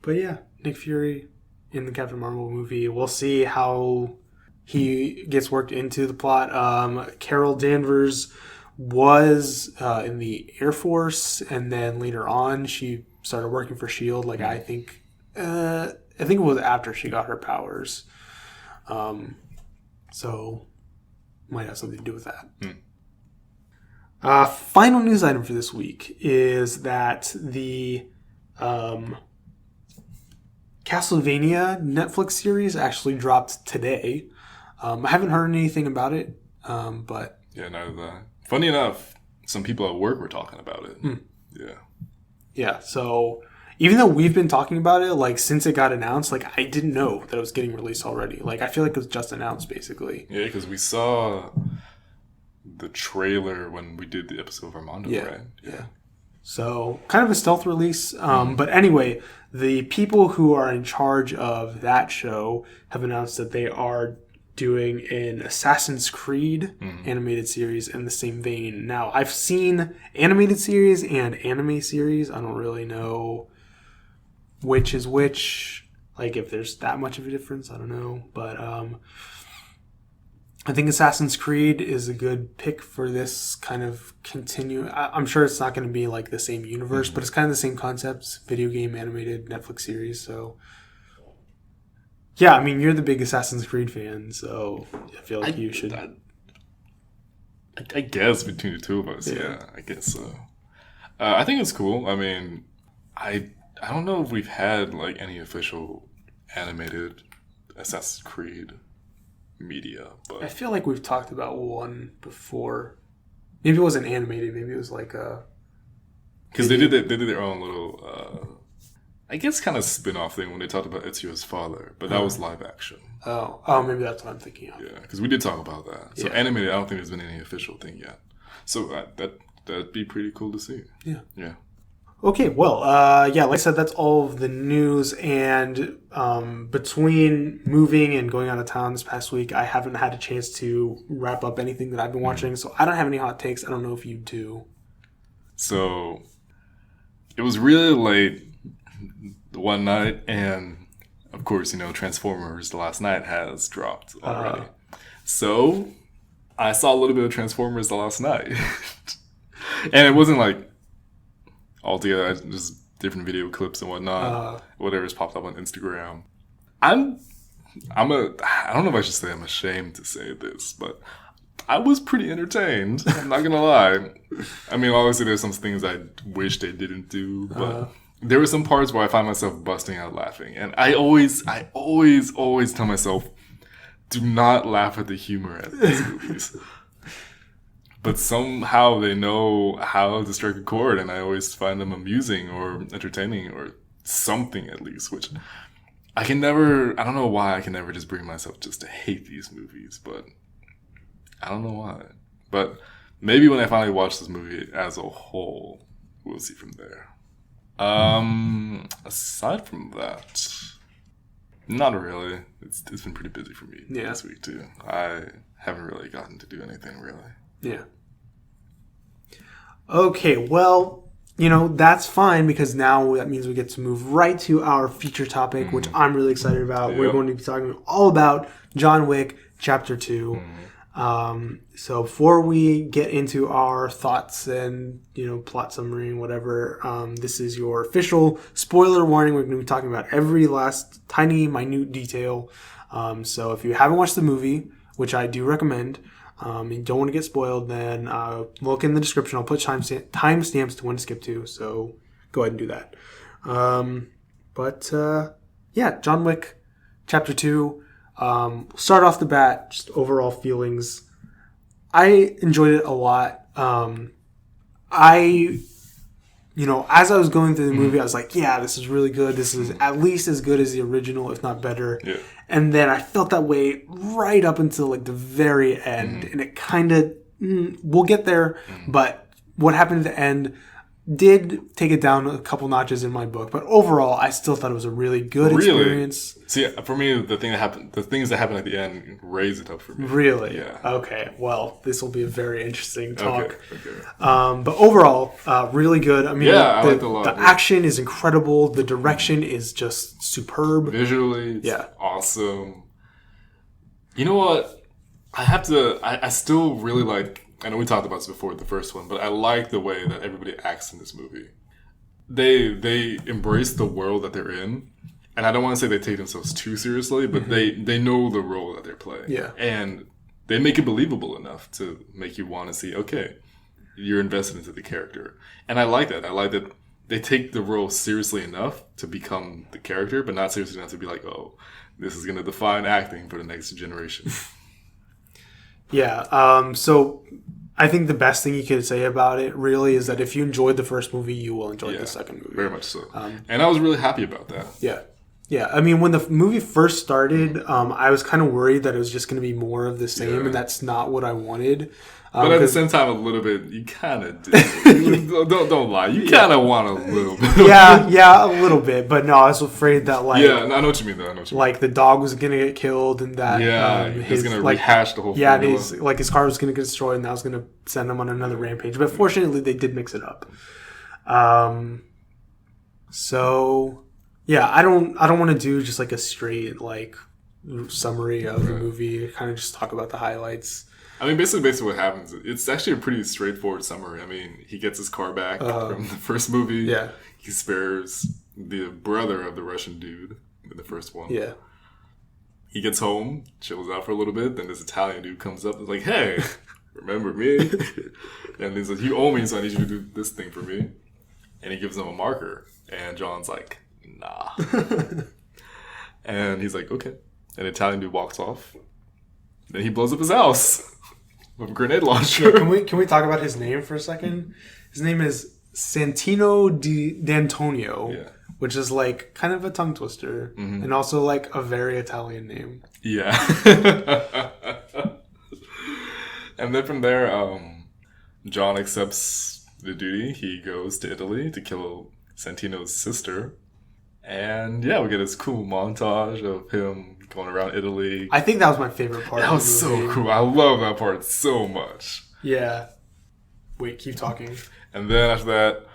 But yeah, Nick Fury in the Captain Marvel movie. We'll see how he gets worked into the plot. Carol Danvers was in the Air Force, and then later on she started working for S.H.I.E.L.D. Like I think it was after she got her powers. So might have something to do with that. Final news item for this week is that the Castlevania Netflix series actually dropped today. I haven't heard anything about it, but...
Yeah, neither did I. Funny enough, some people at work were talking about it. Yeah.
Yeah, so even though we've been talking about it, like, since it got announced, like, I didn't know that it was getting released already. Like, I feel like it was just announced, basically.
Yeah, because we saw the trailer when we did the episode of Armando, right?
Yeah. So, kind of a stealth release. But anyway, the people who are in charge of that show have announced that they are doing an Assassin's Creed animated series in the same vein. Now, I've seen animated series and anime series. I don't really know which is which. Like, if there's that much of a difference, I don't know. But I think Assassin's Creed is a good pick for this kind of I'm sure it's not going to be like the same universe, but it's kind of the same concepts. Video game, animated, Netflix series. So, yeah, I mean, you're the big Assassin's Creed fan, so I feel like you should.
I guess between the two of us, yeah I guess so. I think it's cool. I mean, I don't know if we've had like any official animated Assassin's Creed media, but
I feel like we've talked about one before. Maybe it wasn't animated. Maybe it was like a...
Because they did their own little, I guess, kind of spin-off thing when they talked about Ezio's father, but that was live action.
Oh, maybe that's what I'm thinking of.
Yeah, because we did talk about that. So animated, I don't think there's been any official thing yet. So that'd be pretty cool to see. Yeah.
Okay, well, like I said, that's all of the news. And between moving and going out of town this past week, I haven't had a chance to wrap up anything that I've been watching. So I don't have any hot takes. I don't know if you do.
So it was really late one night, and of course, Transformers The Last Night has dropped already. So I saw a little bit of Transformers The Last Night. And it wasn't like altogether, just different video clips and whatnot. Whatever's popped up on Instagram. I don't know if I should say I'm ashamed to say this, but I was pretty entertained. I'm not gonna lie. I mean, obviously there's some things I wish they didn't do, but there were some parts where I find myself busting out laughing. And I always tell myself, do not laugh at the humor at these movies. But somehow they know how to strike a chord, and I always find them amusing or entertaining or something at least, which I don't know why I can never just bring myself just to hate these movies, but I don't know why. But maybe when I finally watch this movie as a whole, we'll see from there. Aside from that, not really. It's been pretty busy for me this week too. I haven't really gotten to do anything really.
Yeah. Okay, well, that's fine because now that means we get to move right to our feature topic, which I'm really excited about. We're going to be talking all about John Wick Chapter 2. So before we get into our thoughts and, plot summary and whatever, this is your official spoiler warning. We're going to be talking about every last tiny, minute detail. So if you haven't watched the movie, which I do recommend, and you don't want to get spoiled, then look in the description. I'll put timestamps to when to skip to, so go ahead and do that. John Wick Chapter 2. Start off the bat, just overall feelings. I enjoyed it a lot. As I was going through the movie, I was like, yeah, this is really good. This is at least as good as the original, if not better. Yeah. And then I felt that way right up until like the very end. And it kind of, we'll get there. But what happened at the end did take it down a couple notches in my book. But overall, I still thought it was a really good experience.
See, for me, the things that happened at the end raised it up for me.
Really?
Yeah.
Okay. Well, this will be a very interesting talk.
Okay.
But overall, really good. I mean,
I liked it a lot.
The action is incredible. The direction is just superb.
Visually, it's awesome. You know what? I still really like... I know we talked about this before, the first one, but I like the way that everybody acts in this movie. They embrace the world that they're in, and I don't want to say they take themselves too seriously, but they know the role that they're playing. Yeah. And they make it believable enough to make you want to see, okay, you're invested into the character. And I like that. I like that they take the role seriously enough to become the character, but not seriously enough to be like, oh, this is going to define acting for the next generation.
Yeah. So I think the best thing you could say about it really is that if you enjoyed the first movie, you will enjoy the second movie.
Very much so. And I was really happy about that.
Yeah. Yeah. I mean, when the movie first started, I was kind of worried that it was just going to be more of the same, and that's not what I wanted.
But at the same time, a little bit, you kind of do. don't lie. You kind of want a little bit.
yeah, a little bit. But no, I was afraid that, like...
Yeah, I know what you mean, though.
Like, the dog was going to get killed, and that...
he's going to rehash the whole thing.
Yeah, and his car was going to get destroyed, and that was going to send him on another rampage. But fortunately, they did mix it up. So... Yeah, I don't want to do just, like, a straight, like, summary of the movie. Kind of just talk about the highlights.
I mean, basically what happens, it's actually a pretty straightforward summary. I mean, he gets his car back from the first movie.
Yeah.
He spares the brother of the Russian dude in the first one.
Yeah.
He gets home, chills out for a little bit, then this Italian dude comes up and is like, hey, remember me? And he's like, you owe me, so I need you to do this thing for me. And he gives him a marker. And John's like, nah. And he's like, okay. And the Italian dude walks off. Then he blows up his house with a grenade launcher.
Can we talk about his name for a second? His name is Santino D'Antonio, which is like kind of a tongue twister, and also like a very Italian name.
Yeah. And then from there, John accepts the duty. He goes to Italy to kill Santino's sister. And yeah, we get this cool montage of him going around Italy.
I think that was my favorite part.
That was so cool. I love that part so much.
Yeah. Wait, keep talking.
And then after that,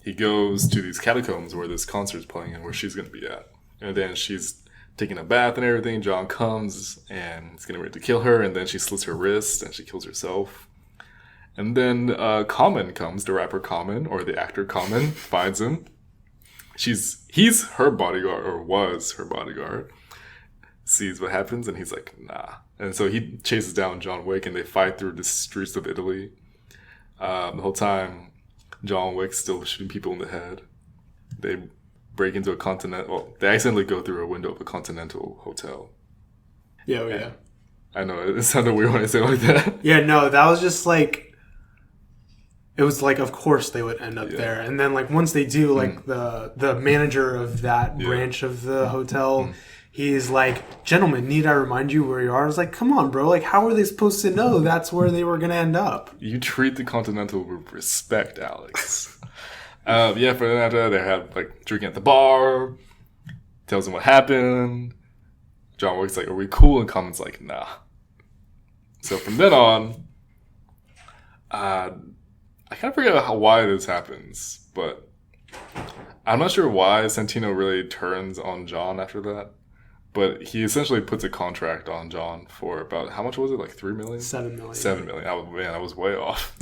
he goes to these catacombs where this concert's playing and where she's going to be at. And then she's taking a bath and everything. John comes and he's getting ready to kill her. And then she slits her wrist and she kills herself. And then Common comes, the rapper Common, or the actor Common, finds him. He's her bodyguard, or was her bodyguard. Sees what happens, and he's like, nah. And so he chases down John Wick, and they fight through the streets of Italy. The whole time, John Wick's still shooting people in the head. They break into they accidentally go through a window of a Continental hotel.
Yeah.
I know, it sounded weird when I say it like that.
Yeah, no, that was just like... It was like, of course they would end up there. And then, like, once they do, like, the manager of that branch of the hotel, he's like, gentlemen, need I remind you where you are? I was like, come on, bro. Like, how are they supposed to know that's where they were going to end up?
You treat the Continental with respect, Alex. For then after that, they have, like, drinking at the bar. Tells them what happened. John Wick's like, are we cool? And Common's like, nah. So from then on, I kind of forget why this happens, but I'm not sure why Santino really turns on John after that. But he essentially puts a contract on John for about, how much was it? Like $3 million?
$7 million.
$7 million. I was way off.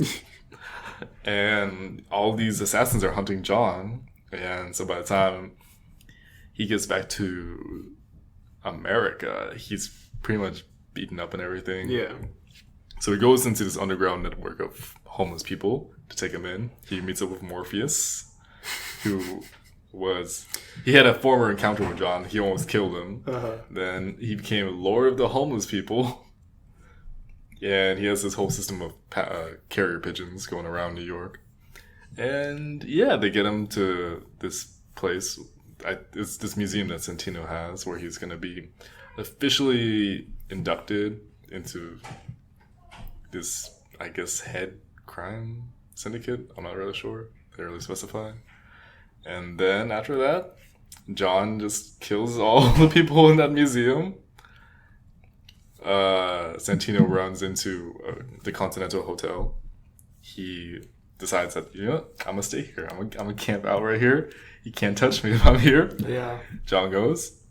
And all these assassins are hunting John. And so by the time he gets back to America, he's pretty much beaten up and everything.
Yeah.
So he goes into this underground network of homeless people to take him in. He meets up with Morpheus, who he had a former encounter with John. He almost killed him. Then he became Lord of the Homeless People. And he has this whole system of carrier pigeons going around New York. And they get him to this place. It's this museum that Santino has where he's going to be officially inducted into this, I guess, head crime syndicate. I'm not really sure. They didn't really specify. And then after that, John just kills all the people in that museum. Santino runs into the Continental Hotel. He decides that, you know what, I'm going to stay here. I'm going to camp out right here. You can't touch me if I'm here.
Yeah.
John goes.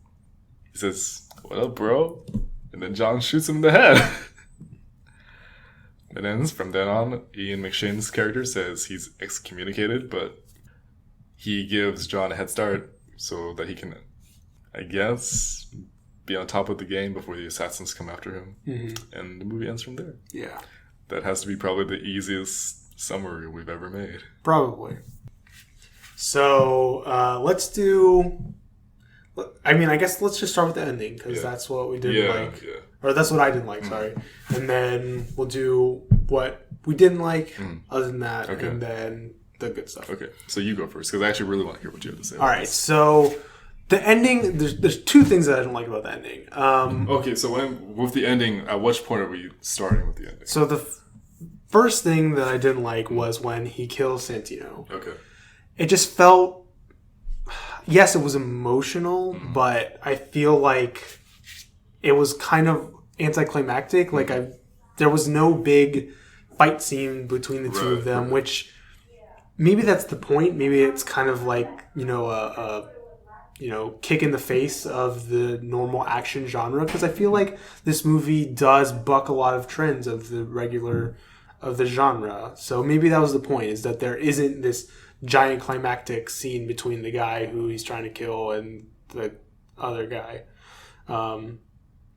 He says, what up, bro? And then John shoots him in the head. It ends. From then on, Ian McShane's character says he's excommunicated, but he gives John a head start so that he can, I guess, be on top of the game before the assassins come after him. Mm-hmm. And the movie ends from there.
Yeah. That
has to be probably the easiest summary we've ever made.
Probably. So let's do. I mean, I guess let's just start with the ending because that's what we didn't like, or that's what I didn't like. Sorry, and then we'll do what we didn't like. Other than that, and then the good stuff.
Okay, so you go first because I actually really want to hear what you have to say.
All right, so the ending. There's two things that I didn't like about the ending.
Okay, so with the ending, at which point are we starting with the ending?
So the first thing that I didn't like was when he kills Santino.
Okay.
It just felt. Yes, it was emotional, but I feel like it was kind of anticlimactic. Like there was no big fight scene between the two of them, which maybe that's the point. Maybe it's kind of like a kick in the face of the normal action genre, because I feel like this movie does buck a lot of trends of the genre. So maybe that was the point: is that there isn't this giant climactic scene between the guy who he's trying to kill and the other guy.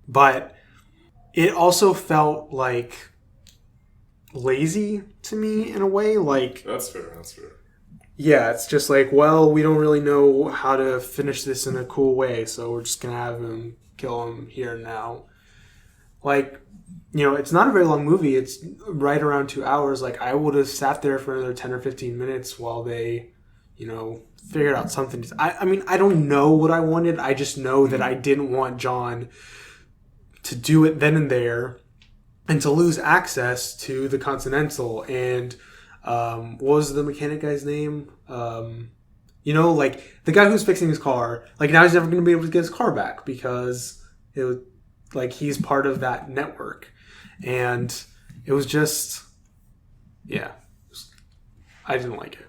But it also felt like lazy to me in a way. Like
That's fair.
Yeah, it's just like, well, we don't really know how to finish this in a cool way, so we're just gonna have him kill him here and now. Like, it's not a very long movie. It's right around 2 hours. Like, I would have sat there for another 10 or 15 minutes while they, figured out something. I mean, I don't know what I wanted. I just know that I didn't want John to do it then and there and to lose access to the Continental. And what was the mechanic guy's name? Like, the guy who's fixing his car. Like, now he's never going to be able to get his car back because it was, like, he's part of that network. And it was just, I didn't like it.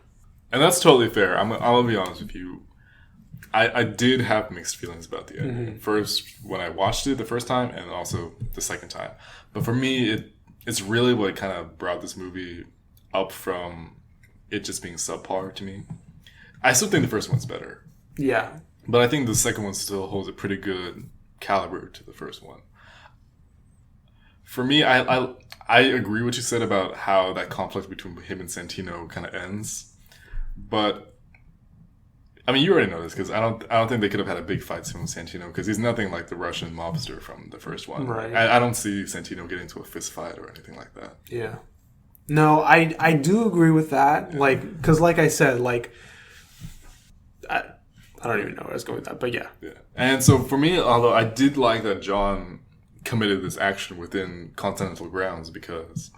And that's totally fair. I'm gonna be honest with you. I did have mixed feelings about the ending. First, when I watched it the first time, and also the second time. But for me, it's really what kind of brought this movie up from it just being subpar to me. I still think the first one's better.
Yeah.
But I think the second one still holds a pretty good caliber to the first one. For me, I agree what you said about how that conflict between him and Santino kind of ends. But I mean, you already know this because I don't think they could have had a big fight scene with Santino because he's nothing like the Russian mobster from the first one.
Right.
I don't see Santino getting into a fist fight or anything like that.
Yeah. No, I do agree with that. Yeah. Like, because like I said, like I don't even know where I was going with that, but yeah.
Yeah. And so for me, although I did like that John committed this action within Continental grounds because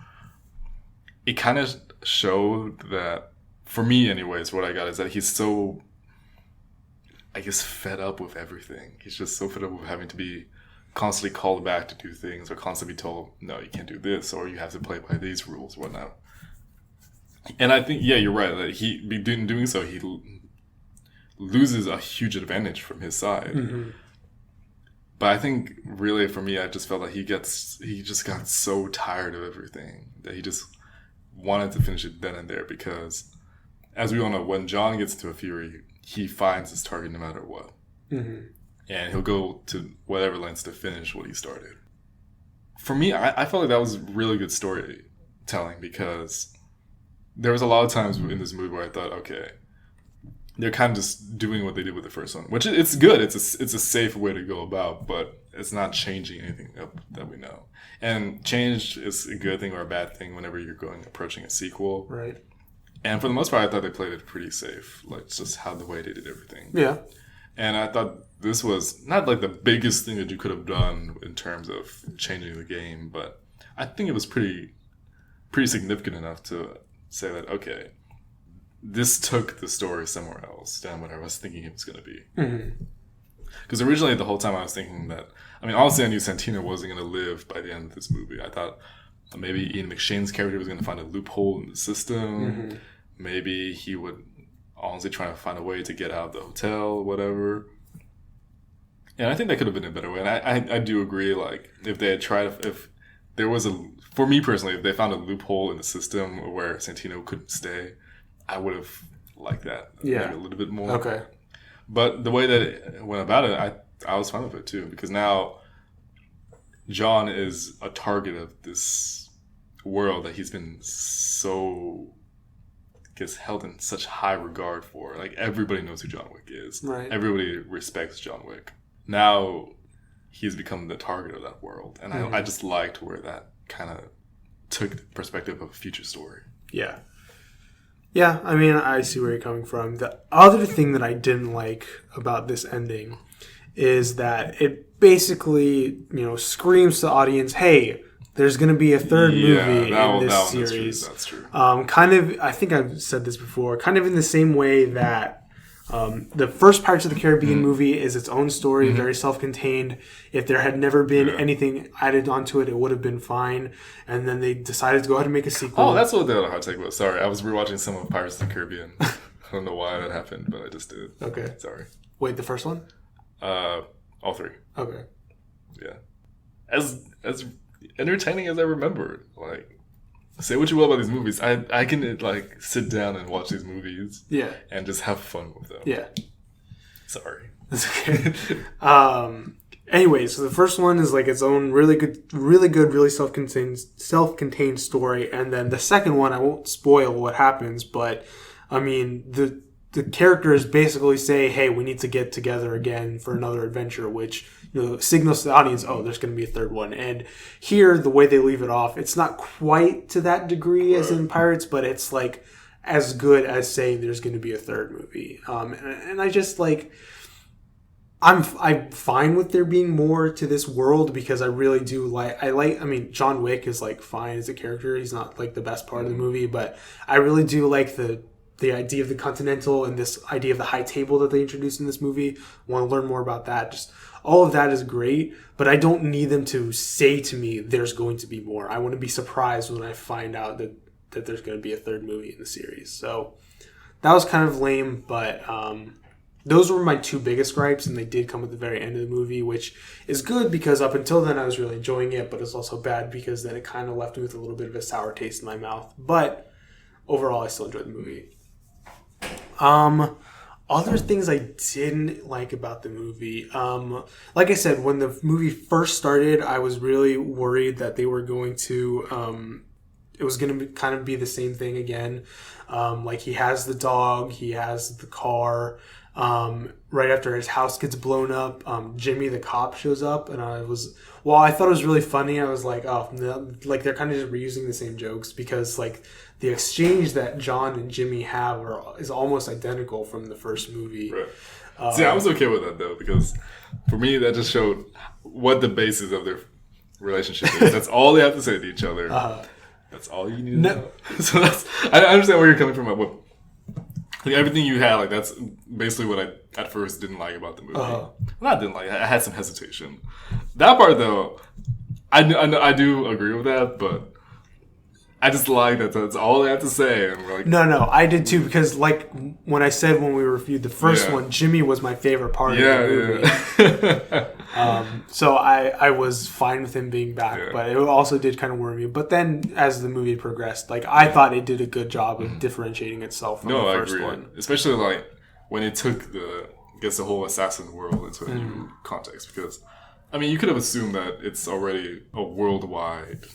it kind of showed that, for me anyways, what I got is that he's so, I guess, fed up with everything. He's just so fed up with having to be constantly called back to do things or constantly be told, no, you can't do this or you have to play by these rules, whatnot. And I think, yeah, you're right. That in doing so, he loses a huge advantage from his side. Mm-hmm. But I think really for me, I just felt like he just got so tired of everything that he just wanted to finish it then and there because, as we all know, when John gets into a fury, he finds his target no matter what. Mm-hmm. And he'll go to whatever lengths to finish what he started. For me, I felt like that was really good storytelling because there was a lot of times in this movie where I thought, okay, they're kind of just doing what they did with the first one, which it's good. It's a safe way to go about, but it's not changing anything that we know. And change is a good thing or a bad thing whenever you're approaching a sequel.
Right.
And for the most part, I thought they played it pretty safe, like just how the way they did everything.
Yeah.
And I thought this was not like the biggest thing that you could have done in terms of changing the game, but I think it was pretty significant enough to say that, okay, this took the story somewhere else than what I was thinking it was going to be. Because originally, the whole time I was thinking that, I mean, obviously I knew Santino wasn't going to live by the end of this movie. I thought maybe Ian McShane's character was going to find a loophole in the system. Mm-hmm. Maybe he would honestly try to find a way to get out of the hotel, whatever. And I think that could have been a better way. And I do agree, like, if they had tried, if there was for me personally, if they found a loophole in the system where Santino couldn't stay, I would have liked that maybe a little bit more.
Okay.
But the way that it went about it, I was fine with it too, because now John is a target of this world that he's been so gets held in such high regard for. Like, everybody knows who John Wick is.
Right.
Everybody respects John Wick. Now he's become the target of that world. And I just liked where that kind of took the perspective of a future story.
Yeah. Yeah, I mean, I see where you're coming from. The other thing that I didn't like about this ending is that it basically, screams to the audience, hey, there's going to be a third movie in this series.
That's true.
Kind of, I think I've said this before, kind of in the same way that the first Pirates of the Caribbean movie is its own story, very self-contained. If there had never been anything added onto it, it would have been fine. And then they decided to go ahead and make a sequel.
Oh, that's what the other hot take was. Sorry, I was rewatching some of Pirates of the Caribbean. I don't know why that happened, but I just did.
Okay.
Sorry.
Wait, the first one?
All three.
Okay.
Yeah. As entertaining as I remember. Like, say what you will about these movies. I can like sit down and watch these movies.
Yeah.
And just have fun with them.
Yeah.
Sorry.
That's okay. Anyway, so the first one is like its own really good, really self-contained story, and then the second one, I won't spoil what happens, but I mean the characters basically say, "Hey, we need to get together again for another adventure," which signals to the audience, "Oh, there's going to be a third one." And here, the way they leave it off, it's not quite to that degree as in Pirates, but it's like as good as saying there's going to be a third movie. And I just like. I'm fine with there being more to this world because I really do like. I mean, John Wick is like fine as a character. He's not like the best part of the movie, but I really do like the idea of the Continental and this idea of the high table that they introduced in this movie. Want to learn more about that? Just all of that is great, but I don't need them to say to me there's going to be more. I want to be surprised when I find out that there's going to be a third movie in the series. So that was kind of lame, but. Those were my two biggest gripes, and they did come at the very end of the movie, which is good because up until then I was really enjoying it, but it's also bad because then it kind of left me with a little bit of a sour taste in my mouth. But overall, I still enjoyed the movie. Other things I didn't like about the movie. Like I said, when the movie first started, I was really worried that they were going to... it was going to kind of be the same thing again. Like he has the dog, he has the car... right after his house gets blown up, Jimmy the cop shows up, and I thought it was really funny. I was like, oh, no, like they're kind of just reusing the same jokes because like the exchange that John and Jimmy have is almost identical from the first movie.
Right. See, I was okay with that though because for me that just showed what the basis of their relationship is. That's all they have to say to each other. That's all you need to know. So I understand where you're coming from. Like everything you had, like that's basically what I at first didn't like about the movie. Well, I didn't like. I had some hesitation. That part though, I do agree with that, but I just like that that's all they have to say. And we're like,
no, I did too because like when I said when we reviewed the first one, Jimmy was my favorite part of the movie. So I was fine with him being back, but it also did kind of worry me. But then as the movie progressed, like I thought it did a good job of differentiating itself from the first one.
Especially like when it took the whole assassin world into a new context because. I mean, you could have assumed that it's already a worldwide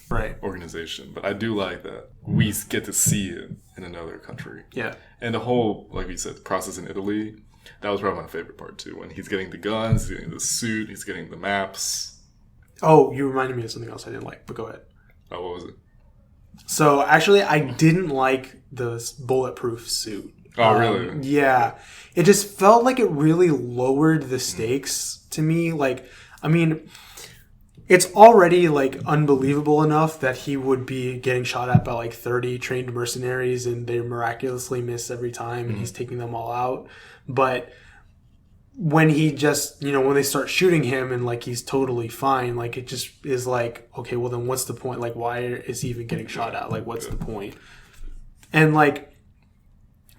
organization, but I do like that we get to see it in another country. Yeah. And the whole, like we said, process in Italy, that was probably my favorite part too. When he's getting the guns, he's getting the suit, he's getting the maps.
Oh, you reminded me of something else I didn't like, but go ahead.
Oh, what was it?
So, actually, I didn't like the bulletproof suit.
Oh, really?
Yeah. It just felt like it really lowered the stakes to me. Like... I mean, it's already, like, unbelievable enough that he would be getting shot at by, like, 30 trained mercenaries and they miraculously miss every time and he's taking them all out. But when he just, when they start shooting him and, like, he's totally fine, like, it just is like, okay, well, then what's the point? Like, why is he even getting shot at? Like, what's the point? And, like,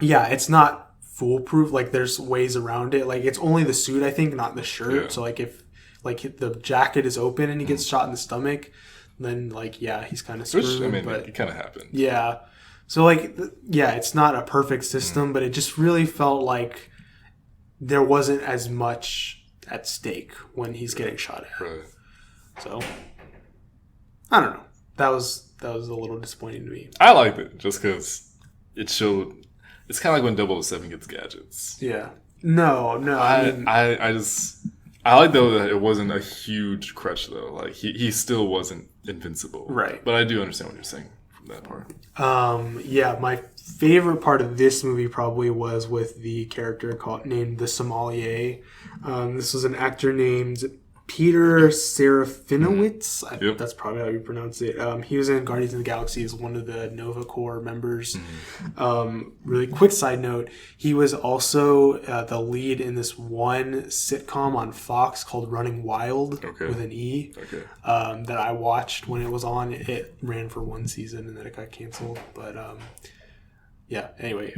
yeah, it's not foolproof. Like, there's ways around it. Like, it's only the suit, I think, not the shirt. Yeah. So, like, if... like the jacket is open and he gets shot in the stomach, then like he's kind of screwed.
Which, I mean,
but
it kind of happened.
Yeah, so like it's not a perfect system, but it just really felt like there wasn't as much at stake when he's getting shot at. Right. So I don't know. That was a little disappointing to me.
I liked it just because it showed It's kind of like when 007 gets gadgets.
Yeah. No.
I like though that it wasn't a huge crutch though. Like he still wasn't invincible.
Right.
But I do understand what you're saying from that part.
Yeah, my favorite part of this movie probably was with the character named the Sommelier. This was an actor named Peter Serafinowicz.
Yep.
That's probably how you pronounce it. He was in Guardians of the Galaxy as one of the Nova Corps members. Really quick side note, he was also the lead in this one sitcom on Fox called Running Wild with an E that I watched when it was on. It ran for one season and then it got canceled. But yeah, anyway.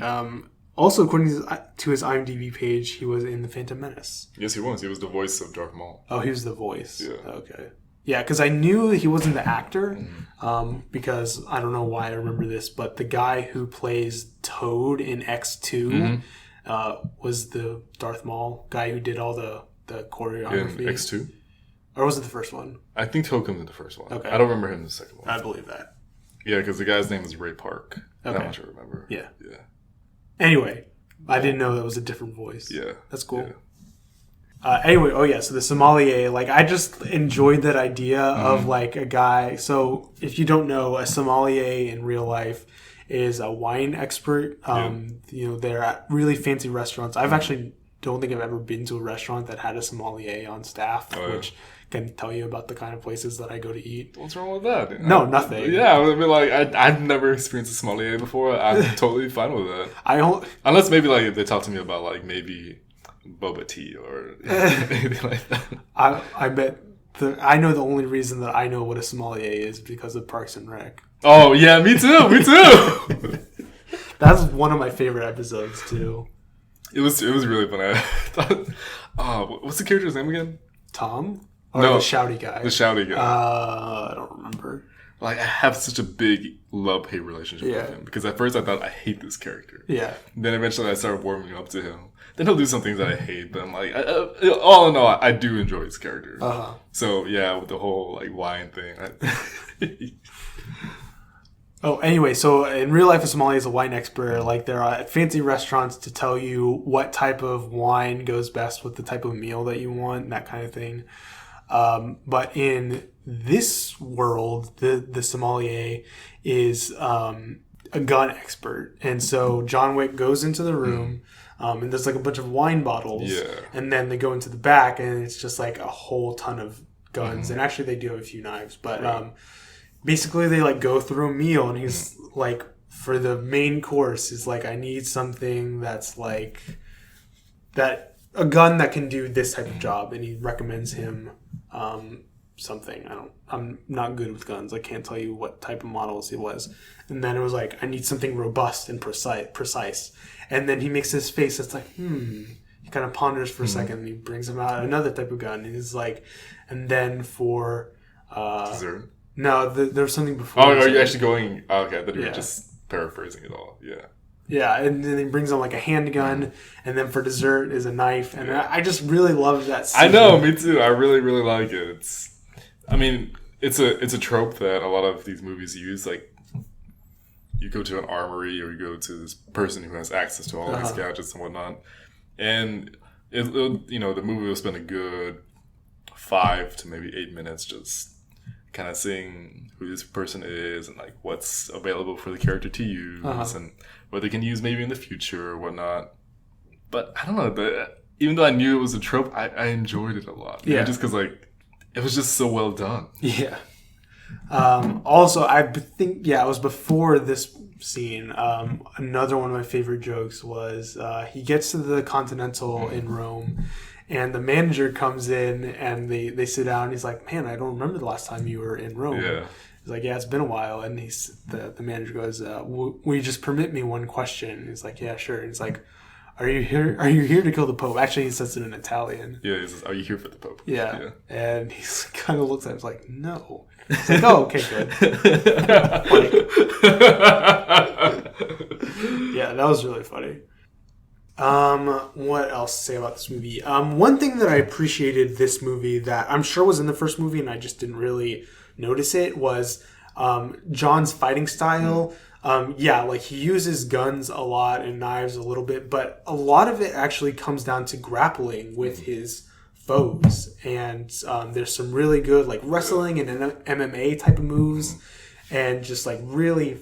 Also, according to his IMDb page, he was in The Phantom Menace.
Yes, he was. He was the voice of Darth Maul.
Oh, he was the voice.
Yeah.
Okay. Yeah, because I knew he wasn't the actor, because I don't know why I remember this, but the guy who plays Toad in X2 was the Darth Maul guy who did all the choreography.
In X2?
Or was it the first one?
I think Toad comes in the first one.
Okay.
I don't remember him in the second one.
I believe that.
Yeah, because the guy's name is Ray Park.
Okay.
I'm not sure I remember.
Yeah.
Yeah.
Anyway, I didn't know that was a different voice.
Yeah.
That's cool.
Yeah.
Anyway, so the sommelier, like, I just enjoyed that idea of, like, a guy. So, if you don't know, a sommelier in real life is a wine expert. You know, they're at really fancy restaurants. I've actually don't think I've ever been to a restaurant that had a sommelier on staff, which can tell you about the kind of places that I go to eat.
What's wrong with that?
No, nothing.
Yeah, I mean, like, I've never experienced a sommelier before. I'm totally fine with that. Unless maybe, like, if they talk to me about, like, maybe boba tea or anything like that.
I bet I know the only reason that I know what a sommelier is because of Parks and Rec.
Oh, yeah, me too.
That's one of my favorite episodes, too.
It was really fun. I thought, what's the character's name again?
Tom? Or
no,
the shouty guy?
The shouty guy.
I don't remember.
Like, I have such a big love-hate relationship with him. Because at first I thought, I hate this character.
Yeah.
Then eventually I started warming up to him. Then he'll do some things that I hate, but I'm like, all in all, I do enjoy his character. So, yeah, with the whole, like, wine thing.
Anyway, so in real life, a sommelier is a wine expert. Like, they're at fancy restaurants to tell you what type of wine goes best with the type of meal that you want, that kind of thing. But in this world, the sommelier is a gun expert. And so John Wick goes into the room, and there's like a bunch of wine bottles.
Yeah.
And then they go into the back, and it's just like a whole ton of guns. And actually, they do have a few knives. But basically, they like go through a meal, and he's like, for the main course, is like, I need something that's like that. A gun that can do this type of job, and he recommends him something. I'm not good with guns. I can't tell you what type of models it was. And then it was like, I need something robust and precise. And then he makes this face that's like, He kind of ponders for a second, and he brings him out another type of gun. And he's like, and then for
Dessert?
No, there's something before.
Oh, are you actually going? Oh, okay, I thought you were just paraphrasing it all. Yeah. Yeah,
and then he brings him like a handgun, and then for dessert is a knife, and I just really love that scene.
I know, me too. I really, really like it. It's a trope that a lot of these movies use. Like, you go to an armory, or you go to this person who has access to all these gadgets and whatnot, and the movie will spend a good 5 to maybe 8 minutes just kind of seeing who this person is and like what's available for the character to use and what they can use maybe in the future or whatnot. But I don't know, even though I knew it was a trope, I enjoyed it a lot. Yeah, just because like it was just so well done. Yeah.
Also, I think it was before this scene. Another one of my favorite jokes was he gets to the Continental in Rome. And the manager comes in, and they sit down. And he's like, "Man, I don't remember the last time you were in Rome."
Yeah.
He's like, "Yeah, it's been a while." And the manager goes, "Will you just permit me one question?" And he's like, "Yeah, sure." And he's like, "Are you here to kill the Pope?" Actually, he says it in Italian.
Yeah, he says, "Are you here for the Pope?"
Yeah. And he kind of looks at him, like, "No." He's like, "Oh, okay, good." Yeah, that was really funny. What else to say about this movie? One thing that I appreciated this movie that I'm sure was in the first movie and I just didn't really notice it was John's fighting style. Yeah, like he uses guns a lot and knives a little bit, but a lot of it actually comes down to grappling with his foes. And there's some really good like wrestling and MMA type of moves, and just like really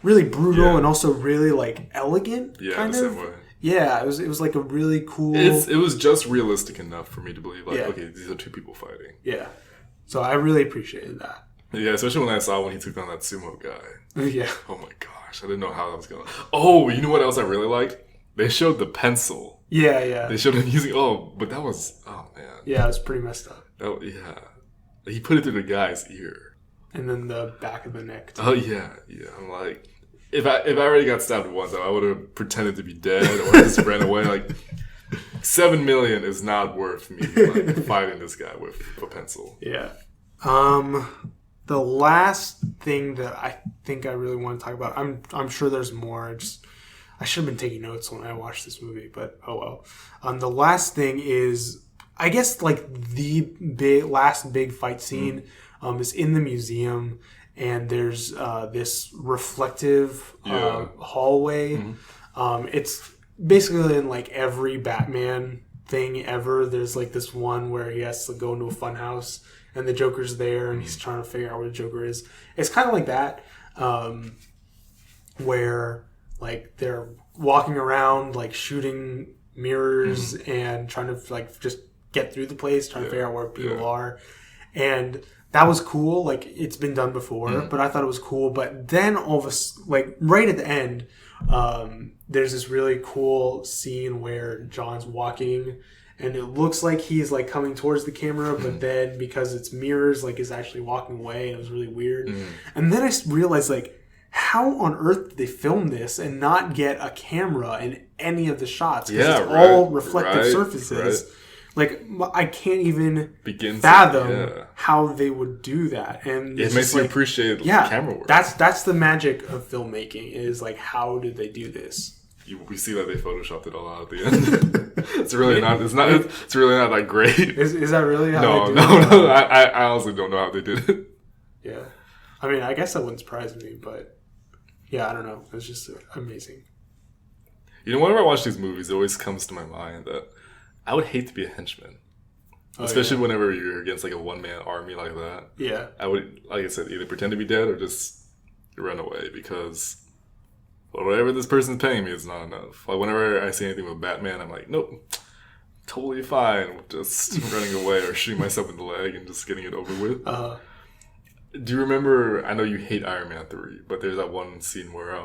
brutal and also really like elegant.
Yeah,
kind
the
of.
same way.
Yeah, it was like a really cool.
It was just realistic enough for me to believe like, okay, these are two people fighting.
Yeah, so I really appreciated that.
Yeah, especially when I saw when he took on that sumo guy.
Yeah.
Oh my gosh, I didn't know how that was going. Oh, you know what else I really liked? They showed the pencil.
Yeah.
They showed him using. Oh, but that was. Oh man.
Yeah, it was pretty messed up.
Oh yeah, he put it through the guy's ear.
And then the back of the neck too.
Oh yeah. I'm like, if I already got stabbed once, I would have pretended to be dead or just ran away. Like, 7 million is not worth me like fighting this guy with a pencil.
Yeah. The last thing that I think I really want to talk about, I'm sure there's more. I should have been taking notes when I watched this movie, but oh well. The last thing is, I guess, like the last big fight scene is in the museum, and there's this reflective hallway. It's basically in like every Batman thing ever. There's like this one where he has to go into a fun house and the Joker's there and he's trying to figure out where the Joker is. It's kind of like that, where like they're walking around like shooting mirrors and trying to like just get through the place, trying to figure out where people are. And that was cool. Like, it's been done before, but I thought it was cool. But then all of a like right at the end, there's this really cool scene where John's walking and it looks like he's like coming towards the camera, but then because it's mirrors, like is actually walking away. And it was really weird. And then I realized, like, how on earth did they film this and not get a camera in any of the shots? Because it's all reflective surfaces. Like, I can't even fathom how they would do that. And
it makes you appreciate camera work.
That's the magic of filmmaking, is like, how did they do this?
We see that they photoshopped it all out at the end. It's really not. It's really not that great.
Is that really how they do it?
No. I honestly don't know how they did it.
Yeah, I mean, I guess that wouldn't surprise me, but yeah, I don't know. It was just amazing.
You know, whenever I watch these movies, it always comes to my mind that I would hate to be a henchman. Especially whenever you're against like a one-man army like that. Yeah. I would, like I said, either pretend to be dead or just run away, because whatever this person's paying me is not enough. Like, whenever I see anything with Batman, I'm like, nope, totally fine with just running away or shooting myself in the leg and just getting it over with. Do you remember, I know you hate Iron Man 3, but there's that one scene where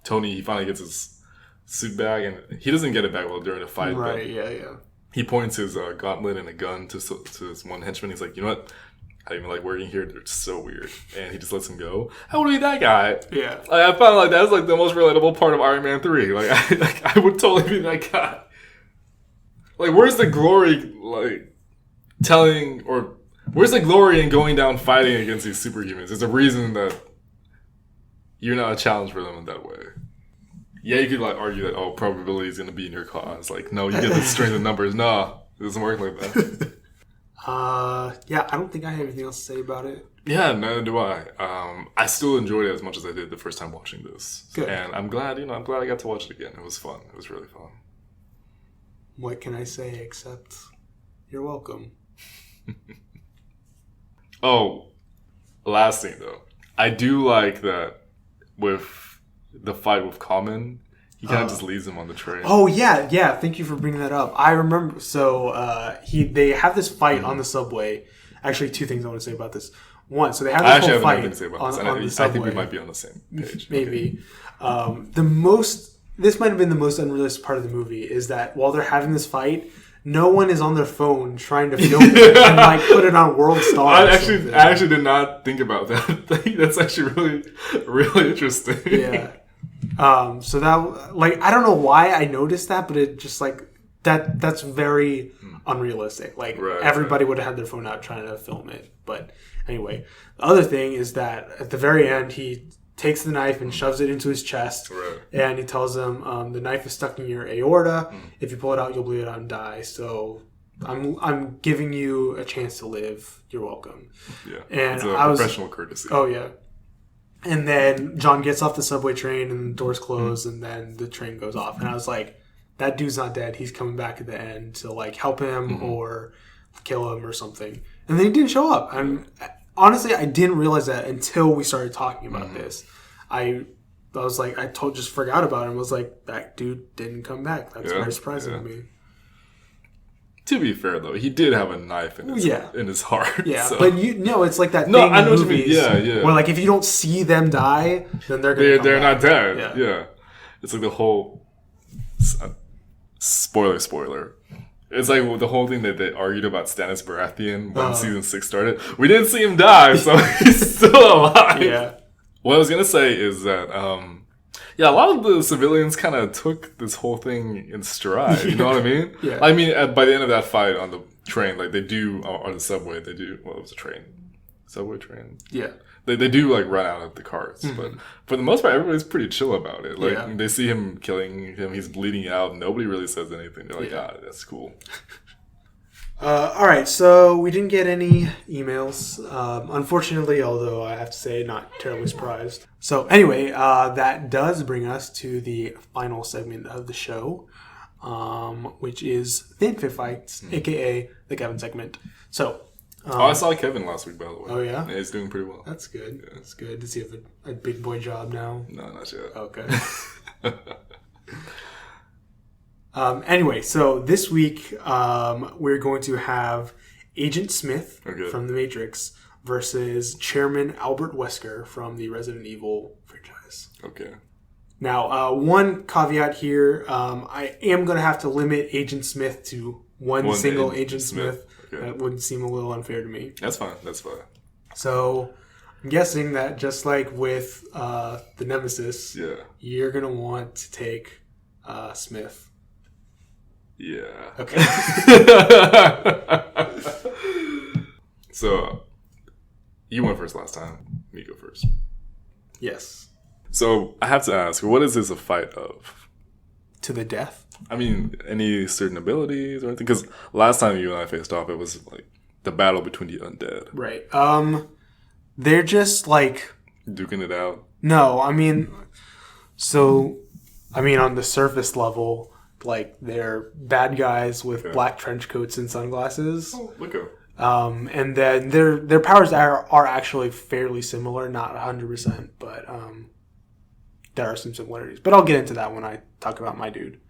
Tony, he finally gets his suit back, and he doesn't get it back during the fight.
Right, yeah.
He points his gauntlet and a gun to his one henchman. He's like, you know what? I don't even like working here. They're just so weird. And he just lets him go. I want to be that guy. Yeah. Like, I found like that's like the most relatable part of Iron Man 3. Like, I would totally be that guy. Like, where's the glory, like, where's the glory in going down fighting against these superhumans? There's a reason that you're not a challenge for them in that way. Yeah, you could like argue that, probability is going to be in your cause. Like, no, you get the strength of numbers. No, it doesn't work like that.
Yeah, I don't think I have anything else to say about it.
Yeah, neither do I. I still enjoyed it as much as I did the first time watching this. Good. And I'm glad I got to watch it again. It was fun. It was really fun.
What can I say except you're welcome?
Last thing though. I do like that with the fight with Common, he kind of just leaves him on the train.
Oh, yeah. Thank you for bringing that up. I remember. So they have this fight on the subway. Actually, two things I want to say about this. One, so they have this whole fight on the subway.
I think we might be on the same page.
Maybe. Okay. This might have been the most unrealistic part of the movie, is that while they're having this fight, no one is on their phone trying to film it and like put it on World Star.
I actually did not think about that. That's actually really, really interesting.
Yeah. So that, like, I don't know why I noticed that, but it just like that's very unrealistic. Like, everybody would have had their phone out trying to film it. But anyway, the other thing is that at the very end, he takes the knife and shoves it into his chest, and he tells him, the knife is stuck in your aorta. If you pull it out, you'll bleed out and die. So I'm giving you a chance to live. You're welcome.
Yeah,
and
it's a professional courtesy.
Oh yeah. And then John gets off the subway train and the doors close and then the train goes off. And I was like, that dude's not dead. He's coming back at the end to like help him or kill him or something. And then he didn't show up. And honestly, I didn't realize that until we started talking about this. I was like, just forgot about him. I was like, that dude didn't come back. That's very surprising to me.
To be fair, though, he did have a knife in his heart.
Yeah,
so.
but it's like that thing in movies where like if you don't see them die, then they're
not dead. Yeah. It's like the whole spoiler. It's like the whole thing that they argued about Stannis Baratheon when season 6 started. We didn't see him die, so he's still alive. Yeah. What I was gonna say is that a lot of the civilians kind of took this whole thing in stride. You know what I mean? Yeah. I mean, by the end of that fight on the train, like they do on the subway, they do. Well, it was a train, subway train. Yeah. They do like run out of the cars, but for the most part, everybody's pretty chill about it. Like they see him killing him, he's bleeding out. Nobody really says anything. They're like, that's cool.
All right, so we didn't get any emails, unfortunately, although I have to say not terribly surprised. So anyway, that does bring us to the final segment of the show, which is the Infant Fights, a.k.a. the Kevin segment. So...
I saw Kevin last week, by the way.
Oh, yeah?
Yeah, he's doing pretty well.
That's good. Yeah. That's good. Does he have a big boy job now?
No, not yet.
Okay. Anyway, so this week we're going to have Agent Smith from The Matrix versus Chairman Albert Wesker from the Resident Evil franchise.
Okay.
Now, one caveat here, I am going to have to limit Agent Smith to one single Agent Smith. Okay. That would seem a little unfair to me.
That's fine.
So, I'm guessing that just like with the Nemesis, you're going to want to take Smith.
Yeah.
Okay.
So, you went first last time. Me go first.
Yes.
So, I have to ask, what is this a fight of?
To the death?
I mean, any certain abilities or anything? Because last time you and I faced off, it was like the battle between the undead.
Right. They're just like...
duking it out?
No, I mean... on the surface level, like, they're bad guys with black trench coats and sunglasses.
Oh, look out.
And then their powers are actually fairly similar, not 100%, but there are some similarities. But I'll get into that when I talk about my dude.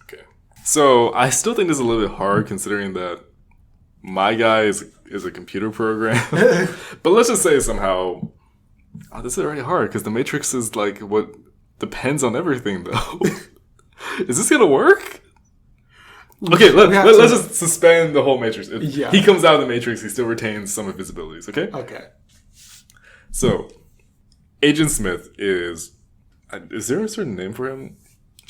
Okay. So I still think this is a little bit hard considering that my guy is a computer program. But let's just say somehow, this is already hard because the Matrix is like what depends on everything though. Is this going to work? Okay, let's just suspend the whole Matrix. If he comes out of the Matrix, he still retains some of his abilities, okay?
Okay.
So, Agent Smith is there a certain name for him?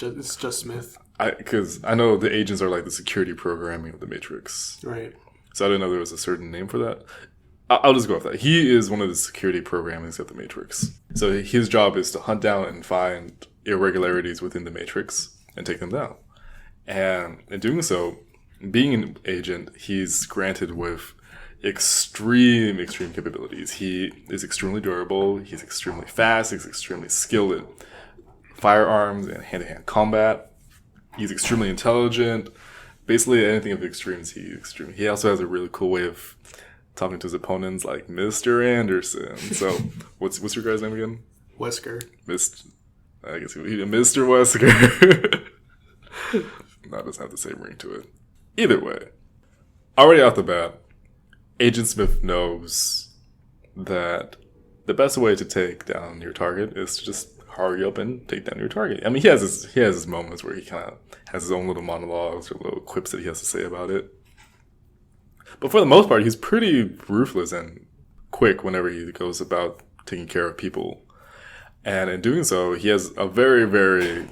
It's just Smith.
Because I know the agents are like the security programming of the Matrix.
Right.
So I didn't know there was a certain name for that. I'll just go off that. He is one of the security programmings at the Matrix. So his job is to hunt down and find irregularities within the Matrix and take them down. And in doing so, being an agent, he's granted with extreme capabilities. He is extremely durable. He's extremely fast. He's extremely skilled in firearms and hand-to-hand combat. He's extremely intelligent. Basically, anything of the extremes, he's extreme. He also has a really cool way of talking to his opponents, like Mr. Anderson. So, what's your guy's name again?
Wesker.
I guess Mr. Wesker. That doesn't have the same ring to it. Either way, already off the bat, Agent Smith knows that the best way to take down your target is to just hurry up and take down your target. I mean, he has his moments where he kind of has his own little monologues or little quips that he has to say about it. But for the most part, he's pretty ruthless and quick whenever he goes about taking care of people. And in doing so, he has a very, very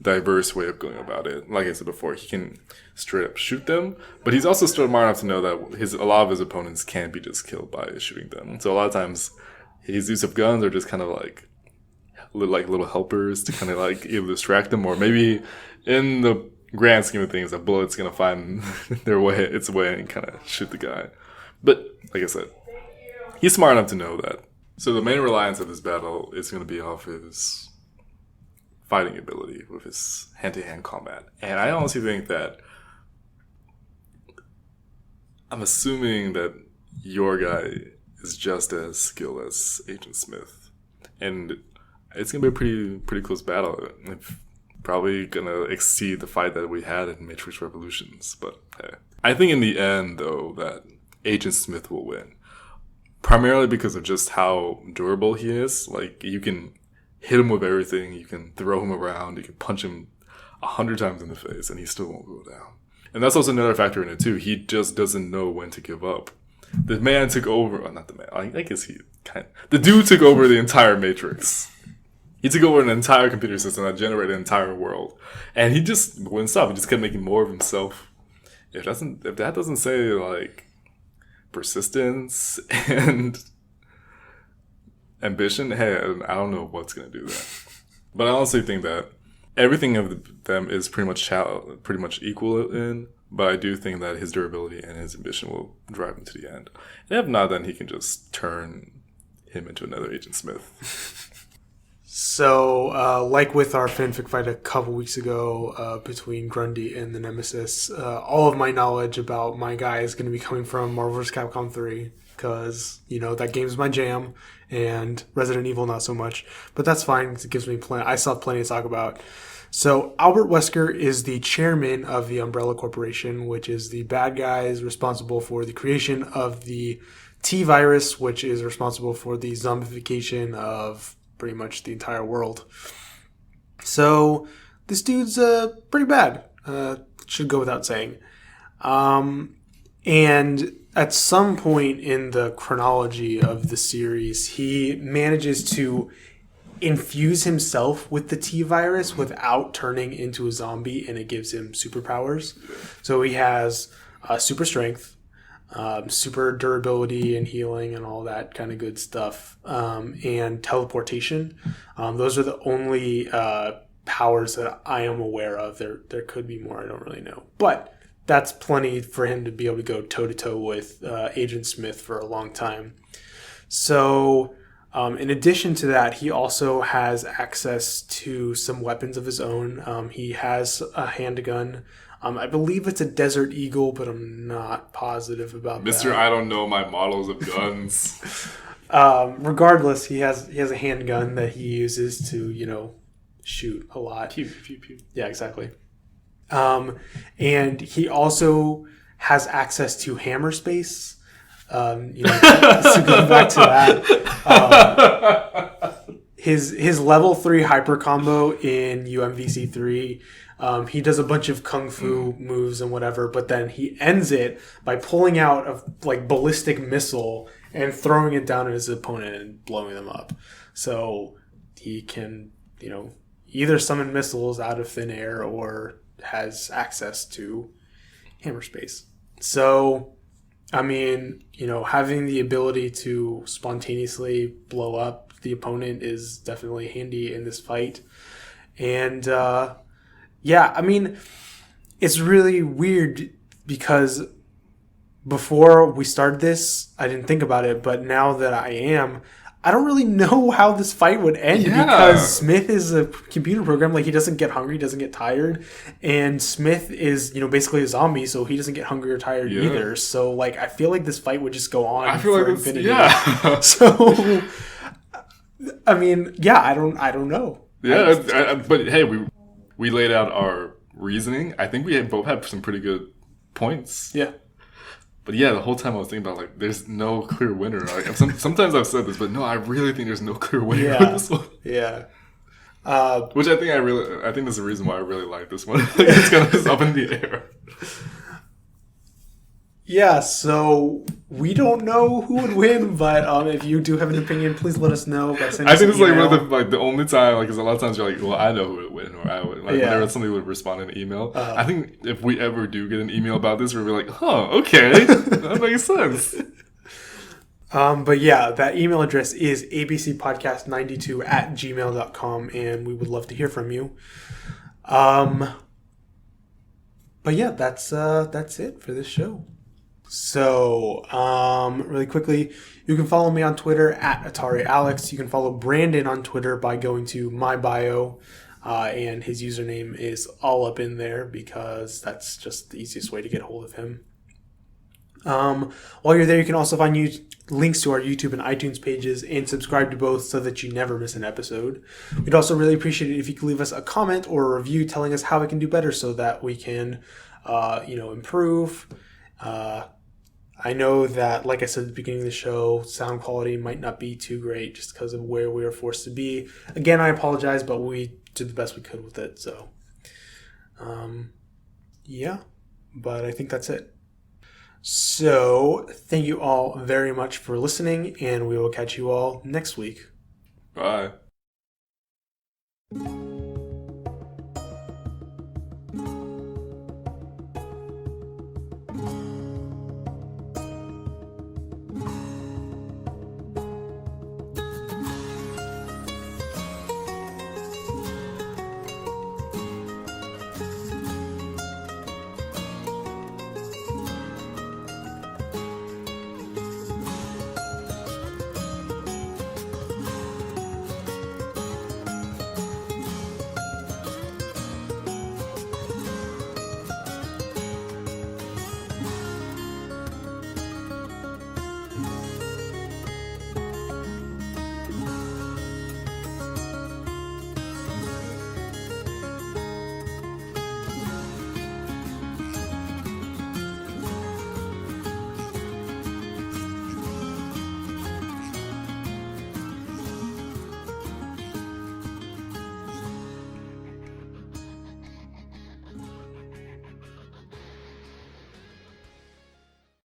diverse way of going about it. Like I said before, he can straight up shoot them, but he's also smart enough to know that a lot of his opponents can't be just killed by shooting them. So a lot of times, his use of guns are just kind of like little helpers to kind of like either distract them, or maybe in the grand scheme of things, a bullet's gonna find its way and kind of shoot the guy. But like I said, he's smart enough to know that So the main reliance of this battle is going to be off his fighting ability with his hand-to-hand combat. And I honestly think that I'm assuming that your guy is just as skilled as Agent Smith. And it's going to be a pretty close battle. It's probably going to exceed the fight that we had in Matrix Revolutions. But hey. I think in the end, though, that Agent Smith will win. Primarily because of just how durable he is. Like, you can hit him with everything. You can throw him around. You can punch him 100 times in the face, and he still won't go down. And that's also another factor in it, too. He just doesn't know when to give up. The man took over... Oh, not the man. I guess he kind of... The dude took over the entire Matrix. He took over an entire computer system that generated an entire world. And he just wouldn't stop. He just kept making more of himself. If that doesn't say, like, persistence and ambition, hey, I don't know what's going to do that. But I honestly think that everything of them is pretty much equal in, but I do think that his durability and his ambition will drive him to the end. And if not, then he can just turn him into another Agent Smith.
So, like with our fanfic fight a couple weeks ago between Grundy and the Nemesis, all of my knowledge about my guy is going to be coming from Marvel vs. Capcom 3, because, that game's my jam, and Resident Evil not so much. But that's fine, because it gives me I still have plenty to talk about. So, Albert Wesker is the chairman of the Umbrella Corporation, which is the bad guys responsible for the creation of the T-Virus, which is responsible for the zombification of pretty much the entire world. So this dude's pretty bad. Should go without saying. And at some point in the chronology of the series, he manages to infuse himself with the T-Virus without turning into a zombie, and it gives him superpowers. So he has super strength, super durability and healing and all that kind of good stuff, and teleportation. Those are the only powers that I am aware of. There could be more, I don't really know, but that's plenty for him to be able to go toe-to-toe with Agent Smith for a long time. So in addition to that, he also has access to some weapons of his own. He has a handgun. I believe it's a Desert Eagle, but I'm not positive about that.
Mr. I don't know my models of guns.
Regardless, he has a handgun that he uses to, shoot a lot.
Pew, pew, pew.
Yeah, exactly. And he also has access to hammer space. So going back to that, his level 3 hyper combo in UMVC3. He does a bunch of kung fu moves and whatever, but then he ends it by pulling out a ballistic missile and throwing it down at his opponent and blowing them up. So he can, either summon missiles out of thin air or has access to hammer space. So, having the ability to spontaneously blow up the opponent is definitely handy in this fight. And, it's really weird because before we started this, I didn't think about it, but now that I don't really know how this fight would end because Smith is a computer program. Like, he doesn't get hungry, doesn't get tired, and Smith is, basically a zombie, so he doesn't get hungry or tired either. So, I feel like this fight would just go on for infinity. Yeah. So, I don't know.
Yeah, but hey, we laid out our reasoning. I think we both had some pretty good points. Yeah. But yeah, the whole time I was thinking about, there's no clear winner. Sometimes I've said this, but no, I really think there's no clear winner on this one. Yeah. Which I think that's the reason why I really like this one. It's kind of just up in the air.
Yeah, so we don't know who would win, but if you do have an opinion, please let us know by sending us an email.
One of the only time, because a lot of times you're like, well, I know who would win, or I would. Whenever somebody would respond in an email. I think if we ever do get an email about this, we'll be like, okay, that makes sense.
But yeah, that email address is abcpodcast92@gmail.com, and we would love to hear from you. But yeah, that's it for this show. So, really quickly, you can follow me on Twitter at AtariAlex. You can follow Brandon on Twitter by going to my bio, and his username is all up in there because that's just the easiest way to get a hold of him. While you're there, you can also find links to our YouTube and iTunes pages and subscribe to both so that you never miss an episode. We'd also really appreciate it if you could leave us a comment or a review telling us how we can do better so that we can, improve. I know that, like I said at the beginning of the show, sound quality might not be too great just because of where we were forced to be. Again, I apologize, but we did the best we could with it. So, yeah, but I think that's it. So, thank you all very much for listening, and we will catch you all next week.
Bye.